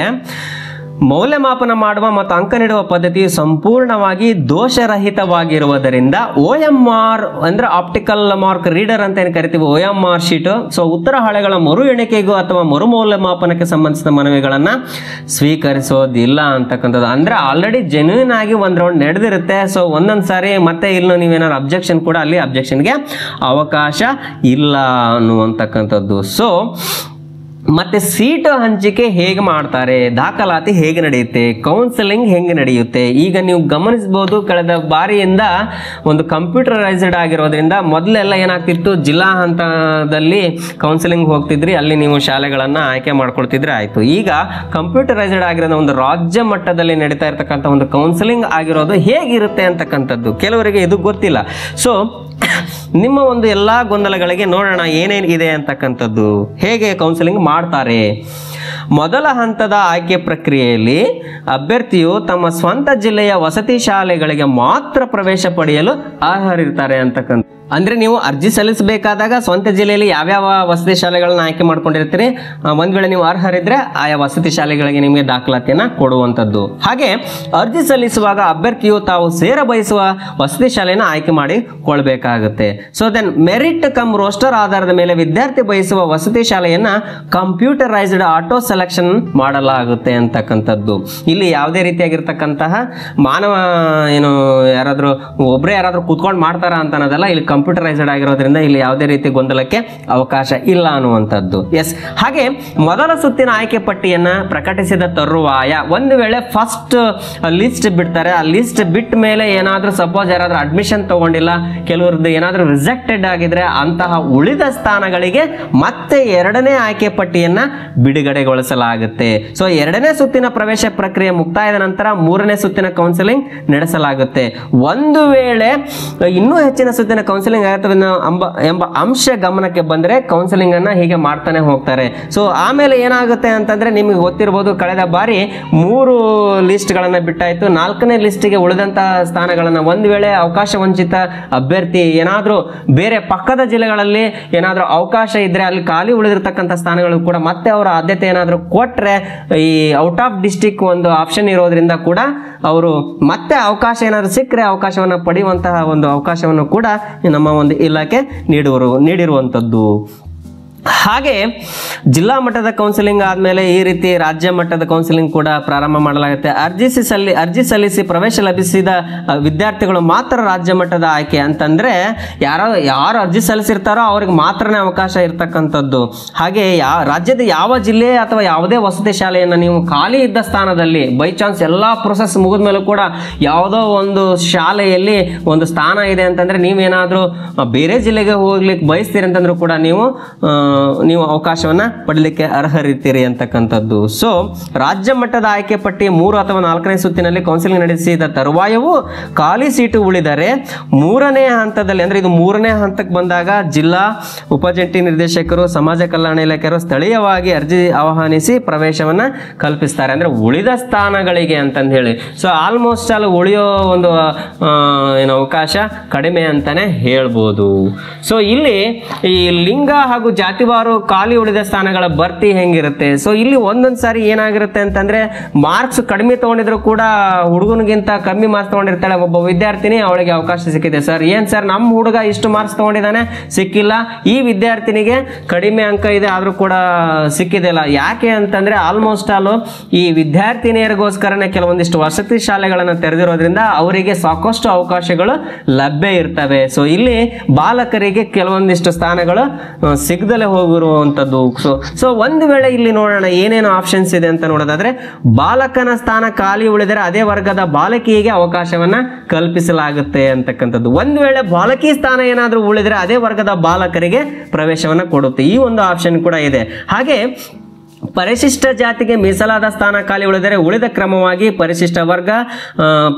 ಮೌಲ್ಯಮಾಪನ ಮಾಡುವ ಮತ್ತು ಅಂಕ ನೀಡುವ ಪದ್ಧತಿಯು ಸಂಪೂರ್ಣವಾಗಿ ದೋಷರಹಿತವಾಗಿರುವುದರಿಂದ OMR ಅಂದ್ರೆ ಆಪ್ಟಿಕಲ್ ಮಾರ್ಕ್ ರೀಡರ್ ಅಂತ ಏನು ಕರಿತೀವಿ, OMR ಶೀಟ್, ಸೊ ಉತ್ತರ ಹಾಳೆಗಳ ಮರು ಎಣಿಕೆಗೂ ಅಥವಾ ಮರು ಮೌಲ್ಯಮಾಪನಕ್ಕೆ ಸಂಬಂಧಿಸಿದ ಮನವಿಗಳನ್ನ ಸ್ವೀಕರಿಸೋದಿಲ್ಲ ಅಂತಕ್ಕಂಥದ್ದು. ಅಂದ್ರೆ ಆಲ್ರೆಡಿ ಜೆನ್ಯೂನ್ ಆಗಿ ಒಂದ್ ರೌಂಡ್ ನಡೆದಿರುತ್ತೆ. ಸೊ ಒಂದೊಂದ್ ಸಾರಿ ಮತ್ತೆ ಇಲ್ಲಿ ನೀವೇನಾದ್ರು ಅಬ್ಜೆಕ್ಷನ್ ಕೂಡ ಅಲ್ಲಿ ಅಬ್ಜೆಕ್ಷನ್ಗೆ ಅವಕಾಶ ಇಲ್ಲ ಅನ್ನುವಂತಕ್ಕಂಥದ್ದು. ಸೊ ಮತ್ತೆ ಸೀಟು ಹಂಚಿಕೆ ಹೇಗೆ ಮಾಡ್ತಾರೆ, ದಾಖಲಾತಿ ಹೇಗೆ ನಡೆಯುತ್ತೆ, ಕೌನ್ಸಿಲಿಂಗ್ ಹೆಂಗೆ ನಡೆಯುತ್ತೆ. ಈಗ ನೀವು ಗಮನಿಸಬಹುದು, ಕಳೆದ ಬಾರಿಯಿಂದ ಒಂದು ಕಂಪ್ಯೂಟರೈಸ್ಡ್ ಆಗಿರೋದ್ರಿಂದ ಮೊದಲೆಲ್ಲ ಏನಾಗ್ತಿತ್ತು, ಜಿಲ್ಲಾ ಹಂತದಲ್ಲಿ ಕೌನ್ಸಿಲಿಂಗ್ ಹೋಗ್ತಿದ್ರಿ, ಅಲ್ಲಿ ನೀವು ಶಾಲೆಗಳನ್ನು ಆಯ್ಕೆ ಮಾಡ್ಕೊಳ್ತಿದ್ರೆ ಆಯಿತು. ಈಗ ಕಂಪ್ಯೂಟರೈಸ್ಡ್ ಆಗಿರೋದು ಒಂದು ರಾಜ್ಯ ಮಟ್ಟದಲ್ಲಿ ನಡೀತಾ ಇರ್ತಕ್ಕಂಥ ಒಂದು ಕೌನ್ಸಿಲಿಂಗ್ ಆಗಿರೋದು ಹೇಗಿರುತ್ತೆ ಅಂತಕ್ಕಂಥದ್ದು ಕೆಲವರಿಗೆ ಇದು ಗೊತ್ತಿಲ್ಲ. ಸೊ ನಿಮ್ಮ ಒಂದು ಎಲ್ಲ ಗೊಂದಲಗಳಿಗೆ ನೋಡೋಣ ಏನೇನು ಇದೆ ಅಂತಕ್ಕಂಥದ್ದು, ಹೇಗೆ ಕೌನ್ಸಿಲಿಂಗ್ ಮಾಡ್ತಾರೆ. ಮೊದಲ ಹಂತದ ಆಯ್ಕೆ ಪ್ರಕ್ರಿಯೆಯಲ್ಲಿ ಅಭ್ಯರ್ಥಿಯು ತಮ್ಮ ಸ್ವಂತ ಜಿಲ್ಲೆಯ ವಸತಿ ಶಾಲೆಗಳಿಗೆ ಮಾತ್ರ ಪ್ರವೇಶ ಪಡೆಯಲು ಅರ್ಹರಿರ್ತಾರೆ ಅಂತಕ್ಕಂಥ. ಅಂದರೆ ನೀವು ಅರ್ಜಿ ಸಲ್ಲಿಸಬೇಕಾದಾಗ ಸ್ವಂತ ಜಿಲ್ಲೆಯಲ್ಲಿ ಯಾವ್ಯಾವ ವಸತಿ ಶಾಲೆಗಳನ್ನ ಆಯ್ಕೆ ಮಾಡ್ಕೊಂಡಿರ್ತೀರಿ, ಒಂದು ವೇಳೆ ನೀವು ಅರ್ಹರಿದ್ರೆ ಆಯಾ ವಸತಿ ಶಾಲೆಗಳಿಗೆ ನಿಮಗೆ ದಾಖಲಾತಿಯನ್ನು ಕೊಡುವಂಥದ್ದು. ಹಾಗೆ ಅರ್ಜಿ ಸಲ್ಲಿಸುವಾಗ ಅಭ್ಯರ್ಥಿಯು ತಾವು ಸೇರ ಬಯಸುವ ವಸತಿ ಶಾಲೆಯನ್ನು ಆಯ್ಕೆ ಮಾಡಿಕೊಳ್ಬೇಕಾಗುತ್ತೆ. So then merit cum roster ಆಧಾರದ ಮೇಲೆ ವಿದ್ಯಾರ್ಥಿ ಬಯಸುವ ವಸತಿ ಶಾಲೆಯನ್ನು ಕಂಪ್ಯೂಟರೈಸ್ಡ್ ಆಟೋ ಸೆಲೆಕ್ಷನ್ ಮಾಡಲಾಗುತ್ತೆ ಅಂತಕ್ಕಂಥದ್ದು. ಇಲ್ಲಿ ಯಾವುದೇ ರೀತಿಯಾಗಿರ್ತಕ್ಕಂತಹ ಮಾನವ ಏನು ಯಾರಾದರೂ ಒಬ್ಬರೇ ಯಾರಾದರೂ ಕೂತ್ಕೊಂಡು ಮಾಡ್ತಾರ ಅಂತ ಅನ್ನೋದಲ್ಲ, ಇಲ್ಲಿ ಕಂಪ್ಯೂಟರೈಸ್ಡ್ ಆಗಿರೋದ್ರಿಂದ ಇಲ್ಲಿ ಯಾವುದೇ ರೀತಿ ಗೊಂದಲಕ್ಕೆ ಅವಕಾಶ ಇಲ್ಲ ಅನ್ನುವಂಥದ್ದು. ಎಸ್, ಹಾಗೆ ಮೊದಲ ಸುತ್ತಿನ ಆಯ್ಕೆ ಪಟ್ಟಿಯನ್ನು ಪ್ರಕಟಿಸಿದ ತರುವಾಯ ಒಂದು ವೇಳೆ ಫಸ್ಟ್ ಲಿಸ್ಟ್ ಬಿಡ್ತಾರೆ, ಆ ಲಿಸ್ಟ್ ಬಿಟ್ಟ ಮೇಲೆ ಏನಾದರೂ ಸಪೋಸ್ ಯಾರಾದರೂ ಅಡ್ಮಿಷನ್ ತಗೊಂಡಿಲ್ಲ, ಕೆಲವ್ರದ್ದು ಏನಾದರೂ ರಿಜೆಕ್ಟೆಡ್ ಆಗಿದ್ರೆ ಅಂತಹ ಉಳಿದ ಸ್ಥಾನಗಳಿಗೆ ಮತ್ತೆ ಎರಡನೇ ಆಯ್ಕೆ ಪಟ್ಟಿಯನ್ನು ಬಿಡುಗಡೆಗೊಳಿಸಲಾಗುತ್ತೆ. ಸೊ ಎರಡನೇ ಸುತ್ತಿನ ಪ್ರವೇಶ ಪ್ರಕ್ರಿಯೆ ಮುಕ್ತಾಯದ ನಂತರ ಮೂರನೇ ಸುತ್ತಿನ ಕೌನ್ಸಿಲಿಂಗ್ ನಡೆಸಲಾಗುತ್ತೆ. ಒಂದು ವೇಳೆ ಇನ್ನೂ ಹೆಚ್ಚಿನ ಸುತ್ತಿನ ಕೌನ್ಸಿಲಿಂಗ್ ಆಗುತ್ತೆ ಎಂಬ ಅಂಶ ಗಮನಕ್ಕೆ ಬಂದರೆ ಕೌನ್ಸಿಲಿಂಗ್ ಅನ್ನ ಹೀಗೆ ಮಾಡ್ತಾನೆ ಹೋಗ್ತಾರೆ. ಸೊ ಆಮೇಲೆ ಏನಾಗುತ್ತೆ ಅಂತಂದ್ರೆ ನಿಮಗೆ ಗೊತ್ತಿರಬಹುದು, ಕಳೆದ ಬಾರಿ 3 ಲಿಸ್ಟ್ಗಳನ್ನು ಬಿಟ್ಟಾಯಿತು. 4ನೇ ಲಿಸ್ಟಿಗೆ ಉಳಿದಂತಹ ಸ್ಥಾನಗಳನ್ನು ಒಂದು ವೇಳೆ ಅವಕಾಶ ವಂಚಿತ ಅಭ್ಯರ್ಥಿ ಏನಾದರೂ ಬೇರೆ ಪಕ್ಕದ ಜಿಲ್ಲೆಗಳಲ್ಲಿ ಏನಾದರೂ ಅವಕಾಶ ಇದ್ರೆ ಅಲ್ಲಿ ಖಾಲಿ ಉಳಿದಿರ್ತಕ್ಕಂಥ ಸ್ಥಾನಗಳು ಕೂಡ ಮತ್ತೆ ಅವರ ಆದ್ಯತೆ ಏನಾದರೂ ಕೊಟ್ಟರೆ ಈ ಔಟ್ ಆಫ್ ಡಿಸ್ಟಿಕ್ ಒಂದು ಆಪ್ಷನ್ ಇರೋದ್ರಿಂದ ಕೂಡ ಅವರು ಮತ್ತೆ ಅವಕಾಶ ಏನಾದರೂ ಸಿಕ್ಕರೆ ಅವಕಾಶವನ್ನು ಪಡೆಯುವಂತಹ ಒಂದು ಅವಕಾಶವನ್ನು ಕೂಡ ನಮ್ಮ ಒಂದು ಇಲಾಖೆ ನೀಡಿರುವಂಥದ್ದು. ಹಾಗೆ ಜಿಲ್ಲಾ ಮಟ್ಟದ ಕೌನ್ಸಿಲಿಂಗ್ ಆದಮೇಲೆ ಈ ರೀತಿ ರಾಜ್ಯ ಮಟ್ಟದ ಕೌನ್ಸಿಲಿಂಗ್ ಕೂಡ ಪ್ರಾರಂಭ ಮಾಡಲಾಗುತ್ತೆ. ಅರ್ಜಿ ಸಲ್ಲಿಸಿ ಪ್ರವೇಶ ಲಭಿಸಿದ ವಿದ್ಯಾರ್ಥಿಗಳು ಮಾತ್ರ ರಾಜ್ಯ ಮಟ್ಟದ ಆಯ್ಕೆ ಅಂತಂದ್ರೆ ಯಾರು ಅರ್ಜಿ ಸಲ್ಲಿಸಿರ್ತಾರೋ ಅವ್ರಿಗೆ ಮಾತ್ರನೇ ಅವಕಾಶ ಇರ್ತಕ್ಕಂಥದ್ದು. ಹಾಗೆ ರಾಜ್ಯದ ಯಾವ ಜಿಲ್ಲೆ ಅಥವಾ ಯಾವುದೇ ವಸತಿ ಶಾಲೆಯನ್ನು ನೀವು ಖಾಲಿ ಇದ್ದ ಸ್ಥಾನದಲ್ಲಿ ಬೈ ಚಾನ್ಸ್ ಎಲ್ಲ ಪ್ರೊಸೆಸ್ ಮುಗಿದ ಮೇಲೂ ಕೂಡ ಯಾವುದೋ ಒಂದು ಶಾಲೆಯಲ್ಲಿ ಒಂದು ಸ್ಥಾನ ಇದೆ ಅಂತಂದ್ರೆ ನೀವೇನಾದರೂ ಬೇರೆ ಜಿಲ್ಲೆಗೆ ಹೋಗ್ಲಿಕ್ಕೆ ಬಯಸ್ತೀರಿ ಅಂತಂದ್ರೂ ಕೂಡ ನೀವು ಅವಕಾಶವನ್ನ ಪಡಲಿಕ್ಕೆ ಅರ್ಹರಿರ್ತೀರಿ ಅಂತಕ್ಕಂಥದ್ದು. ಸೊ ರಾಜ್ಯ ಮಟ್ಟದ ಆಯ್ಕೆ ಪಟ್ಟಿ 3 ಅಥವಾ 4ನೇ ಸುತ್ತಿನಲ್ಲಿ ಕೌನ್ಸಿಲಿಂಗ್ ನಡೆಸಿದ ತರುವಾಯವು ಖಾಲಿ ಸೀಟು ಉಳಿದರೆ ಮೂರನೇ ಹಂತದಲ್ಲಿ, ಅಂದ್ರೆ ಇದು 3ನೇ ಹಂತಕ್ಕೆ ಬಂದಾಗ ಜಿಲ್ಲಾ ಉಪಜಂಟಿ ನಿರ್ದೇಶಕರು, ಸಮಾಜ ಕಲ್ಯಾಣ ಇಲಾಖೆಯರು ಸ್ಥಳೀಯವಾಗಿ ಅರ್ಜಿ ಆಹ್ವಾನಿಸಿ ಪ್ರವೇಶವನ್ನ ಕಲ್ಪಿಸ್ತಾರೆ, ಅಂದ್ರೆ ಉಳಿದ ಸ್ಥಾನಗಳಿಗೆ ಅಂತಂದು ಹೇಳಿ. ಸೊ ಆಲ್ಮೋಸ್ಟ್ ಅಲ್ಲಿ ಉಳಿಯೋ ಒಂದು ಅವಕಾಶ ಕಡಿಮೆ ಅಂತಾನೆ ಹೇಳ್ಬೋದು. ಸೊ ಇಲ್ಲಿ ಈ ಲಿಂಗ ಹಾಗೂ ಜಾತಿವಾರು ಖಾಲಿ ಉಳಿದ ಸ್ಥಾನಗಳ ಭರ್ತಿ ಹೆಂಗಿರುತ್ತೆ. ಸೊ ಇಲ್ಲಿ ಒಂದೊಂದು ಸಾರಿ ಏನಾಗಿರುತ್ತೆ ಅಂತಂದ್ರೆ ಮಾರ್ಕ್ಸ್ ಕಡಿಮೆ ತಗೊಂಡಿದ್ರು ಕೂಡ ಹುಡುಗನಿಗಿಂತ ಕಮ್ಮಿ ಮಾರ್ಕ್ಸ್ ತಗೊಂಡಿರ್ತಾಳೆ ಒಬ್ಬ ವಿದ್ಯಾರ್ಥಿನಿ, ಅವಳಿಗೆ ಅವಕಾಶ ಸಿಕ್ಕಿದೆ. ಸರ್ ಏನ್ ಸರ್ ನಮ್ಮ ಹುಡುಗ ಇಷ್ಟು ಮಾರ್ಕ್ಸ್ ತಗೊಂಡಿದ್ದಾನೆ ಸಿಕ್ಕಿಲ್ಲ, ಈ ವಿದ್ಯಾರ್ಥಿನಿಗೆ ಕಡಿಮೆ ಅಂಕ ಇದೆ ಆದ್ರೂ ಕೂಡ ಸಿಕ್ಕಿದೆಲ್ಲ. ಯಾಕೆ ಅಂತಂದ್ರೆ ಆಲ್ಮೋಸ್ಟ್ ಆಲ್ ಈ ವಿದ್ಯಾರ್ಥಿನಿಯರಿಗೋಸ್ಕರನೇ ಕೆಲವೊಂದಿಷ್ಟು ವಸತಿ ಶಾಲೆಗಳನ್ನು ತೆರೆದಿರೋದ್ರಿಂದ ಅವರಿಗೆ ಸಾಕಷ್ಟು ಅವಕಾಶಗಳು ಲಭ್ಯ ಇರ್ತವೆ. ಸೊ ಇಲ್ಲಿ ಬಾಲಕರಿಗೆ ಕೆಲವೊಂದಿಷ್ಟು ಸ್ಥಾನಗಳು ಸಿಗದಲೇ ಹೋಗಿರುವಂಥದ್ದು. ಸೊ ಒಂದು ವೇಳೆ ಇಲ್ಲಿ ನೋಡೋಣ ಏನೇನು ಆಪ್ಷನ್ಸ್ ಇದೆ ಅಂತ ನೋಡೋದಾದ್ರೆ, ಬಾಲಕನ ಸ್ಥಾನ ಖಾಲಿ ಉಳಿದರೆ ಅದೇ ವರ್ಗದ ಬಾಲಕಿಗೆ ಅವಕಾಶವನ್ನ ಕಲ್ಪಿಸಲಾಗುತ್ತೆ ಅಂತಕ್ಕಂಥದ್ದು. ಒಂದು ವೇಳೆ ಬಾಲಕಿ ಸ್ಥಾನ ಏನಾದರೂ ಉಳಿದರೆ ಅದೇ ವರ್ಗದ ಬಾಲಕರಿಗೆ ಪ್ರವೇಶವನ್ನ ಕೊಡುತ್ತೆ, ಈ ಒಂದು ಆಪ್ಷನ್ ಕೂಡ ಇದೆ. ಹಾಗೆ ಪರಿಶಿಷ್ಟ ಜಾತಿಗೆ ಮೀಸಲಾದ ಸ್ಥಾನ ಖಾಲಿ ಉಳಿದರೆ ಉಳಿದ ಕ್ರಮವಾಗಿ ಪರಿಶಿಷ್ಟ ವರ್ಗ,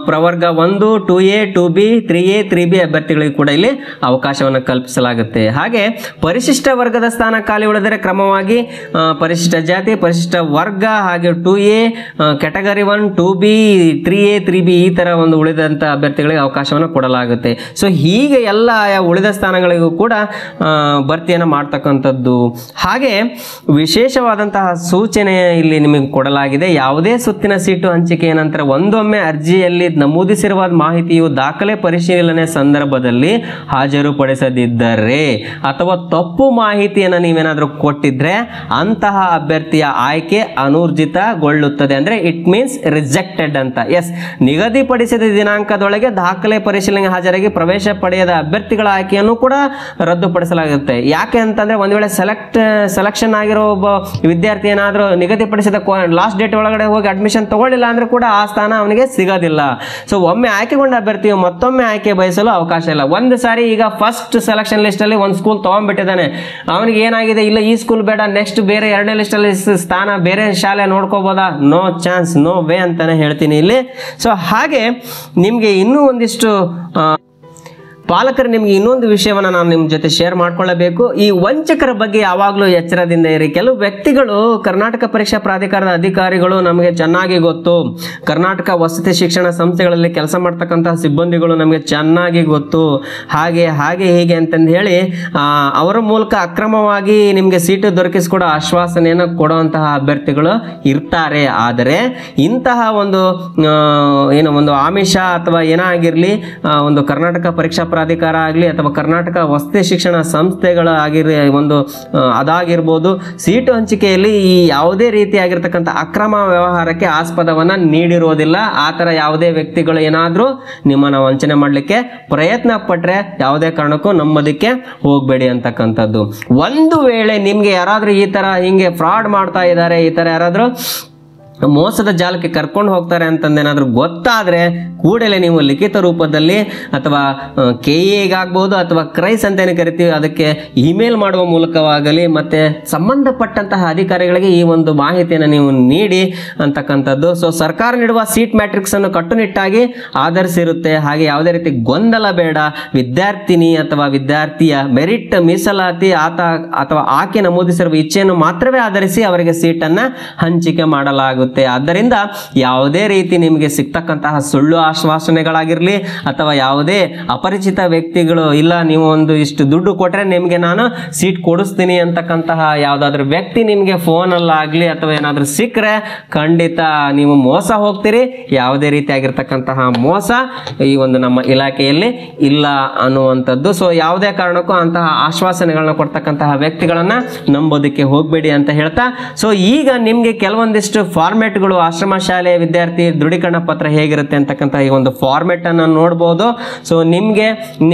ಪ್ರವರ್ಗ 1, 2A, 2B, 3A, 3B ಅಭ್ಯರ್ಥಿಗಳಿಗೆ ಕೂಡ ಇಲ್ಲಿ ಅವಕಾಶವನ್ನು ಕಲ್ಪಿಸಲಾಗುತ್ತೆ. ಹಾಗೆ ಪರಿಶಿಷ್ಟ ವರ್ಗದ ಸ್ಥಾನ ಖಾಲಿ ಉಳಿದರೆ ಕ್ರಮವಾಗಿ ಪರಿಶಿಷ್ಟ ಜಾತಿ, ಪರಿಶಿಷ್ಟ ವರ್ಗ, ಹಾಗೆ 2A, category 1, 2B, 3A, 3B ಈ ತರ ಒಂದು ಉಳಿದಂಥ ಅಭ್ಯರ್ಥಿಗಳಿಗೆ ಅವಕಾಶವನ್ನು ಕೊಡಲಾಗುತ್ತೆ. ಸೊ ಹೀಗೆ ಎಲ್ಲ ಉಳಿದ ಸ್ಥಾನಗಳಿಗೂ ಕೂಡ ಭರ್ತಿಯನ್ನು ಮಾಡ್ತಕ್ಕಂಥದ್ದು. ಹಾಗೆ ವಿಶೇಷವಾದಂತಹ ಸೂಚನೆ ಇಲ್ಲಿ ನಿಮಗೆ ಕೊಡಲಾಗಿದೆ. ಯಾವುದೇ ಸುತ್ತಿನ ಸೀಟು ಹಂಚಿಕೆಯ ನಂತರ ಒಂದೊಮ್ಮೆ ಅರ್ಜಿಯಲ್ಲಿ ನಮೂದಿಸಿರುವ ಮಾಹಿತಿಯು ದಾಖಲೆ ಪರಿಶೀಲನೆ ಸಂದರ್ಭದಲ್ಲಿ ಹಾಜರುಪಡಿಸದಿದ್ದರೆ ಅಥವಾ ತಪ್ಪು ಮಾಹಿತಿಯನ್ನು ನೀವೇನಾದರೂ ಕೊಟ್ಟಿದ್ರೆ ಅಂತಹ ಅಭ್ಯರ್ಥಿಯ ಆಯ್ಕೆ ಅನೂರ್ಜಿತಗೊಳ್ಳುತ್ತದೆ. ಅಂದ್ರೆ ಇಟ್ ಮೀನ್ಸ್ ರಿಜೆಕ್ಟೆಡ್ ಅಂತ. ಎಸ್, ನಿಗದಿಪಡಿಸಿದ ದಿನಾಂಕದೊಳಗೆ ದಾಖಲೆ ಪರಿಶೀಲನೆಗೆ ಹಾಜರಾಗಿ ಪ್ರವೇಶ ಪಡೆಯದ ಅಭ್ಯರ್ಥಿಗಳ ಆಯ್ಕೆಯನ್ನು ಕೂಡ ರದ್ದುಪಡಿಸಲಾಗುತ್ತೆ. ಯಾಕೆ ಅಂತಂದ್ರೆ ಒಂದ್ ವೇಳೆ ಸೆಲೆಕ್ಷನ್ ಆಗಿರೋ ಒಬ್ಬ ವಿದ್ಯಾರ್ಥಿ ಏನಾದರೂ ನಿಗದಿಪಡಿಸಿದ ಲಾಸ್ಟ್ ಡೇಟ್ ಒಳಗಡೆ ಹೋಗಿ ಅಡ್ಮಿಷನ್ ತಗೊಳ್ಳಿಲ್ಲ ಅಂದ್ರೆ ಕೂಡ ಆ ಸ್ಥಾನ ಅವನಿಗೆ ಸಿಗೋದಿಲ್ಲ. ಸೊ ಒಮ್ಮೆ ಆಯ್ಕೆಗೊಂಡ ಅಭ್ಯರ್ಥಿಯು ಮತ್ತೊಮ್ಮೆ ಆಯ್ಕೆ ಬಯಸಲು ಅವಕಾಶ ಇಲ್ಲ. ಒಂದು ಸಾರಿ ಈಗ ಫಸ್ಟ್ ಸೆಲೆಕ್ಷನ್ ಲಿಸ್ಟ್ ಅಲ್ಲಿ ಒಂದು ಸ್ಕೂಲ್ ತಗೊಂಡ್ಬಿಟ್ಟಿದ್ದಾನೆ, ಅವನಿಗೆ ಏನಾಗಿದೆ, ಇಲ್ಲ ಈ ಸ್ಕೂಲ್ ಬೇಡ, ನೆಕ್ಸ್ಟ್ ಬೇರೆ ಎರಡನೇ ಲಿಸ್ಟ್ ಅಲ್ಲಿ ಸ್ಥಾನ ಬೇರೆ ಶಾಲೆ ನೋಡ್ಕೋಬೋದಾ? ನೋ ಚಾನ್ಸ್, ನೋ ವೇ ಅಂತಾನೆ ಹೇಳ್ತೀನಿ ಇಲ್ಲಿ. ಸೊ ಹಾಗೆ ನಿಮ್ಗೆ ಇನ್ನೂ ಒಂದಿಷ್ಟು ಪಾಲಕರು ನಿಮ್ಗೆ ಇನ್ನೊಂದು ವಿಷಯವನ್ನು ನಾನು ನಿಮ್ಮ ಜೊತೆ ಶೇರ್ ಮಾಡ್ಕೊಳ್ಳಬೇಕು. ಈ ವಂಚಕರ ಬಗ್ಗೆ ಯಾವಾಗಲೂ ಎಚ್ಚರದಿಂದ ಇರಿ. ಕೆಲವು ವ್ಯಕ್ತಿಗಳು ಕರ್ನಾಟಕ ಪರೀಕ್ಷಾ ಪ್ರಾಧಿಕಾರದ ಅಧಿಕಾರಿಗಳು ನಮಗೆ ಚೆನ್ನಾಗಿ ಗೊತ್ತು, ಕರ್ನಾಟಕ ವಸತಿ ಶಿಕ್ಷಣ ಸಂಸ್ಥೆಗಳಲ್ಲಿ ಕೆಲಸ ಮಾಡ್ತಕ್ಕಂತಹ ಸಿಬ್ಬಂದಿಗಳು ನಮಗೆ ಚೆನ್ನಾಗಿ ಗೊತ್ತು, ಹಾಗೆ ಹೀಗೆ ಅಂತಂದು ಹೇಳಿ ಅವರ ಮೂಲಕ ಅಕ್ರಮವಾಗಿ ನಿಮಗೆ ಸೀಟು ದೊರಕಿಸಿಕೊಡೋ ಆಶ್ವಾಸನೆಯನ್ನು ಕೊಡುವಂತಹ ಅಭ್ಯರ್ಥಿಗಳು ಇರ್ತಾರೆ. ಆದರೆ ಇಂತಹ ಒಂದು ಆಮಿಷ ಅಥವಾ ಏನಾಗಿರಲಿ, ಒಂದು ಕರ್ನಾಟಕ ಪರೀಕ್ಷಾ ಪ್ರಾಧಿಕಾರ ಆಗಲಿ ಅಥವಾ ಕರ್ನಾಟಕ ವಸತಿ ಶಿಕ್ಷಣ ಸಂಸ್ಥೆಗಳ ಅದಾಗಿರ್ಬೋದು, ಸೀಟು ಹಂಚಿಕೆಯಲ್ಲಿ ಈ ಯಾವುದೇ ರೀತಿಯಾಗಿರ್ತಕ್ಕಂಥ ಅಕ್ರಮ ವ್ಯವಹಾರಕ್ಕೆ ಆಸ್ಪದವನ್ನ ನೀಡಿರೋದಿಲ್ಲ. ಆ ಥರ ಯಾವುದೇ ವ್ಯಕ್ತಿಗಳು ಏನಾದರೂ ನಿಮ್ಮನ್ನು ವಂಚನೆ ಮಾಡಲಿಕ್ಕೆ ಪ್ರಯತ್ನ ಪಟ್ಟರೆ ಯಾವುದೇ ಕಾರಣಕ್ಕೂ ನಂಬೋದಕ್ಕೆ ಹೋಗಬೇಡಿ ಅಂತಕ್ಕಂಥದ್ದು. ಒಂದು ವೇಳೆ ನಿಮಗೆ ಯಾರಾದರೂ ಈ ಥರ ಹಿಂಗೆ ಫ್ರಾಡ್ ಮಾಡ್ತಾ ಇದ್ದಾರೆ, ಈ ಥರ ಯಾರಾದರೂ ಮೋಸದ ಜಾಲಕ್ಕೆ ಕರ್ಕೊಂಡು ಹೋಗ್ತಾರೆ ಅಂತಂದೇನಾದ್ರೂ ಗೊತ್ತಾದರೆ ಕೂಡಲೇ ನೀವು ಲಿಖಿತ ರೂಪದಲ್ಲಿ ಅಥವಾ KA ಅಥವಾ ಕ್ರೈಸ್ ಅಂತೇನು ಕರಿತೀವಿ ಅದಕ್ಕೆ ಇಮೇಲ್ ಮಾಡುವ ಮೂಲಕವಾಗಲಿ ಮತ್ತೆ ಸಂಬಂಧಪಟ್ಟಂತಹ ಅಧಿಕಾರಿಗಳಿಗೆ ಈ ಒಂದು ಮಾಹಿತಿಯನ್ನು ನೀವು ನೀಡಿ ಅಂತಕ್ಕಂಥದ್ದು. ಸೊ ಸರ್ಕಾರ ನೀಡುವ ಸೀಟ್ ಮ್ಯಾಟ್ರಿಕ್ಸ್ ಅನ್ನು ಕಟ್ಟುನಿಟ್ಟಾಗಿ ಆಧರಿಸಿರುತ್ತೆ. ಹಾಗೆ ಯಾವುದೇ ರೀತಿ ಗೊಂದಲ ಬೇಡ. ವಿದ್ಯಾರ್ಥಿನಿ ಅಥವಾ ವಿದ್ಯಾರ್ಥಿಯ ಮೆರಿಟ್ ಮೀಸಲಾತಿ ಅಥವಾ ಆಕೆ ನಮೂದಿಸಿರುವ ಇಚ್ಛೆಯನ್ನು ಮಾತ್ರವೇ ಆಧರಿಸಿ ಅವರಿಗೆ ಸೀಟನ್ನು ಹಂಚಿಕೆ ಮಾಡಲಾಗುತ್ತೆ. ಆದ್ದರಿಂದ ಯಾವುದೇ ರೀತಿ ನಿಮಗೆ ಸಿಗ್ತಕ್ಕಂತಹ ಸುಳ್ಳು ಆಶ್ವಾಸನೆಗಳಾಗಿರಲಿ ಅಥವಾ ಯಾವುದೇ ಅಪರಿಚಿತ ವ್ಯಕ್ತಿಗಳು ಇಲ್ಲ ನೀವು ಒಂದು ಇಷ್ಟು ದುಡ್ಡು ಕೊಟ್ಟರೆ ನಿಮಗೆ ನಾನು ಸೀಟ್ ಕೊಡಿಸ್ತೀನಿ ಅಂತಕ್ಕಂತಹ ಯಾವುದಾದ್ರೂ ವ್ಯಕ್ತಿ ನಿಮಗೆ ಫೋನಲ್ಲಾಗಲಿ ಅಥವಾ ಏನಾದರೂ ಸಿಕ್ಕರೆ ಖಂಡಿತ ನೀವು ಮೋಸ ಹೋಗ್ತೀರಿ. ಯಾವುದೇ ರೀತಿಯಾಗಿರ್ತಕ್ಕಂತಹ ಮೋಸ ಈ ಒಂದು ನಮ್ಮ ಇಲಾಖೆಯಲ್ಲಿ ಇಲ್ಲ ಅನ್ನುವಂಥದ್ದು. ಸೊ ಯಾವುದೇ ಕಾರಣಕ್ಕೂ ಅಂತಹ ಆಶ್ವಾಸನೆಗಳನ್ನ ಕೊಡ್ತಕ್ಕಂತಹ ವ್ಯಕ್ತಿಗಳನ್ನ ನಂಬೋದಕ್ಕೆ ಹೋಗಬೇಡಿ ಅಂತ ಹೇಳ್ತಾ, ಸೊ ಈಗ ನಿಮಗೆ ಕೆಲವೊಂದಿಷ್ಟು ಫಾರ್ಮೆಟ್ಗಳು ಆಶ್ರಮ ಶಾಲೆಯ ವಿದ್ಯಾರ್ಥಿ ದೃಢೀಕರಣ ಪತ್ರ ಹೇಗಿರುತ್ತೆ ಅಂತಕ್ಕಂಥ ಈ ಒಂದು ಫಾರ್ಮೆಟ್ ಅನ್ನು ನೋಡಬಹುದು. ಸೊ ನಿಮಗೆ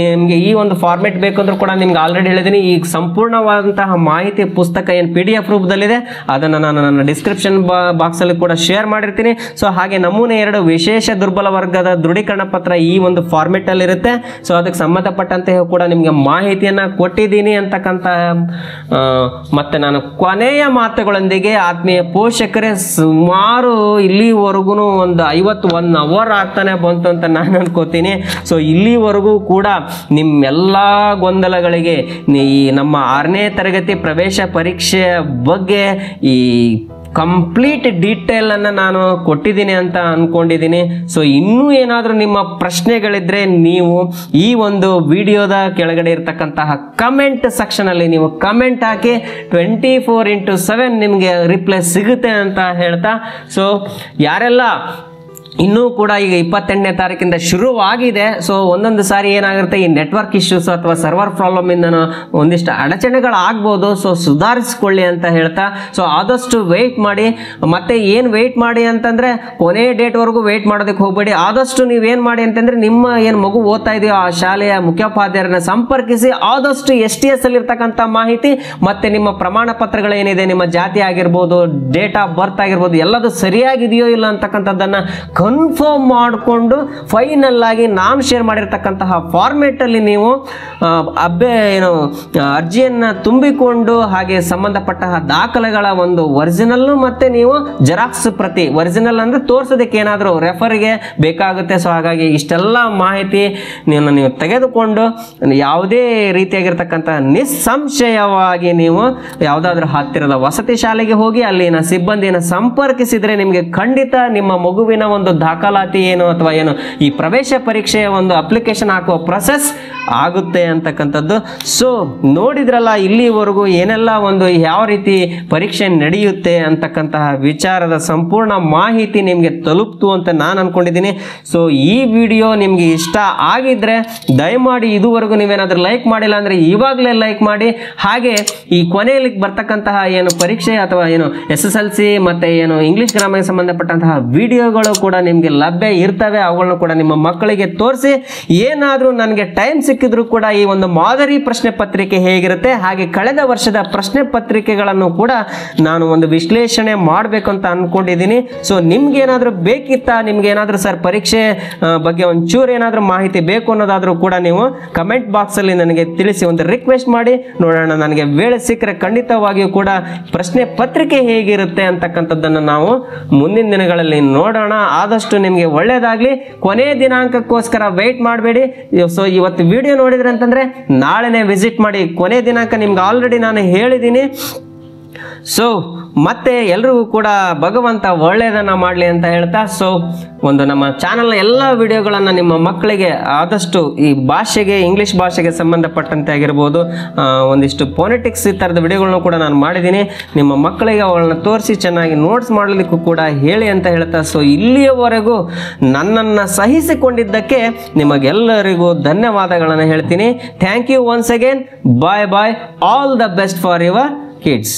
ಈ ಒಂದು ಫಾರ್ಮೆಟ್ ಬೇಕಂದ್ರೂ ಕೂಡ ನಿಮ್ಗೆ ಆಲ್ರೆಡಿ ಹೇಳಿದ್ದೀನಿ, ಈ ಸಂಪೂರ್ಣವಾದಂತಹ ಮಾಹಿತಿ ಪುಸ್ತಕ ಏನು PDF ರೂಪದಲ್ಲಿದೆ ಅದನ್ನು ನಾನು ನನ್ನ ಡಿಸ್ಕ್ರಿಪ್ಷನ್ ಬಾಕ್ಸ್ ಅಲ್ಲಿ ಕೂಡ ಶೇರ್ ಮಾಡಿರ್ತೀನಿ. ಸೊ ಹಾಗೆ ನಮೂನೆ 2 ವಿಶೇಷ ದುರ್ಬಲ ವರ್ಗದ ದೃಢೀಕರಣ ಪತ್ರ ಈ ಒಂದು ಫಾರ್ಮೆಟ್ ಅಲ್ಲಿ ಇರುತ್ತೆ. ಸೊ ಅದಕ್ಕೆ ಸಂಬಂಧಪಟ್ಟಂತೆ ಕೂಡ ನಿಮಗೆ ಮಾಹಿತಿಯನ್ನ ಕೊಟ್ಟಿದ್ದೀನಿ ಅಂತಕ್ಕಂಥ ಮತ್ತೆ ನಾನು ಕೊನೆಯ ಮಾತುಗಳೊಂದಿಗೆ ಆತ್ಮೀಯ ಪೋಷಕರೇ, ಸುಮಾರು ಇಲ್ಲಿವರೆಗೂ ಒಂದು 51 ಅವರ್ ಆಗ್ತಾನೆ ಬಂತು ಅಂತ ನಾನು ಅನ್ಕೋತೀನಿ. ಸೊ ಇಲ್ಲಿವರೆಗೂ ಕೂಡ ನಿಮ್ಮೆಲ್ಲ ಗೊಂದಲಗಳಿಗೆ ಈ ನಮ್ಮ 6ನೇ ತರಗತಿ ಪ್ರವೇಶ ಪರೀಕ್ಷೆಯ ಬಗ್ಗೆ ಈ ಕಂಪ್ಲೀಟ್ ಡೀಟೇಲ್ ಅನ್ನು ನಾನು ಕೊಟ್ಟಿದ್ದೀನಿ ಅಂತ ಅನ್ಕೊಂಡಿದ್ದೀನಿ. ಸೊ ಇನ್ನೂ ಏನಾದರೂ ನಿಮ್ಮ ಪ್ರಶ್ನೆಗಳಿದ್ರೆ ನೀವು ಈ ಒಂದು ವಿಡಿಯೋದ ಕೆಳಗಡೆ ಇರತಕ್ಕಂತಹ ಕಮೆಂಟ್ ಸೆಕ್ಷನ್ ಅಲ್ಲಿ ನೀವು ಕಮೆಂಟ್ ಹಾಕಿ 24/7 ನಿಮಗೆ ರಿಪ್ಲೈ ಸಿಗುತ್ತೆ ಅಂತ ಹೇಳ್ತಾ, ಸೊ ಯಾರೆಲ್ಲ ಇನ್ನೂ ಕೂಡ ಈಗ 28ನೇ ತಾರೀಕಿಂದ ಶುರುವಾಗಿದೆ. ಸೊ ಒಂದೊಂದು ಸಾರಿ ಏನಾಗಿರುತ್ತೆ, ಈ ನೆಟ್ವರ್ಕ್ ಇಶ್ಯೂಸ್ ಅಥವಾ ಸರ್ವರ್ ಪ್ರಾಬ್ಲಮ್ ಇಂದ ಒಂದಿಷ್ಟು ಅಡಚಣೆಗಳಾಗ್ಬೋದು. ಸೊ ಸುಧಾರಿಸ್ಕೊಳ್ಳಿ ಅಂತ ಹೇಳ್ತಾ, ಸೊ ಆದಷ್ಟು ವೆಯ್ಟ್ ಮಾಡಿ. ಮತ್ತೆ ಏನು ವೆಯ್ಟ್ ಮಾಡಿ ಅಂತಂದ್ರೆ ಕೊನೆ ಡೇಟ್ವರೆಗೂ ವೆಯ್ಟ್ ಮಾಡೋದಕ್ಕೆ ಹೋಗಬೇಡಿ. ಆದಷ್ಟು ನೀವೇನು ಮಾಡಿ ಅಂತಂದ್ರೆ ನಿಮ್ಮ ಏನು ಮಗು ಓದ್ತಾ ಇದೆಯೋ ಆ ಶಾಲೆಯ ಮುಖ್ಯೋಪಾಧ್ಯಾಯರನ್ನ ಸಂಪರ್ಕಿಸಿ ಆದಷ್ಟು STS ಅಲ್ಲಿ ಇರ್ತಕ್ಕಂಥ ಮಾಹಿತಿ ಮತ್ತೆ ನಿಮ್ಮ ಪ್ರಮಾಣ ಪತ್ರಗಳೇನಿದೆ, ನಿಮ್ಮ ಜಾತಿ ಆಗಿರ್ಬೋದು, ಡೇಟ್ ಆಫ್ ಬರ್ತ್ ಆಗಿರ್ಬೋದು, ಎಲ್ಲದು ಸರಿಯಾಗಿದೆಯೋ ಇಲ್ಲ ಅಂತಕ್ಕಂಥದ್ದನ್ನ ಕನ್ಫರ್ಮ್ ಮಾಡಿಕೊಂಡು ಫೈನಲ್ ಆಗಿ ನಾನು ಶೇರ್ ಮಾಡಿರ್ತಕ್ಕಂತಹ ಫಾರ್ಮೇಟ್ ಅಲ್ಲಿ ನೀವು ಅರ್ಜಿಯನ್ನು ತುಂಬಿಕೊಂಡು ಹಾಗೆ ಸಂಬಂಧಪಟ್ಟ ದಾಖಲೆಗಳ ಒಂದು ಒರಿಜಿನಲ್ ಮತ್ತೆ ನೀವು ಜೆರಾಕ್ಸ್ ಪ್ರತಿ, ಒರಿಜಿನಲ್ ಅಂದ್ರೆ ತೋರಿಸೋದಕ್ಕೆ ಏನಾದರೂ ರೆಫರ್ಗೆ ಬೇಕಾಗುತ್ತೆ. ಸೊ ಹಾಗಾಗಿ ಇಷ್ಟೆಲ್ಲ ಮಾಹಿತಿ ನೀವು ತೆಗೆದುಕೊಂಡು ಯಾವುದೇ ರೀತಿಯಾಗಿರ್ತಕ್ಕಂಥ ನಿಸ್ಸಂಶಯವಾಗಿ ನೀವು ಯಾವುದಾದ್ರೂ ಹತ್ತಿರದ ವಸತಿ ಶಾಲೆಗೆ ಹೋಗಿ ಅಲ್ಲಿನ ಸಿಬ್ಬಂದಿಯನ್ನು ಸಂಪರ್ಕಿಸಿದ್ರೆ ನಿಮಗೆ ಖಂಡಿತ ನಿಮ್ಮ ಮಗುವಿನ ಒಂದು ದಾಖಲಾತಿ ಏನು ಅಥವಾ ಏನು ಈ ಪ್ರವೇಶ ಪರೀಕ್ಷೆಯ ಒಂದು ಅಪ್ಲಿಕೇಶನ್ ಹಾಕುವ ಪ್ರೊಸೆಸ್ ಆಗುತ್ತೆ ಅಂತಕ್ಕಂಥದ್ದು. ಸೊ ನೋಡಿದ್ರಲ್ಲ, ಇಲ್ಲಿವರೆಗೂ ಏನೆಲ್ಲ ಒಂದು ಯಾವ ರೀತಿ ಪರೀಕ್ಷೆ ನಡೆಯುತ್ತೆ ಅಂತಕ್ಕಂತಹ ವಿಚಾರದ ಸಂಪೂರ್ಣ ಮಾಹಿತಿ ನಿಮಗೆ ತಲುಪ್ತು ಅಂತ ನಾನು ಅನ್ಕೊಂಡಿದ್ದೀನಿ. ಸೊ ಈ ವಿಡಿಯೋ ನಿಮಗೆ ಇಷ್ಟ ಆಗಿದ್ರೆ ದಯಮಾಡಿ ಇದುವರೆಗೂ ನೀವೇನಾದ್ರೂ ಲೈಕ್ ಮಾಡಿಲ್ಲ ಅಂದ್ರೆ ಇವಾಗಲೇ ಲೈಕ್ ಮಾಡಿ. ಹಾಗೆ ಈ ಕೊನೆಯಲ್ಲಿ ಬರ್ತಕ್ಕಂತಹ ಏನು ಪರೀಕ್ಷೆ ಅಥವಾ ಏನು SSLC ಮತ್ತೆ ಏನು ಇಂಗ್ಲಿಷ್ ಗ್ರಾಮರ್ಗೆ ಸಂಬಂಧಪಟ್ಟಂತಹ ವಿಡಿಯೋಗಳು ಕೂಡ ನಿಮಗೆ ಲಭ್ಯ ಇರ್ತವೆ. ಅವುಗಳನ್ನು ಕೂಡ ನಿಮ್ಮ ಮಕ್ಕಳಿಗೆ ತೋರಿಸಿ. ಏನಾದರೂ ನನಗೆ ಟೈಮ್ ಸಿಕ್ಕಿದ್ರು ಕೂಡ ಈ ಒಂದು ಮಾದರಿ ಪ್ರಶ್ನೆ ಪತ್ರಿಕೆ ಹೇಗಿರುತ್ತೆ, ಹಾಗೆ ಕಳೆದ ವರ್ಷದ ಪ್ರಶ್ನೆ ಪತ್ರಿಕೆಗಳನ್ನು ಕೂಡ ನಾನು ಒಂದು ವಿಶ್ಲೇಷಣೆ ಮಾಡಬೇಕು ಅಂತ ಅನ್ಕೊಂಡಿದ್ದೀನಿ. ಸೊ ನಿಮ್ಗೆ ಏನಾದರೂ ಬೇಕಿತ್ತಾ, ನಿಮ್ಗೆ ಏನಾದರೂ ಸರ್ ಪರೀಕ್ಷೆ ಬಗ್ಗೆ ಒಂಚೂರು ಏನಾದರೂ ಮಾಹಿತಿ ಬೇಕು ಅನ್ನೋದಾದ್ರೂ ಕೂಡ ನೀವು ಕಮೆಂಟ್ ಬಾಕ್ಸ್ ಅಲ್ಲಿ ನನಗೆ ತಿಳಿಸಿ, ಒಂದು ರಿಕ್ವೆಸ್ಟ್ ಮಾಡಿ ನೋಡೋಣ. ನನಗೆ ವೇಳೆ ಸಿಕ್ಕರೆ ಖಂಡಿತವಾಗಿಯೂ ಕೂಡ ಪ್ರಶ್ನೆ ಪತ್ರಿಕೆ ಹೇಗಿರುತ್ತೆ ಅಂತಕ್ಕಂಥದ್ದನ್ನು ನಾವು ಮುಂದಿನ ದಿನಗಳಲ್ಲಿ ನೋಡೋಣ. ಆದಷ್ಟು ನಿಮಗೆ ಒಳ್ಳೇದಾಗ್ಲಿ. ಕೊನೆ ದಿನಾಂಕಕ್ಕೋಸ್ಕರ ವೆಯ್ಟ್ ಮಾಡಬೇಡಿ. ಸೊ ಇವತ್ತು ವಿಡಿಯೋ ನೋಡಿದ್ರೆ ಅಂತಂದ್ರೆ ನಾಳೆನೇ ವಿಸಿಟ್ ಮಾಡಿ. ಕೊನೆ ದಿನಾಂಕ ನಿಮ್ಗೆ ಆಲ್ರೆಡಿ ನಾನು ಹೇಳಿದ್ದೀನಿ. ಸೊ ಮತ್ತೆ ಎಲ್ರಿಗೂ ಕೂಡ ಭಗವಂತ ಒಳ್ಳೆಯದನ್ನ ಮಾಡಲಿ ಅಂತ ಹೇಳ್ತಾ, ಸೊ ಒಂದು ನಮ್ಮ ಚಾನಲ್ನ ಎಲ್ಲ ವಿಡಿಯೋಗಳನ್ನು ನಿಮ್ಮ ಮಕ್ಕಳಿಗೆ ಆದಷ್ಟು ಈ ಭಾಷೆಗೆ, ಇಂಗ್ಲಿಷ್ ಭಾಷೆಗೆ ಸಂಬಂಧಪಟ್ಟಂತೆ ಆಗಿರ್ಬೋದು, ಒಂದಿಷ್ಟು ಫೋನೆಟಿಕ್ಸ್ ಈ ಥರದ ವಿಡಿಯೋಗಳನ್ನ ಕೂಡ ನಾನು ಮಾಡಿದ್ದೀನಿ. ನಿಮ್ಮ ಮಕ್ಕಳಿಗೆ ಅವುಗಳನ್ನ ತೋರಿಸಿ ಚೆನ್ನಾಗಿ ನೋಟ್ಸ್ ಮಾಡಲಿಕ್ಕೂ ಕೂಡ ಹೇಳಿ ಅಂತ ಹೇಳ್ತಾ, ಸೊ ಇಲ್ಲಿಯವರೆಗೂ ನನ್ನನ್ನು ಸಹಿಸಿಕೊಂಡಿದ್ದಕ್ಕೆ ನಿಮಗೆಲ್ಲರಿಗೂ ಧನ್ಯವಾದಗಳನ್ನು ಹೇಳ್ತೀನಿ. Thank you once again. Bye bye. All the best for your kids.